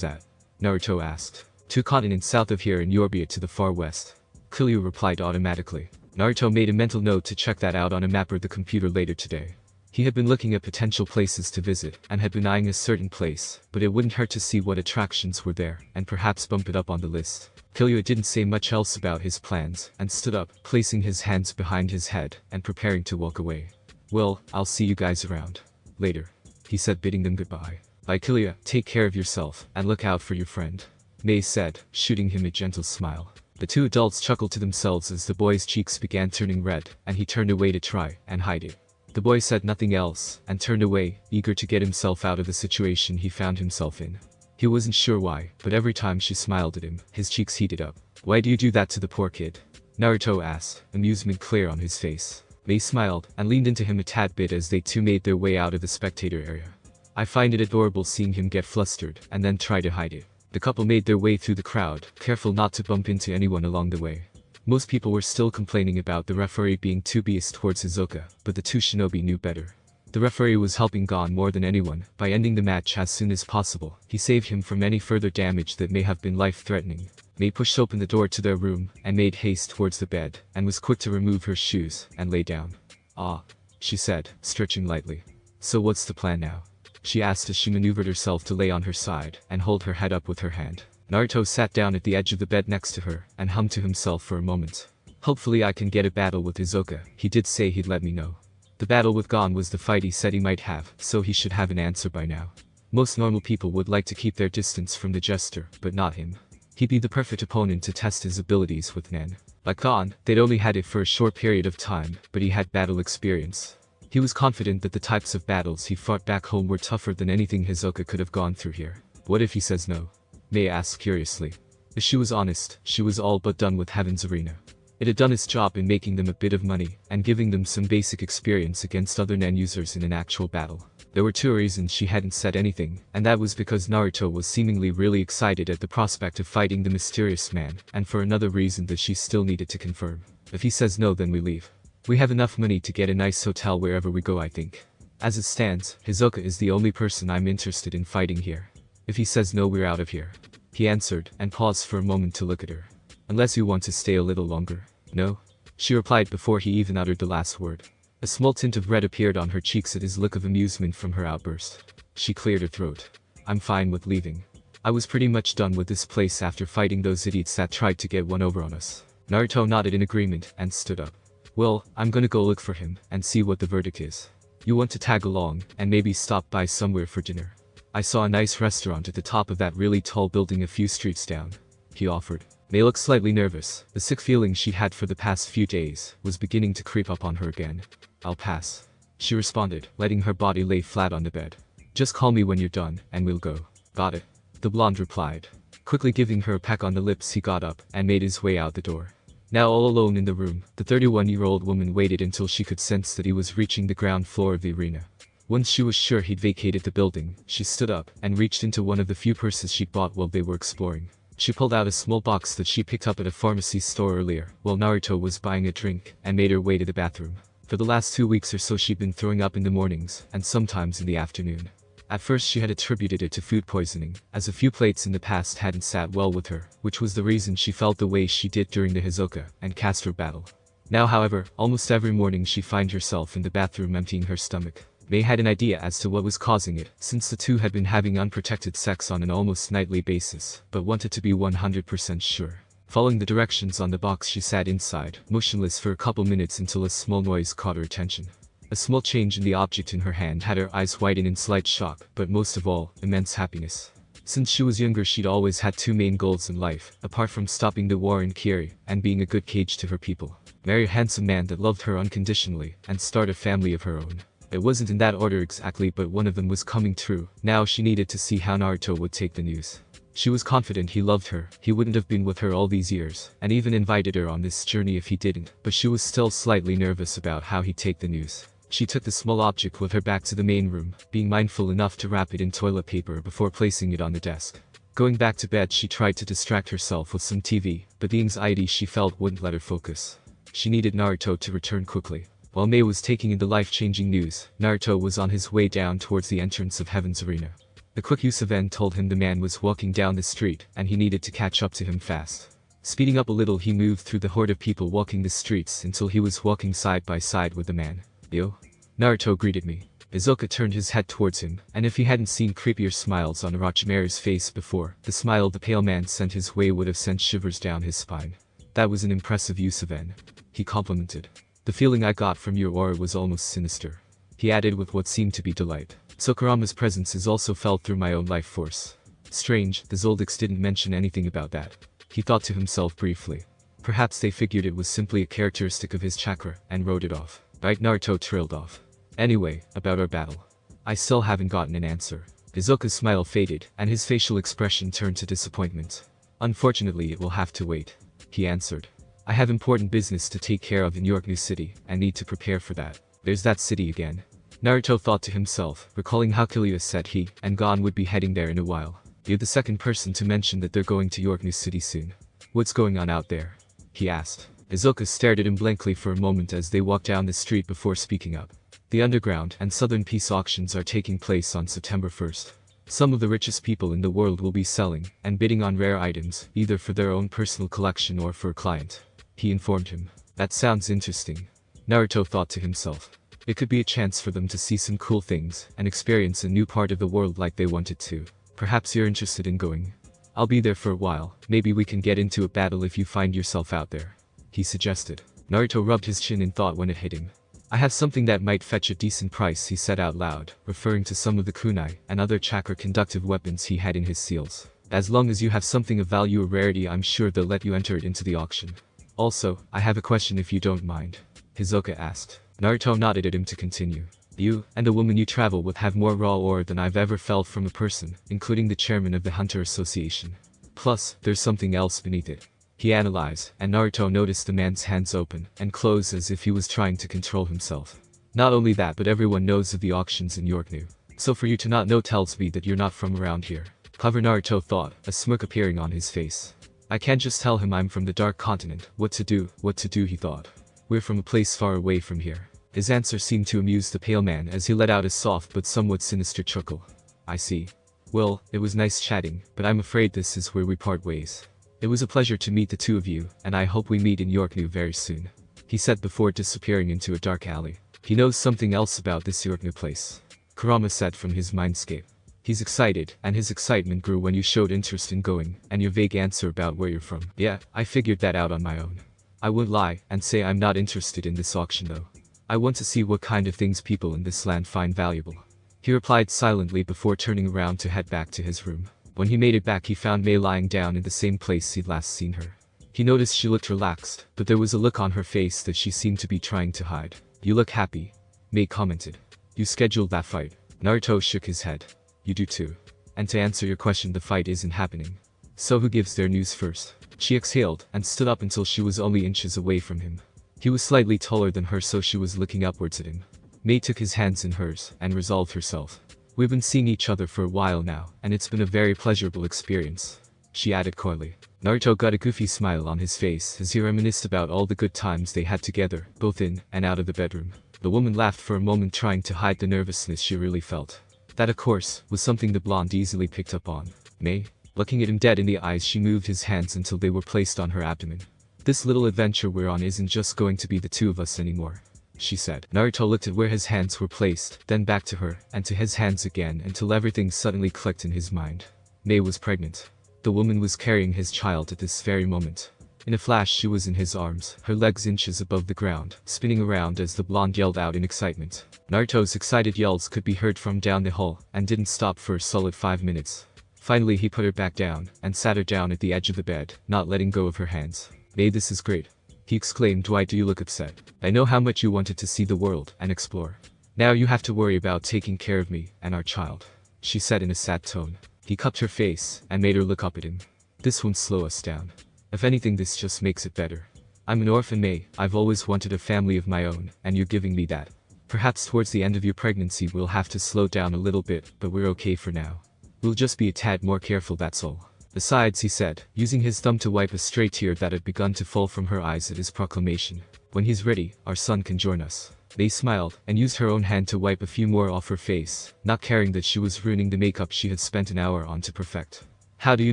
that?" Naruto asked. 2 continents south of here in Yorbia to the far west," Killua replied automatically. Naruto made a mental note to check that out on a map or the computer later today. He had been looking at potential places to visit, and had been eyeing a certain place, but it wouldn't hurt to see what attractions were there, and perhaps bump it up on the list. Killua didn't say much else about his plans, and stood up, placing his hands behind his head, and preparing to walk away. "Well, I'll see you guys around later," he said, bidding them goodbye. "Bye Killua, take care of yourself, and look out for your friend," Mei said, shooting him a gentle smile. The two adults chuckled to themselves as the boy's cheeks began turning red, and he turned away to try and hide it. The boy said nothing else, and turned away, eager to get himself out of the situation he found himself in. He wasn't sure why, but every time she smiled at him, his cheeks heated up. "Why do you do that to the poor kid?" Naruto asked, amusement clear on his face. Mei smiled, and leaned into him a tad bit as they two made their way out of the spectator area. "I find it adorable seeing him get flustered, and then try to hide it." The couple made their way through the crowd, careful not to bump into anyone along the way. Most people were still complaining about the referee being too biased towards Hisoka, but the two shinobi knew better. The referee was helping Gon more than anyone. By ending the match as soon as possible, he saved him from any further damage that may have been life-threatening. Mei pushed open the door to their room, and made haste towards the bed, and was quick to remove her shoes, and lay down. "Ah," she said, stretching lightly. "So what's the plan now?" she asked as she maneuvered herself to lay on her side, and hold her head up with her hand. Naruto sat down at the edge of the bed next to her, and hummed to himself for a moment. "Hopefully I can get a battle with Hisoka. He did say he'd let me know." The battle with Gon was the fight he said he might have, so he should have an answer by now. Most normal people would like to keep their distance from the jester, but not him. He'd be the perfect opponent to test his abilities with Nen. Like Gon, they'd only had it for a short period of time, but he had battle experience. He was confident that the types of battles he fought back home were tougher than anything Hisoka could have gone through here. What if he says no? Mei asked curiously. If she was honest, she was all but done with Heaven's Arena. It had done its job in making them a bit of money, and giving them some basic experience against other Nen users in an actual battle. There were two reasons she hadn't said anything, and that was because Naruto was seemingly really excited at the prospect of fighting the mysterious man, and for another reason that she still needed to confirm. If he says no, then we leave. We have enough money to get a nice hotel wherever we go, I think. As it stands, Hisoka is the only person I'm interested in fighting here. If he says no, we're out of here. He answered, and paused for a moment to look at her. Unless you want to stay a little longer. No? She replied before he even uttered the last word. A small tint of red appeared on her cheeks at his look of amusement from her outburst. She cleared her throat. I'm fine with leaving. I was pretty much done with this place after fighting those idiots that tried to get one over on us. Naruto nodded in agreement and stood up. Well, I'm gonna go look for him and see what the verdict is. You want to tag along and maybe stop by somewhere for dinner? I saw a nice restaurant at the top of that really tall building a few streets down. He offered. Mei looked slightly nervous. The sick feeling she'd had for the past few days was beginning to creep up on her again. I'll pass. She responded, letting her body lay flat on the bed. Just call me when you're done, and we'll go. Got it. The blonde replied. Quickly giving her a peck on the lips, he got up and made his way out the door. Now all alone in the room, the 31-year-old woman waited until she could sense that he was reaching the ground floor of the arena. Once she was sure he'd vacated the building, she stood up and reached into one of the few purses she'd bought while they were exploring. She pulled out a small box that she picked up at a pharmacy store earlier, while Naruto was buying a drink, and made her way to the bathroom. For the last 2 weeks or so she'd been throwing up in the mornings, and sometimes in the afternoon. At first she had attributed it to food poisoning, as a few plates in the past hadn't sat well with her, which was the reason she felt the way she did during the Hisoka and Castor battle. Now however, almost every morning she found herself in the bathroom emptying her stomach. Mei had an idea as to what was causing it, since the two had been having unprotected sex on an almost nightly basis, but wanted to be 100% sure. Following the directions on the box, she sat inside, motionless for a couple minutes until a small noise caught her attention. A small change in the object in her hand had her eyes widen in slight shock, but most of all, immense happiness. Since she was younger she'd always had two main goals in life, apart from stopping the war in Kiri, and being a good cage to her people. Marry a handsome man that loved her unconditionally, and start a family of her own. It wasn't in that order exactly, but one of them was coming true. Now she needed to see how Naruto would take the news. She was confident he loved her, he wouldn't have been with her all these years, and even invited her on this journey if he didn't, but she was still slightly nervous about how he'd take the news. She took the small object with her back to the main room, being mindful enough to wrap it in toilet paper before placing it on the desk. Going back to bed she tried to distract herself with some TV, but the anxiety she felt wouldn't let her focus. She needed Naruto to return quickly. While Mei was taking in the life-changing news, Naruto was on his way down towards the entrance of Heaven's Arena. The quick Yusuven told him the man was walking down the street, and he needed to catch up to him fast. Speeding up a little he moved through the horde of people walking the streets until he was walking side by side with the man. Yo? Naruto greeted me. Hisoka turned his head towards him, and if he hadn't seen creepier smiles on Orochimaru's face before, the smile the pale man sent his way would have sent shivers down his spine. That was an impressive Yusuven. He complimented. The feeling I got from your aura was almost sinister. He added with what seemed to be delight. Sokurama's presence is also felt through my own life force. Strange, the Zoldiks didn't mention anything about that. He thought to himself briefly. Perhaps they figured it was simply a characteristic of his chakra, and wrote it off. Right? Naruto trailed off. Anyway, about our battle. I still haven't gotten an answer. Hisoka's smile faded, and his facial expression turned to disappointment. Unfortunately it will have to wait. He answered. I have important business to take care of in York New City, and need to prepare for that. There's that city again. Naruto thought to himself, recalling how Killua said he and Gon would be heading there in a while. You're the second person to mention that they're going to York New City soon. What's going on out there? He asked. Hisoka stared at him blankly for a moment as they walked down the street before speaking up. The Underground and Southern Peace auctions are taking place on September 1st. Some of the richest people in the world will be selling and bidding on rare items, either for their own personal collection or for a client. He informed him. That sounds interesting. Naruto thought to himself. It could be a chance for them to see some cool things and experience a new part of the world like they wanted to. Perhaps you're interested in going. I'll be there for a while, maybe we can get into a battle if you find yourself out there. He suggested. Naruto rubbed his chin in thought when it hit him. I have something that might fetch a decent price, he said out loud, referring to some of the kunai and other chakra conductive weapons he had in his seals. As long as you have something of value or rarity, I'm sure they'll let you enter it into the auction. Also, I have a question if you don't mind, Hisoka asked. Naruto nodded at him to continue. You, and the woman you travel with have more raw ore than I've ever felt from a person, including the chairman of the Hunter Association. Plus, there's something else beneath it. He analyzed, and Naruto noticed the man's hands open and close as if he was trying to control himself. Not only that, but everyone knows of the auctions in Yorknu. So for you to not know tells me that you're not from around here. Clever, Naruto thought, a smirk appearing on his face. I can't just tell him I'm from the Dark Continent. What to do, he thought. We're from a place far away from here. His answer seemed to amuse the pale man as he let out a soft but somewhat sinister chuckle. I see. Well, it was nice chatting, but I'm afraid this is where we part ways. It was a pleasure to meet the two of you, and I hope we meet in Yorknu very soon, he said before disappearing into a dark alley. He knows something else about this Yorknu place, Kurama said from his mindscape. He's excited, and his excitement grew when you showed interest in going, and your vague answer about where you're from. Yeah, I figured that out on my own. I won't lie and say I'm not interested in this auction though. I want to see what kind of things people in this land find valuable. He replied silently before turning around to head back to his room. When he made it back, he found Mei lying down in the same place he'd last seen her. He noticed she looked relaxed, but there was a look on her face that she seemed to be trying to hide. You look happy, Mei commented. You scheduled that fight. Naruto shook his head. You do too. And to answer your question, the fight isn't happening. So who gives their news first? She exhaled and stood up until she was only inches away from him. He was slightly taller than her, so she was looking upwards at him. Mei took his hands in hers and resolved herself. We've been seeing each other for a while now, and it's been a very pleasurable experience, she added coyly. Naruto got a goofy smile on his face as he reminisced about all the good times they had together, both in and out of the bedroom. The woman laughed for a moment, trying to hide the nervousness she really felt. That, of course, was something the blonde easily picked up on. Mei, looking at him dead in the eyes, she moved his hands until they were placed on her abdomen. This little adventure we're on isn't just going to be the two of us anymore, she said. Naruto looked at where his hands were placed, then back to her, and to his hands again, until everything suddenly clicked in his mind. Mei was pregnant. The woman was carrying his child at this very moment. In a flash she was in his arms, her legs inches above the ground, spinning around as the blonde yelled out in excitement. Naruto's excited yells could be heard from down the hall, and didn't stop for a solid 5 minutes. Finally he put her back down, and sat her down at the edge of the bed, not letting go of her hands. Mei, this is great, he exclaimed. Why do you look upset? I know how much you wanted to see the world and explore. Now you have to worry about taking care of me and our child, she said in a sad tone. He cupped her face and made her look up at him. This won't slow us down. If anything, this just makes it better. I'm an orphan, Mei. I've always wanted a family of my own, and you're giving me that. Perhaps towards the end of your pregnancy we'll have to slow down a little bit, but we're okay for now. We'll just be a tad more careful, that's all. Besides, he said, using his thumb to wipe a stray tear that had begun to fall from her eyes at his proclamation. When he's ready, our son can join us. Mei smiled, and used her own hand to wipe a few more off her face, not caring that she was ruining the makeup she had spent an hour on to perfect. How do you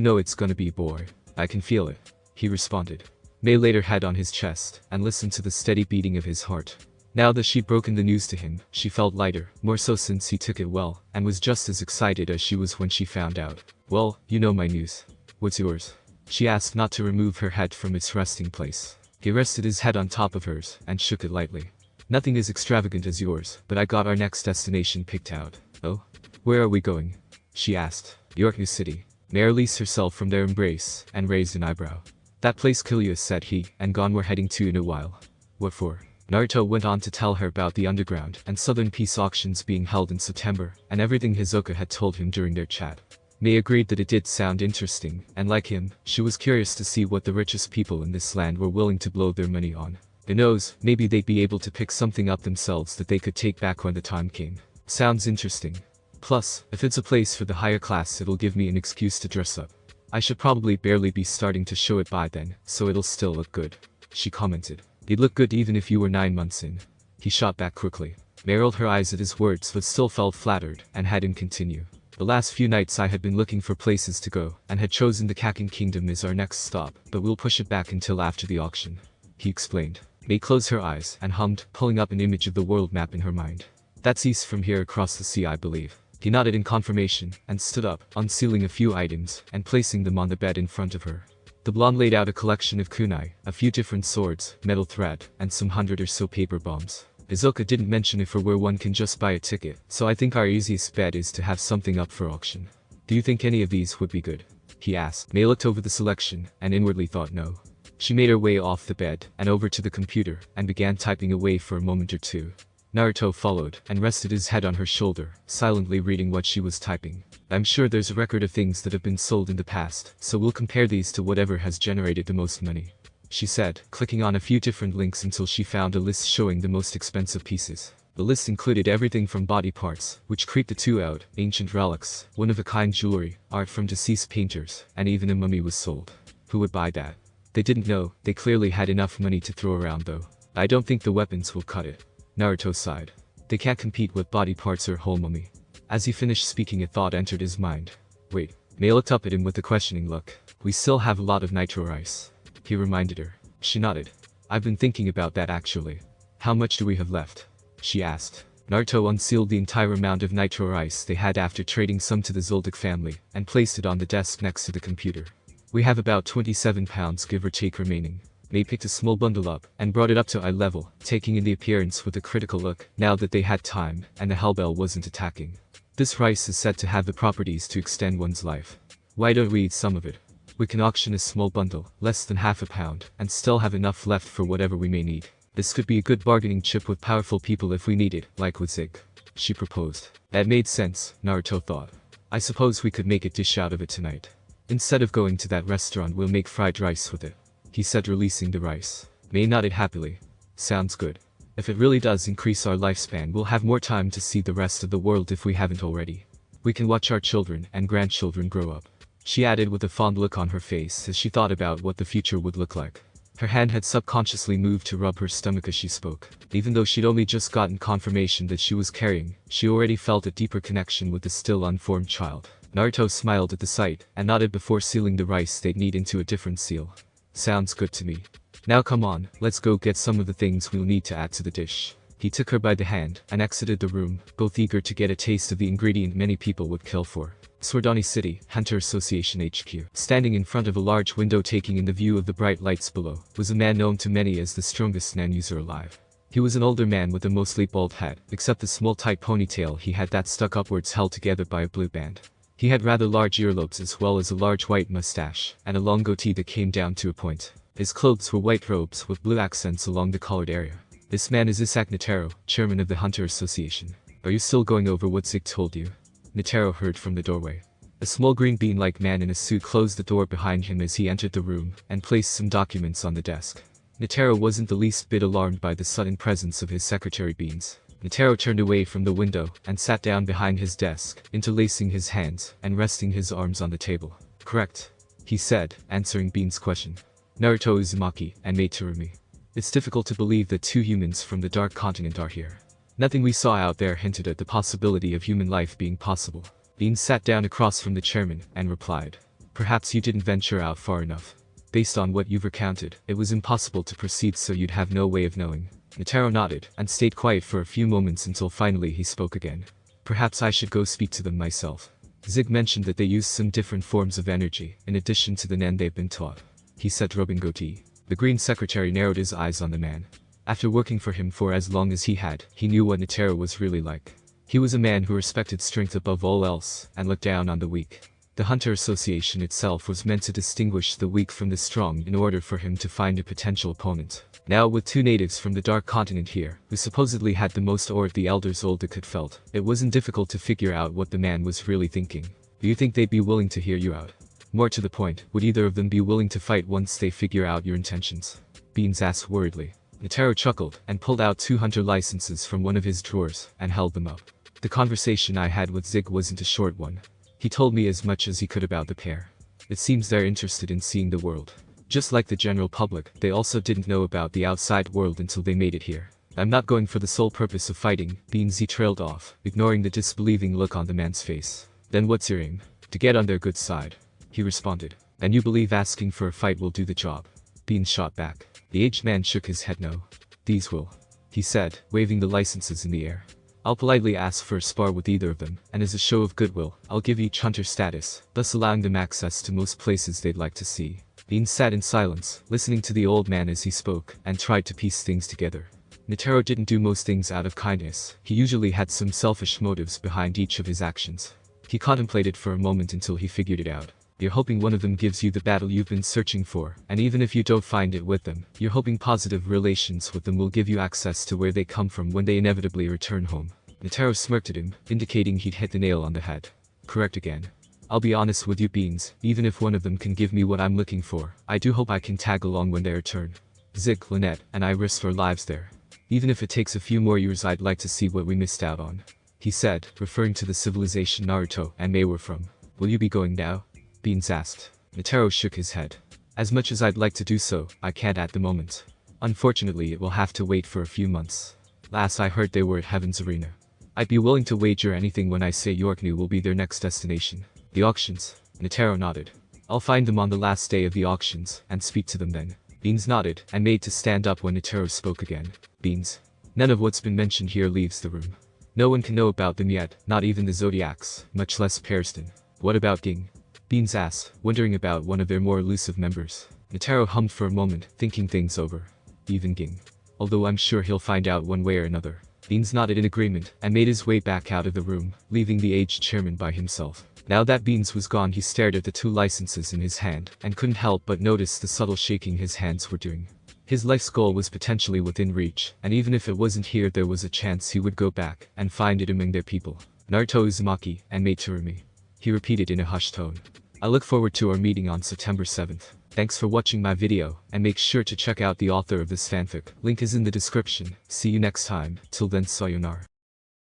know it's gonna be a boy? I can feel it, he responded. Mei laid her head on his chest, and listened to the steady beating of his heart. Now that she'd broken the news to him, she felt lighter, more so since he took it well, and was just as excited as she was when she found out. Well, you know my news. What's yours? She asked, not to remove her head from its resting place. He rested his head on top of hers, and shook it lightly. Nothing as extravagant as yours, but I got our next destination picked out. Oh? Where are we going? She asked. Yorknu City. Mei released herself from their embrace, and raised an eyebrow. That place, Killia, said he, and gone we're heading to in a while. What for? Naruto went on to tell her about the underground and southern peace auctions being held in September, and everything Hisoka had told him during their chat. Mei agreed that it did sound interesting, and like him, she was curious to see what the richest people in this land were willing to blow their money on. Who knows, maybe they'd be able to pick something up themselves that they could take back when the time came. Sounds interesting. Plus, if it's a place for the higher class, it'll give me an excuse to dress up. I should probably barely be starting to show it by then, so it'll still look good, she commented. You'd look good even if you were 9 months in. He shot back quickly. Mei rolled her eyes at his words but still felt flattered, and had him continue. The last few nights I had been looking for places to go, and had chosen the Kakin Kingdom as our next stop, but we'll push it back until after the auction, he explained. Mei closed her eyes and hummed, pulling up an image of the world map in her mind. That's east from here across the sea, I believe. He nodded in confirmation, and stood up, unsealing a few items, and placing them on the bed in front of her. The blonde laid out a collection of kunai, a few different swords, metal thread, and some 100 or so paper bombs. Izuka didn't mention if or where one can just buy a ticket, so I think our easiest bet is to have something up for auction. Do you think any of these would be good? He asked. Mei looked over the selection, and inwardly thought no. She made her way off the bed, and over to the computer, and began typing away for a moment or two. Naruto followed, and rested his head on her shoulder, silently reading what she was typing. I'm sure there's a record of things that have been sold in the past, so we'll compare these to whatever has generated the most money, she said, clicking on a few different links until she found a list showing the most expensive pieces. The list included everything from body parts, which creeped the two out, ancient relics, one-of-a-kind jewelry, art from deceased painters, and even a mummy was sold. Who would buy that? They didn't know. They clearly had enough money to throw around though. I don't think the weapons will cut it. Naruto sighed. They can't compete with body parts or whole mummy. As he finished speaking, a thought entered his mind. Wait. Mei looked up at him with a questioning look. We still have a lot of nitro rice, he reminded her. She nodded. I've been thinking about that actually. How much do we have left? She asked. Naruto unsealed the entire amount of nitro rice they had after trading some to the Zoldik family, and placed it on the desk next to the computer. We have about 27 pounds give or take remaining. Mei picked a small bundle up, and brought it up to eye level, taking in the appearance with a critical look, now that they had time, and the Hellbell wasn't attacking. This rice is said to have the properties to extend one's life. Why don't we eat some of it? We can auction a small bundle, less than half a pound, and still have enough left for whatever we may need. This could be a good bargaining chip with powerful people if we need it, like with Zig, she proposed. That made sense, Naruto thought. I suppose we could make a dish out of it tonight. Instead of going to that restaurant, we'll make fried rice with it, he said, releasing the rice. Mei nodded happily. Sounds good. If it really does increase our lifespan, we'll have more time to see the rest of the world if we haven't already. We can watch our children and grandchildren grow up, she added with a fond look on her face as she thought about what the future would look like. Her hand had subconsciously moved to rub her stomach as she spoke. Even though she'd only just gotten confirmation that she was carrying, she already felt a deeper connection with the still unformed child. Naruto smiled at the sight, and nodded before sealing the rice they'd need into a different seal. Sounds good to me. Now come on, let's go get some of the things we'll need to add to the dish. He took her by the hand, and exited the room, both eager to get a taste of the ingredient many people would kill for. Swordani City, Hunter Association HQ. Standing in front of a large window taking in the view of the bright lights below, was a man known to many as the strongest Nen user alive. He was an older man with a mostly bald head, except the small tight ponytail he had that stuck upwards held together by a blue band. He had rather large earlobes as well as a large white mustache, and a long goatee that came down to a point. His clothes were white robes with blue accents along the collared area. This man is Isaac Netero, chairman of the Hunter Association. Are you still going over what Zig told you? Netero heard from the doorway. A small green bean-like man in a suit closed the door behind him as he entered the room, and placed some documents on the desk. Netero wasn't the least bit alarmed by the sudden presence of his secretary Beans. Netero turned away from the window, and sat down behind his desk, interlacing his hands, and resting his arms on the table. Correct, he said, answering Beans' question. Naruto Uzumaki, and Mei Terumi. It's difficult to believe that two humans from the Dark Continent are here. Nothing we saw out there hinted at the possibility of human life being possible. Beans sat down across from the chairman, and replied. Perhaps you didn't venture out far enough. Based on what you've recounted, it was impossible to proceed, so you'd have no way of knowing. Netero nodded, and stayed quiet for a few moments until finally he spoke again. Perhaps I should go speak to them myself. Zig mentioned that they use some different forms of energy, in addition to the Nen they've been taught, he said, rubbing goatee. The green secretary narrowed his eyes on the man. After working for him for as long as he had, he knew what Netero was really like. He was a man who respected strength above all else, and looked down on the weak. The Hunter Association itself was meant to distinguish the weak from the strong in order for him to find a potential opponent. Now, with two natives from the Dark Continent here, who supposedly had the most aura the Elder Zoldik had felt, it wasn't difficult to figure out what the man was really thinking. Do you think they'd be willing to hear you out? More to the point, would either of them be willing to fight once they figure out your intentions? Beans asked worriedly. Netero chuckled, and pulled out 2 hunter licenses from one of his drawers, and held them up. The conversation I had with Zig wasn't a short one. He told me as much as he could about the pair. It seems they're interested in seeing the world. Just like the general public, they also didn't know about the outside world until they made it here. I'm not going for the sole purpose of fighting, Beansy trailed off, ignoring the disbelieving look on the man's face. Then what's your aim? To get on their good side, he responded. And you believe asking for a fight will do the job? Beans shot back. The aged man shook his head no. These will, he said, waving the licenses in the air. I'll politely ask for a spar with either of them, and as a show of goodwill, I'll give each hunter status, thus allowing them access to most places they'd like to see. Beans sat in silence, listening to the old man as he spoke, and tried to piece things together. Netero didn't do most things out of kindness. He usually had some selfish motives behind each of his actions. He contemplated for a moment until he figured it out. You're hoping one of them gives you the battle you've been searching for, and even if you don't find it with them, you're hoping positive relations with them will give you access to where they come from when they inevitably return home. Netero smirked at him, indicating he'd hit the nail on the head. Correct again. I'll be honest with you Beans, even if one of them can give me what I'm looking for, I do hope I can tag along when they return. Zig, Lynette, and I risked our lives there. Even if it takes a few more years I'd like to see what we missed out on. He said, referring to the civilization Naruto and Mei were from. Will you be going now? Beans asked. Netero shook his head. As much as I'd like to do so, I can't at the moment. Unfortunately it will have to wait for a few months. Last I heard they were at Heaven's Arena. I'd be willing to wager anything when I say Yorknew will be their next destination. The auctions? Netero nodded. I'll find them on the last day of the auctions, and speak to them then. Beans nodded, and made to stand up when Netero spoke again. Beans. None of what's been mentioned here leaves the room. No one can know about them yet, not even the Zodiacs, much less Pearston. What about Ging? Beans asked, wondering about one of their more elusive members. Netero hummed for a moment, thinking things over. Even Ging. Although I'm sure he'll find out one way or another. Beans nodded in agreement, and made his way back out of the room, leaving the aged chairman by himself. Now that Beans was gone he stared at the 2 licenses in his hand, and couldn't help but notice the subtle shaking his hands were doing. His life's goal was potentially within reach, and even if it wasn't here there was a chance he would go back, and find it among their people. Naruto Uzumaki, and Mei Terumi. He repeated in a hushed tone. I look forward to our meeting on September 7th. Thanks for watching my video, and make sure to check out the author of this fanfic. Link is in the description. See you next time. Till then, sayonara.